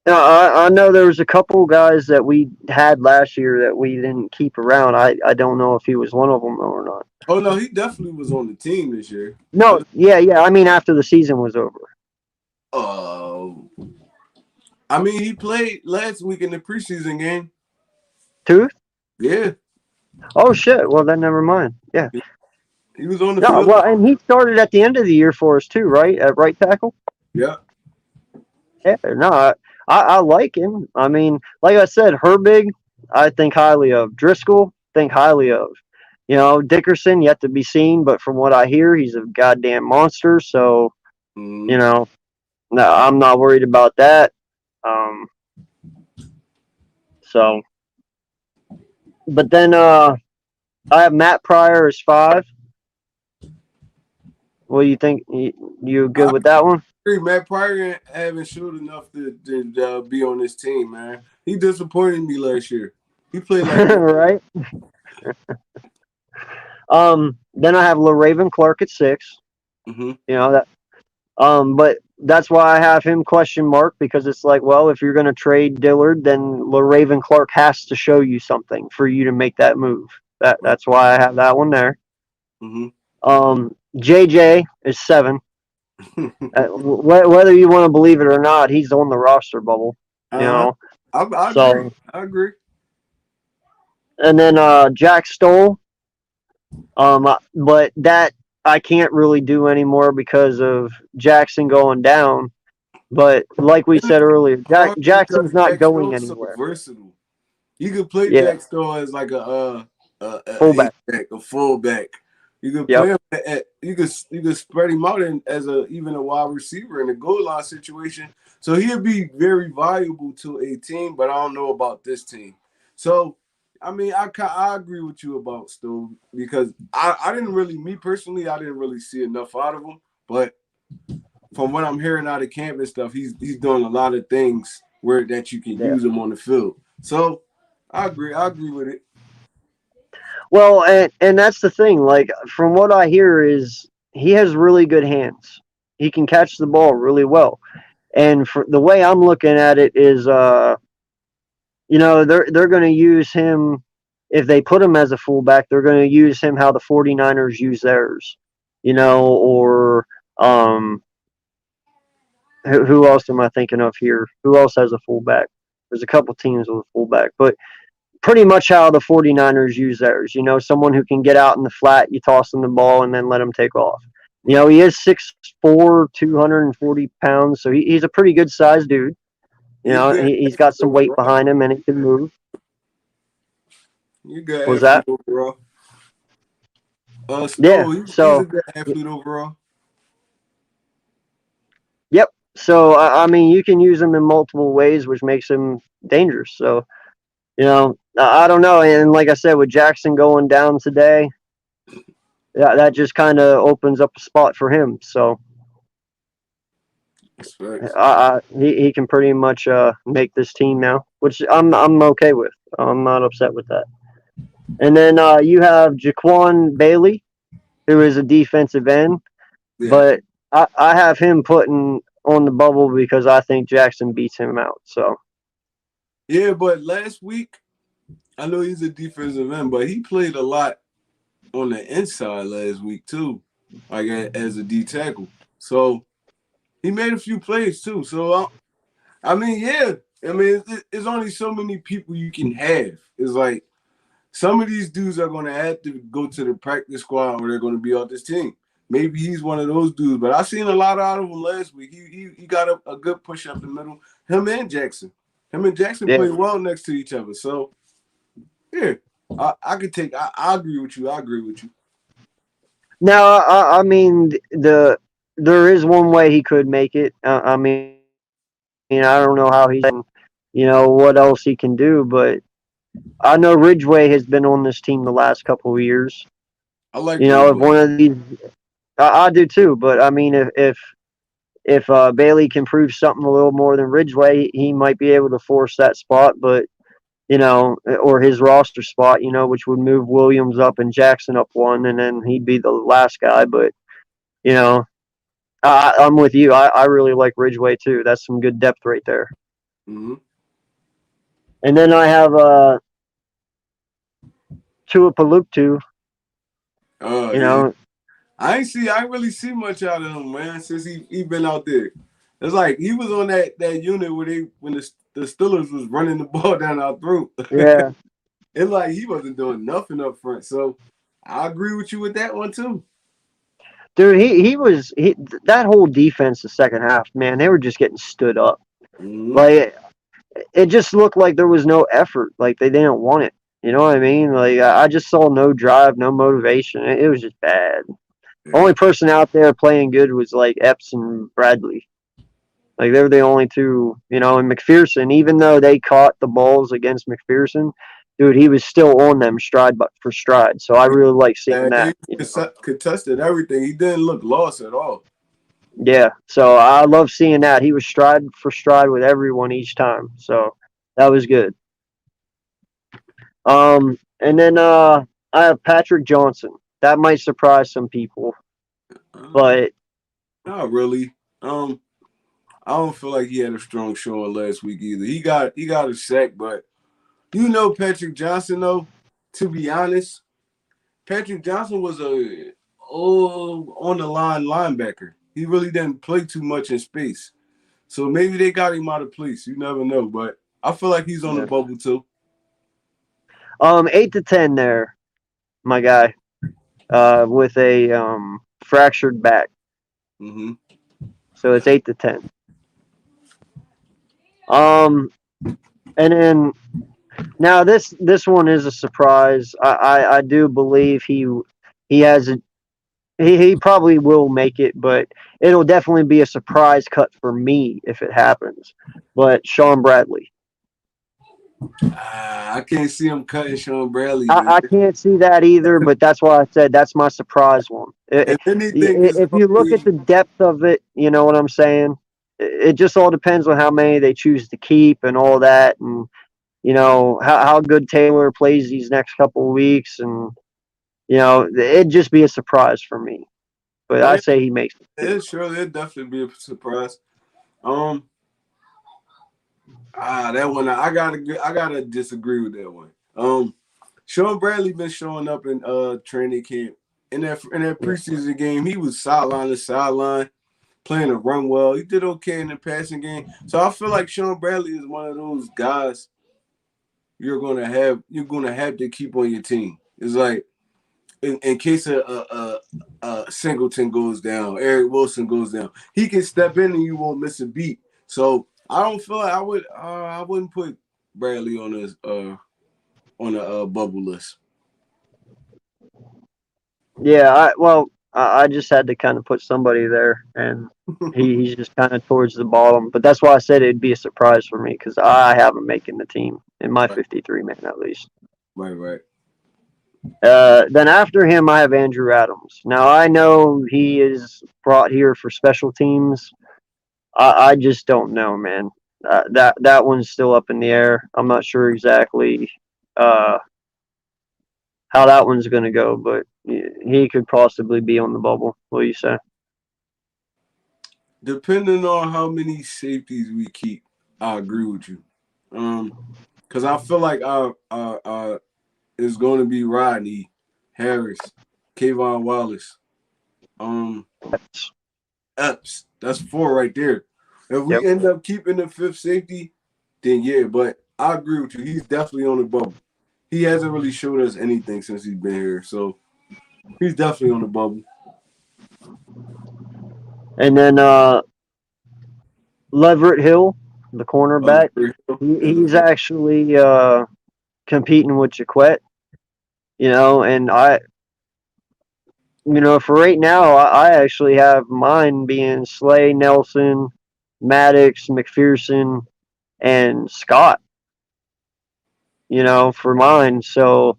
S1: Now, I know there was a couple guys that we had last year that we didn't keep around. I don't know if he was one of them or not.
S2: Oh no, he definitely was on the team this year.
S1: No, yeah. I mean, after the season was over.
S2: I mean, he played last week in the preseason game.
S1: Tooth?
S2: Yeah.
S1: Oh shit. Well, then never mind. Yeah.
S2: He was on the field.
S1: Well, and he started at the end of the year for us too, right? At right tackle.
S2: Yeah.
S1: Yeah. No, I like him. I mean, like I said, Herbig, I think highly of. Driscoll, think highly of. You know, Dickerson, yet to be seen, but from what I hear, he's a goddamn monster. So, you know, no, I'm not worried about that. So, but then I have Matt Pryor as 5. What do you think? You good with that one?
S2: Matt Pryor haven't showed enough to be on this team, man. He disappointed me last year. He played like
S1: right. Then I have LaRaven Clark at 6.
S2: Mm-hmm.
S1: You know that. But that's why I have him question mark, because it's like, well, if you're going to trade Dillard, then LaRaven Clark has to show you something for you to make that move. That's why I have that one there.
S2: Mm-hmm.
S1: JJ is 7. Whether you want to believe it or not, he's on the roster bubble. You know,
S2: I agree.
S1: And then Jack Stoll. But that I can't really do anymore because of Jackson going down. But like we said earlier, Jackson's not going anywhere.
S2: So versatile. You could play Jack Stoll as like a fullback. A fullback. You could play him you could spread him out as even a wide receiver in a goal line situation. So he'd be very valuable to a team, but I don't know about this team. So I mean, I agree with you about Stowe, because I didn't really, me personally, I didn't really see enough out of him. But from what I'm hearing out of camp and stuff, he's doing a lot of things that you can use him on the field. So I agree with it.
S1: Well, and that's the thing. Like, from what I hear is he has really good hands. He can catch the ball really well. And for the way I'm looking at it is, you know, they're going to use him. If they put him as a fullback, they're going to use him how the 49ers use theirs, you know, or who else am I thinking of here? Who else has a fullback? There's a couple teams with a fullback, but pretty much how the 49ers use theirs, you know, someone who can get out in the flat, you toss them the ball and then let him take off. You know, he is 6'4", 240 pounds, so he's a pretty good sized dude. You know, he's got some weight behind him and he can move.
S2: You good
S1: Was
S2: athlete
S1: that?
S2: overall.
S1: Yeah.
S2: No, he's a
S1: So
S2: good athlete overall.
S1: yep. So I mean, you can use him in multiple ways, which makes him dangerous. So I don't know. And like I said, with Jackson going down today, that just kind of opens up a spot for him. So
S2: That's facts.
S1: he can pretty much make this team now, which I'm okay with. I'm not upset with that. And then you have Jaquan Bailey, who is a defensive end,
S2: Yeah.
S1: but I have him putting on the bubble because I think Jackson beats him out. So
S2: Yeah, but last week, I know he's a defensive end, but he played a lot on the inside last week too, like as a D tackle. So he made a few plays too. So I mean, yeah. I mean, it's only so many people you can have. It's like some of these dudes are going to have to go to the practice squad or they're going to be off this team. Maybe he's one of those dudes, but I seen a lot out of him last week. He got a good push up the middle. Him and Jackson. Him and Jackson
S1: yeah.
S2: played well next to each other. So yeah, I could take. I agree with you. I agree with you.
S1: Now I mean there is one way he could make it. I mean I don't know how he's what else he can do, but I know Ridgeway has been on this team the last couple of years.
S2: I like
S1: If
S2: Ridgeway.
S1: one of these, I do too. But I mean, if Bailey can prove something a little more than Ridgeway, he might be able to force that spot. But or his roster spot, which would move Williams up and Jackson up one, and then he'd be the last guy. But you know, I'm with you. I really like Ridgeway too. That's some good depth right there.
S2: Mm-hmm.
S1: And then I have Tua Paluktu. You
S2: Yeah.
S1: know,
S2: I ain't really see much out of him, man, since he been out there. It's like he was on that unit where when the Steelers was running the ball down our throat.
S1: yeah.
S2: It's like he wasn't doing nothing up front. So I agree with you with that one too.
S1: Dude, that whole defense the second half, man, they were just getting stood up.
S2: Mm-hmm.
S1: Like it just looked like there was no effort. Like they didn't want it. You know what I mean? Like I just saw no drive, no motivation. It was just bad.
S2: Yeah.
S1: Only person out there playing good was like Epps and Bradley. Like they were the only two, and McPherson, even though they caught the balls against McPherson, dude, he was still on them stride for stride. So I really like seeing
S2: He
S1: that.
S2: contested everything. He didn't look lost at all.
S1: Yeah, so I love seeing that. He was stride for stride with everyone each time. So that was good. And then I have Patrick Johnson. That might surprise some people,
S2: Uh,
S1: but
S2: Not really. I don't feel like he had a strong showing last week either. He got a sack, but Patrick Johnson though. To be honest, Patrick Johnson was a on the line linebacker. He really didn't play too much in space, so maybe they got him out of place. You never know, but I feel like he's on the
S1: yeah.
S2: bubble too.
S1: 8 to 10 there, my guy, with a fractured back.
S2: Mm-hmm.
S1: So it's 8 to 10. Um, and then now this one is a surprise. I do believe he has a he probably will make it, but it'll definitely be a surprise cut for me if it happens. But Sean Bradley,
S2: I can't see him cutting Sean Bradley, man.
S1: I can't see that either. But that's why I said that's my surprise one.
S2: If anything, it's
S1: If
S2: gonna
S1: you look at
S2: be
S1: the depth of it, you know what I'm saying. It just all depends on how many they choose to keep and all that, and how good Taylor plays these next couple of weeks, and it'd just be a surprise for me. But I
S2: yeah,
S1: say he makes it too.
S2: it'll definitely be a surprise. Um, that one I gotta disagree with that one. Sean Bradley been showing up in training camp in that
S1: Yeah.
S2: preseason game. He was sideline to sideline, playing the run well. He did okay in the passing game. So I feel like Sean Bradley is one of those guys you're gonna have to keep on your team. It's like in case a Singleton goes down, Eric Wilson goes down, he can step in and you won't miss a beat. So I don't feel like I wouldn't put Bradley on his on the bubble list.
S1: Yeah, I just had to kind of put somebody there, and he's just kind of towards the bottom. But that's why I said it'd be a surprise for me because I have him making the team in my
S2: Right,
S1: 53 man at least.
S2: right.
S1: Then after him, I have Andrew Adams. Now I know he is brought here for special teams. I just don't know, man. That one's still up in the air. I'm not sure exactly uh, how that one's going to go, but he could possibly be on the bubble. What do you say?
S2: Depending on how many safeties we keep, I agree with you. Because I feel like it's going to be Rodney, Harris, Kayvon Wallace, um, Epps. That's 4 right there. If we
S1: Yep.
S2: end up keeping the 5th safety, then yeah. But I agree with you. He's definitely on the bubble. He hasn't really showed us anything since he's been here, so he's definitely on the bubble.
S1: And then Leverett Hill, the cornerback, he's
S2: Leverett.
S1: actually competing with Jaquette. And for right now, I actually have mine being Slay, Nelson, Maddox, McPherson, and Scott. For mine, so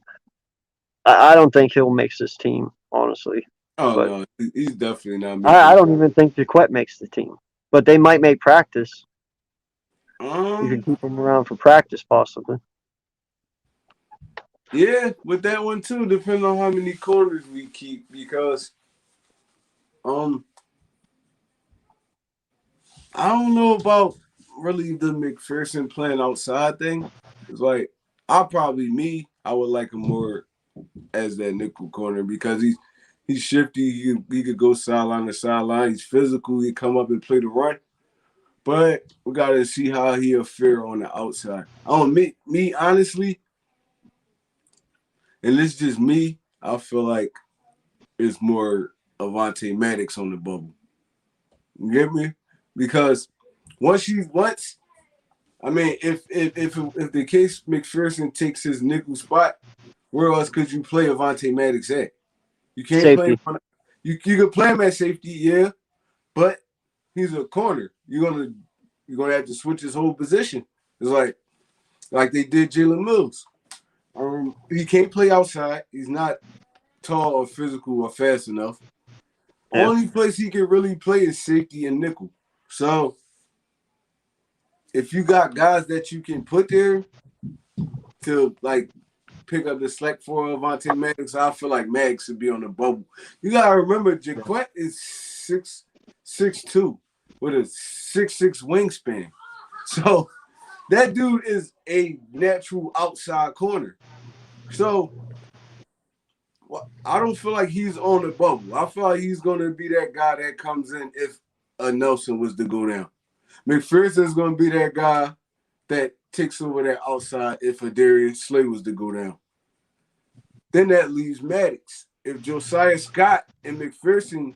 S1: I don't think he'll make this team, honestly.
S2: Oh
S1: But
S2: no, he's definitely not
S1: I
S2: making.
S1: don't even think Jaquette makes the team. But they might make practice. You
S2: Um,
S1: could keep him around for practice, possibly.
S2: yeah, with that one too, depending on how many corners we keep, because um, I don't know about really the McPherson playing outside thing. It's like I would like him more as that nickel corner because he's shifty. He could go sideline to sideline. He's physical. He come up and play the run. But we gotta see how he'll fare on the outside. Me honestly, and this is just me. I feel like it's more Avonte Maddox on the bubble. You get me? Because once I mean, if the case McPherson takes his nickel spot, where else could you play Avonte Maddox at? You can't play him
S1: Safety.
S2: you could play him at safety, yeah, but he's a corner. You're gonna have to switch his whole position. It's like they did Jalen Mills. He can't play outside. He's not tall or physical or fast enough.
S1: Yeah.
S2: Only place he can really play is safety and nickel. So if you got guys that you can put there to like pick up the slack for Avonte Maddox, I feel like Maddox should be on the bubble. You gotta remember, Jaquette is 6'2" with a 6'6" wingspan. So that dude is a natural outside corner. So I don't feel like he's on the bubble. I feel like he's going to be that guy that comes in if a Nelson was to go down. McPherson is going to be that guy that takes over that outside if a Darius Slay was to go down. Then that leaves Maddox. If Josiah Scott and McPherson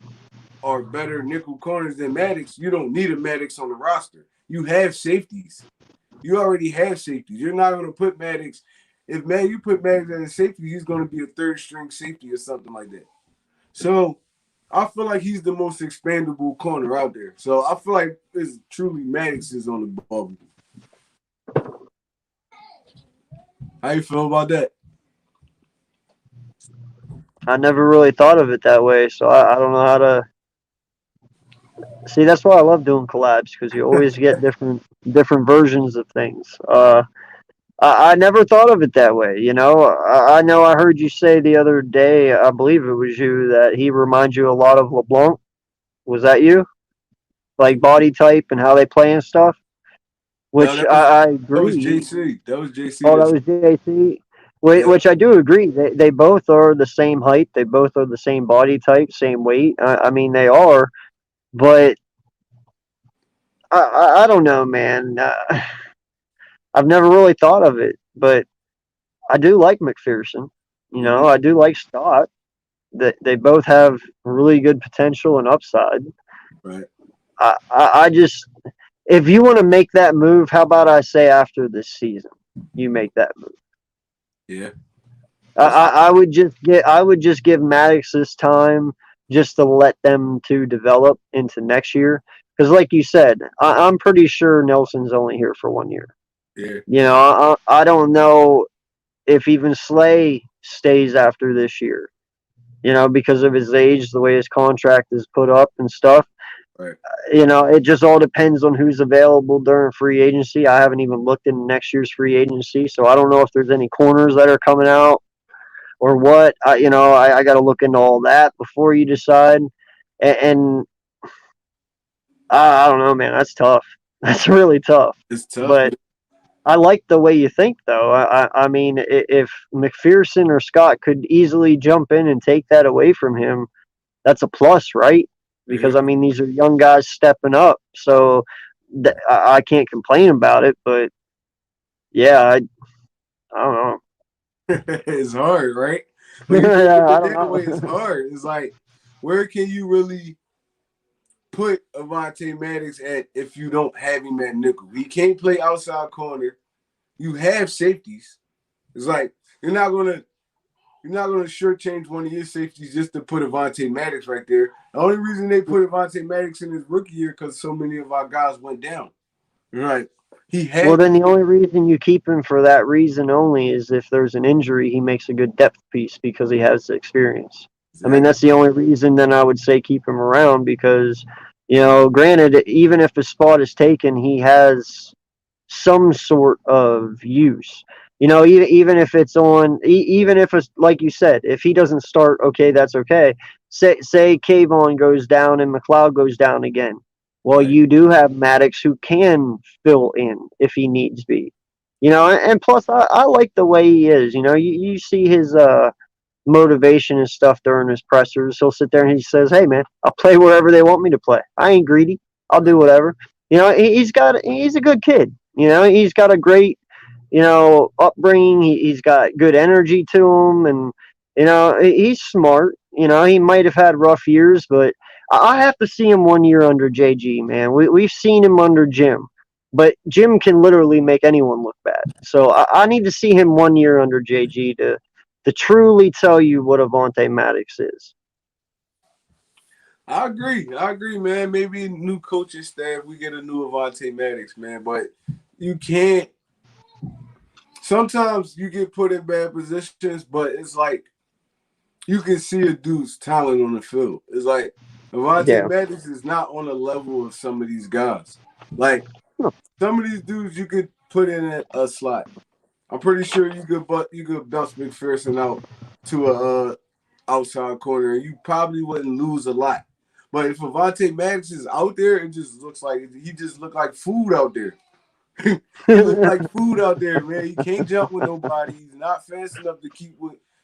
S2: are better nickel corners than Maddox, you don't need a Maddox on the roster. You have safeties. You already have safeties. You're not going to put Maddox. If you put Maddox as a safety, he's going to be a third string safety or something like that. So I feel like he's the most expandable corner out there. So I feel like it's truly Maddox is on the bubble. How you feel about that?
S1: I never really thought of it that way, so I don't know how to see. That's why I love doing collabs because you always get different versions of things. I never thought of it that way. I know I heard you say the other day. I believe it was you that he reminds you a lot of LeBlanc. Was that you? Like body type and how they play and stuff.
S2: No,
S1: Which I
S2: that was
S1: agree.
S2: JC. That was JC.
S1: Oh, that was JC.
S2: Yeah.
S1: Which I do agree. They both are the same height. They both are the same body type, same weight. I mean, they are. But I don't know, man. I've never really thought of it, but I do like McPherson.
S2: Mm-hmm.
S1: I do like Scott. They both have really good potential and upside.
S2: Right.
S1: I just, if you want to make that move, how about I say after this season, you make that move.
S2: Yeah.
S1: I would just give Maddox this time just to let them to develop into next year. Because, like you said, I'm pretty sure Nelson's only here for 1 year.
S2: Yeah.
S1: You know, I don't know if even Slay stays after this year. You know, because of his age, the way his contract is put up and stuff.
S2: Right.
S1: You know, it just all depends on who's available during free agency. I haven't even looked into next year's free agency, so I don't know if there's any corners that are coming out or what. I got to look into all that before you decide. And I don't know, man. That's tough. That's really tough.
S2: It's tough, man.
S1: But I like the way you think, though. I mean, if McPherson or Scott could easily jump in and take that away from him, that's a plus, right? Because
S2: Yeah.
S1: I mean, these are young guys stepping up, so I can't complain about it. But yeah, I don't know.
S2: It's hard, right? When you break
S1: I
S2: it
S1: don't
S2: that way, it's
S1: know.
S2: hard. It's like, where can you really put Avonte Maddox at if you don't have him at nickel? He can't play outside corner. You have safeties. It's like you're not gonna shortchange one of your safeties just to put Avonte Maddox right there. The only reason they put Avonte Maddox in his rookie year because so many of our guys went down. Right. He
S1: Well,
S2: had
S1: then the only reason you keep him for that reason only is if there's an injury, he makes a good depth piece because he has the experience. I mean,
S2: exactly.
S1: that's the only reason then I would say keep him around because, granted, even if a spot is taken, he has some sort of use. Even if it's even if it's like you said, if he doesn't start, okay, that's okay. Say Kayvon goes down and McLeod goes down again. Well,
S2: Right.
S1: you do have Maddox who can fill in if he needs be. And plus I like the way he is. You see his motivation and stuff during his pressers. He'll sit there and he says, "Hey man, I'll play wherever they want me to play. I ain't greedy. I'll do whatever." He's a good kid. He's got a great upbringing. He's got good energy to him, and he's smart. He might have had rough years, but I have to see him 1 year under JG. Man, we've seen him under Jim, but Jim can literally make anyone look bad. So I need to see him 1 year under JG to truly tell you what Avonte Maddox is.
S2: I agree, man. Maybe new coaching staff, we get a new Avonte Maddox, man. But you can't. Sometimes you get put in bad positions, but it's like you can see a dude's talent on the field. It's like Avonte
S1: Yeah.
S2: Maddox is not on the level of some of these guys. Like some of these dudes, you could put in a slot. I'm pretty sure you could bounce McPherson out to a outside corner, and you probably wouldn't lose a lot. But if Avonte Maddox is out there, it just looks like he just looked like food out there. He looked like food out there, man. He can't jump with nobody. He's not fast enough to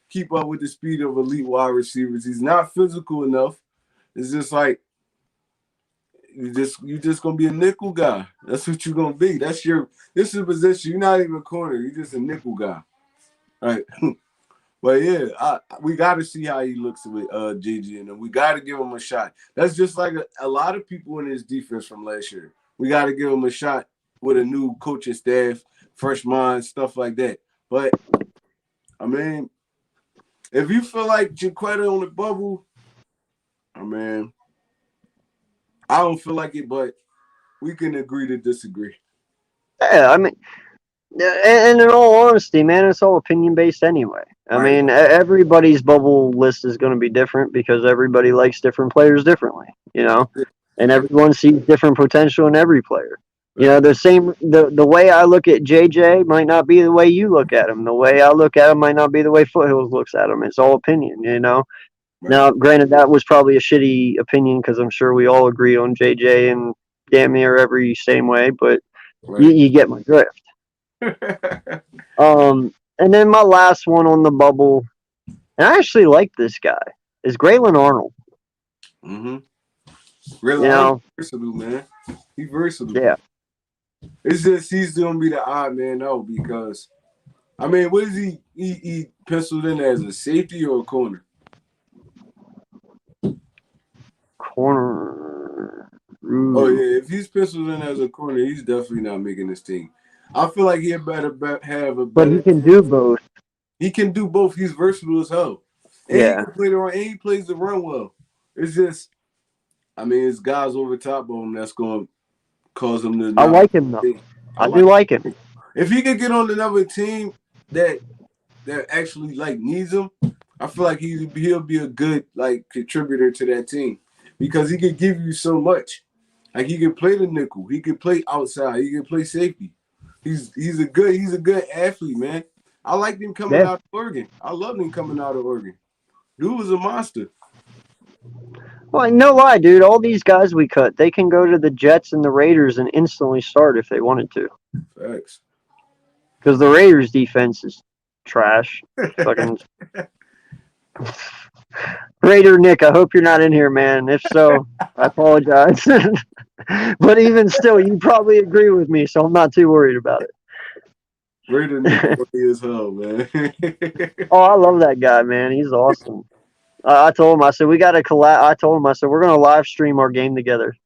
S2: keep up with the speed of elite wide receivers. He's not physical enough. It's just like you just gonna be a nickel guy. That's what you're gonna be. This is a position. You're not even a corner. You're just a nickel guy. All right. But yeah, we got to see how he looks with JG, and we got to give him a shot. That's just like a lot of people in his defense from last year. We got to give him a shot with a new coaching staff, fresh minds, stuff like that. But I mean, if you feel like Jaquetta on the bubble, I mean, I don't feel like it, but we can agree to disagree.
S1: Yeah, I mean, and in all honesty, man, it's all opinion based anyway. I
S2: Right.
S1: mean, everybody's bubble list is going to be different because everybody likes different players differently, and everyone sees different potential in every player.
S2: Right.
S1: The way I look at JJ might not be the way you look at him. The way I look at him might not be the way Foothills looks at him. It's all opinion.
S2: Right.
S1: Now, granted, that was probably a shitty opinion because I'm sure we all agree on JJ and damn near every same way, but
S2: Right.
S1: you get my drift. And then my last one on the bubble, and I actually like this guy, is Graylin Arnold.
S2: Mm-hmm. Really,
S1: You
S2: Arnold
S1: know,
S2: versatile, man. He's versatile.
S1: yeah.
S2: It's just he's gonna be the odd man out because I mean, what is he penciled in as a safety or a corner?
S1: Corner.
S2: Oh
S1: Ooh.
S2: yeah, if he's penciled in as a corner, he's definitely not making this team. I feel like he better have a
S1: But he
S2: better
S1: can do
S2: chance.
S1: both.
S2: He can do both. He's versatile as hell. And he
S1: Yeah.
S2: can play the run, and he plays the run well. It's just, I mean, it's guys over top of him that's going to cause him to
S1: I
S2: not.
S1: like him, though.
S2: I
S1: I do
S2: like
S1: like him.
S2: if he could get on another team that actually like needs him, I feel like he'll be a good like contributor to that team because he could give you so much. Like he can play the nickel, he can play outside, he can play safety. He's a good athlete, man. I liked him coming
S1: Yeah.
S2: out of Oregon. I loved him coming out of Oregon. Dude was a monster.
S1: Well, no lie, dude. All these guys we cut, they can go to the Jets and the Raiders and instantly start if they wanted to.
S2: Facts.
S1: Because the Raiders' defense is trash. Fucking Raider Nick, I hope you're not in here, man. If so, I apologize. But even still, you probably agree with me, so I'm not too worried about it.
S2: Raider Nick funny as hell, man.
S1: Oh, I love that guy, man. He's awesome. I told him, I said, we got to collab. I told him, I said, we're going to live stream our game together.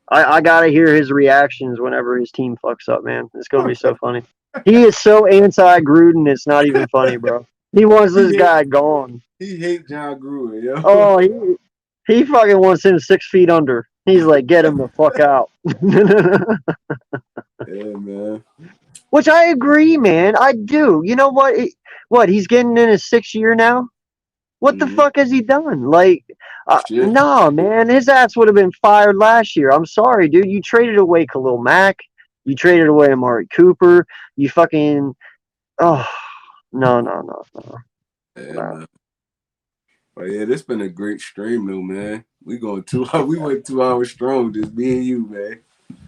S1: I got to hear his reactions whenever his team fucks up, man. It's going to be so funny. He is so anti-Gruden, it's not even funny, bro. He wants this guy gone.
S2: He hate John Gruden, yo.
S1: Oh, he fucking wants him 6 feet under. He's like, get him the fuck out.
S2: Yeah, man.
S1: Which I agree, man. I do. You know what? What, he's getting in his 6th year now? What the fuck has he done? Like, nah, man. His ass would have been fired last year. I'm sorry, dude. You traded away Khalil Mack. You traded away Amari Cooper. You fucking... Oh, no.
S2: Yeah, man. But yeah, this been a great stream, though, man. We went 2 hours strong, just me and you, man.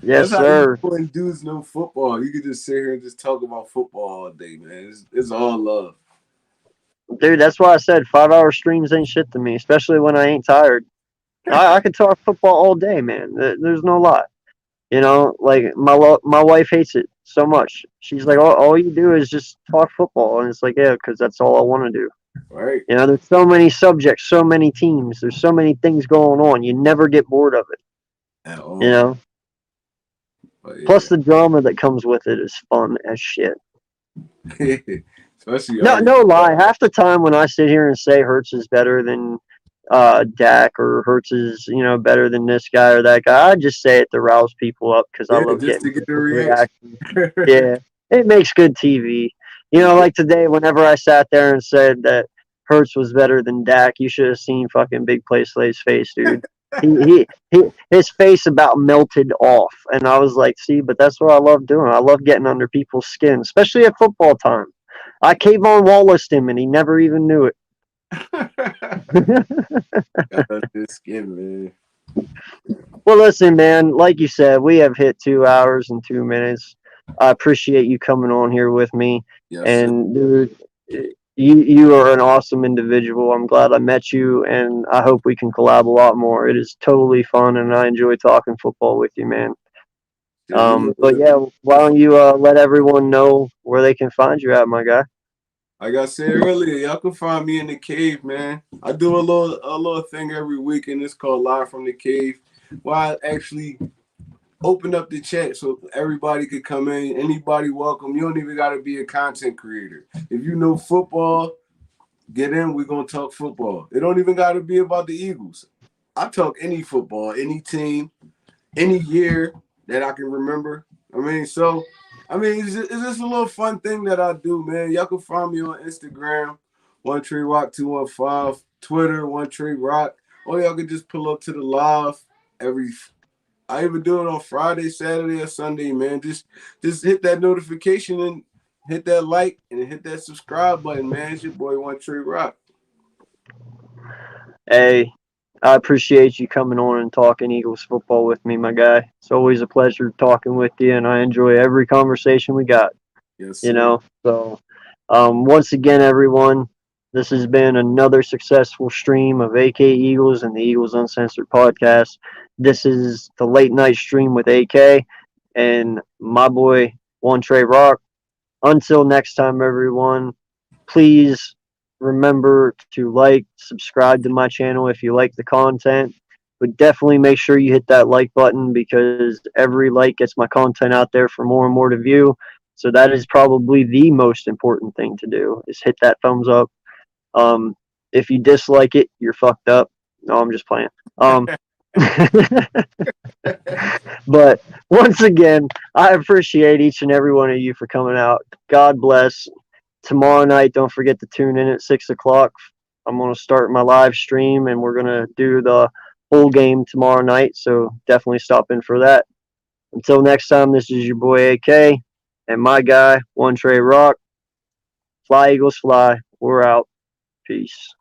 S1: Yes,
S2: That's
S1: sir.
S2: how you dudes know football. You can just sit here and just talk about football all day, man. It's all love.
S1: Dude, that's why I said 5-hour streams ain't shit to me, especially when I ain't tired. I could talk football all day, man. There's no lie. You know, like my wife hates it so much. She's like, all you do is just talk football, and it's like, yeah, because that's all I want to do.
S2: Right.
S1: You know, there's so many subjects, so many teams, there's so many things going on. You never get bored of it.
S2: At all.
S1: You know.
S2: But yeah.
S1: Plus, the drama that comes with it is fun as shit.
S2: Especially
S1: no lie. Half the time when I sit here and say Hurts is better than Dak or Hurts is better than this guy or that guy, I just say it to rouse people up because I love
S2: just
S1: getting
S2: to get a reaction.
S1: Yeah, it makes good TV. You know, like today, whenever I sat there and said that Hurts was better than Dak, you should have seen fucking Big Play Slay's face, dude. His face about melted off, and I was like, see, but that's what I love doing. I love getting under people's skin, especially at football time. I Kayvon Wallace him, and he never even knew it.
S2: This skin, man.
S1: Well, listen, man. Like you said, we have hit 2 hours and 2 minutes. I appreciate you coming on here with me, and dude, you are an awesome individual. I'm glad I met you, and I hope we can collab a lot more. It is totally fun, and I enjoy talking football with you, man. But yeah, why don't you let everyone know where they can find you at, my guy?
S2: Like I said earlier, y'all can find me in the cave, man. I do a little thing every week, and it's called Live from the Cave, where I actually open up the chat so everybody could come in. Anybody welcome. You don't even got to be a content creator. If you know football, get in. We're going to talk football. It don't even got to be about the Eagles. I talk any football, any team, any year that I can remember. It's just a little fun thing that I do, man. Y'all can find me on Instagram, One Tree Rock 215, Twitter, One Tree Rock. Or y'all can just pull up to the live I even do it on Friday, Saturday, or Sunday, man. Just hit that notification and hit that like and hit that subscribe button, man. It's your boy One Tree Rock.
S1: Hey, I appreciate you coming on and talking Eagles football with me, my guy. It's always a pleasure talking with you, and I enjoy every conversation we got.
S2: Yes, sir.
S1: You know, so once again, everyone, this has been another successful stream of AK Eagles and the Eagles Uncensored podcast. This is the late night stream with AK and my boy, One Trey Rock. Until next time, everyone, please remember to subscribe to my channel if you like the content. But definitely make sure you hit that like button because every like gets my content out there for more and more to view. So that is probably the most important thing to do is hit that thumbs up. If you dislike it, you're fucked up. No, I'm just playing. But once again, I appreciate each and every one of you for coming out. God bless. Tomorrow night, don't forget to tune in at 6 o'clock. I'm going to start my live stream, and we're going to do the whole game tomorrow night. So definitely stop in for that. Until next time, this is your boy AK and my guy, One Trey Rock. Fly Eagles Fly. We're out. Peace.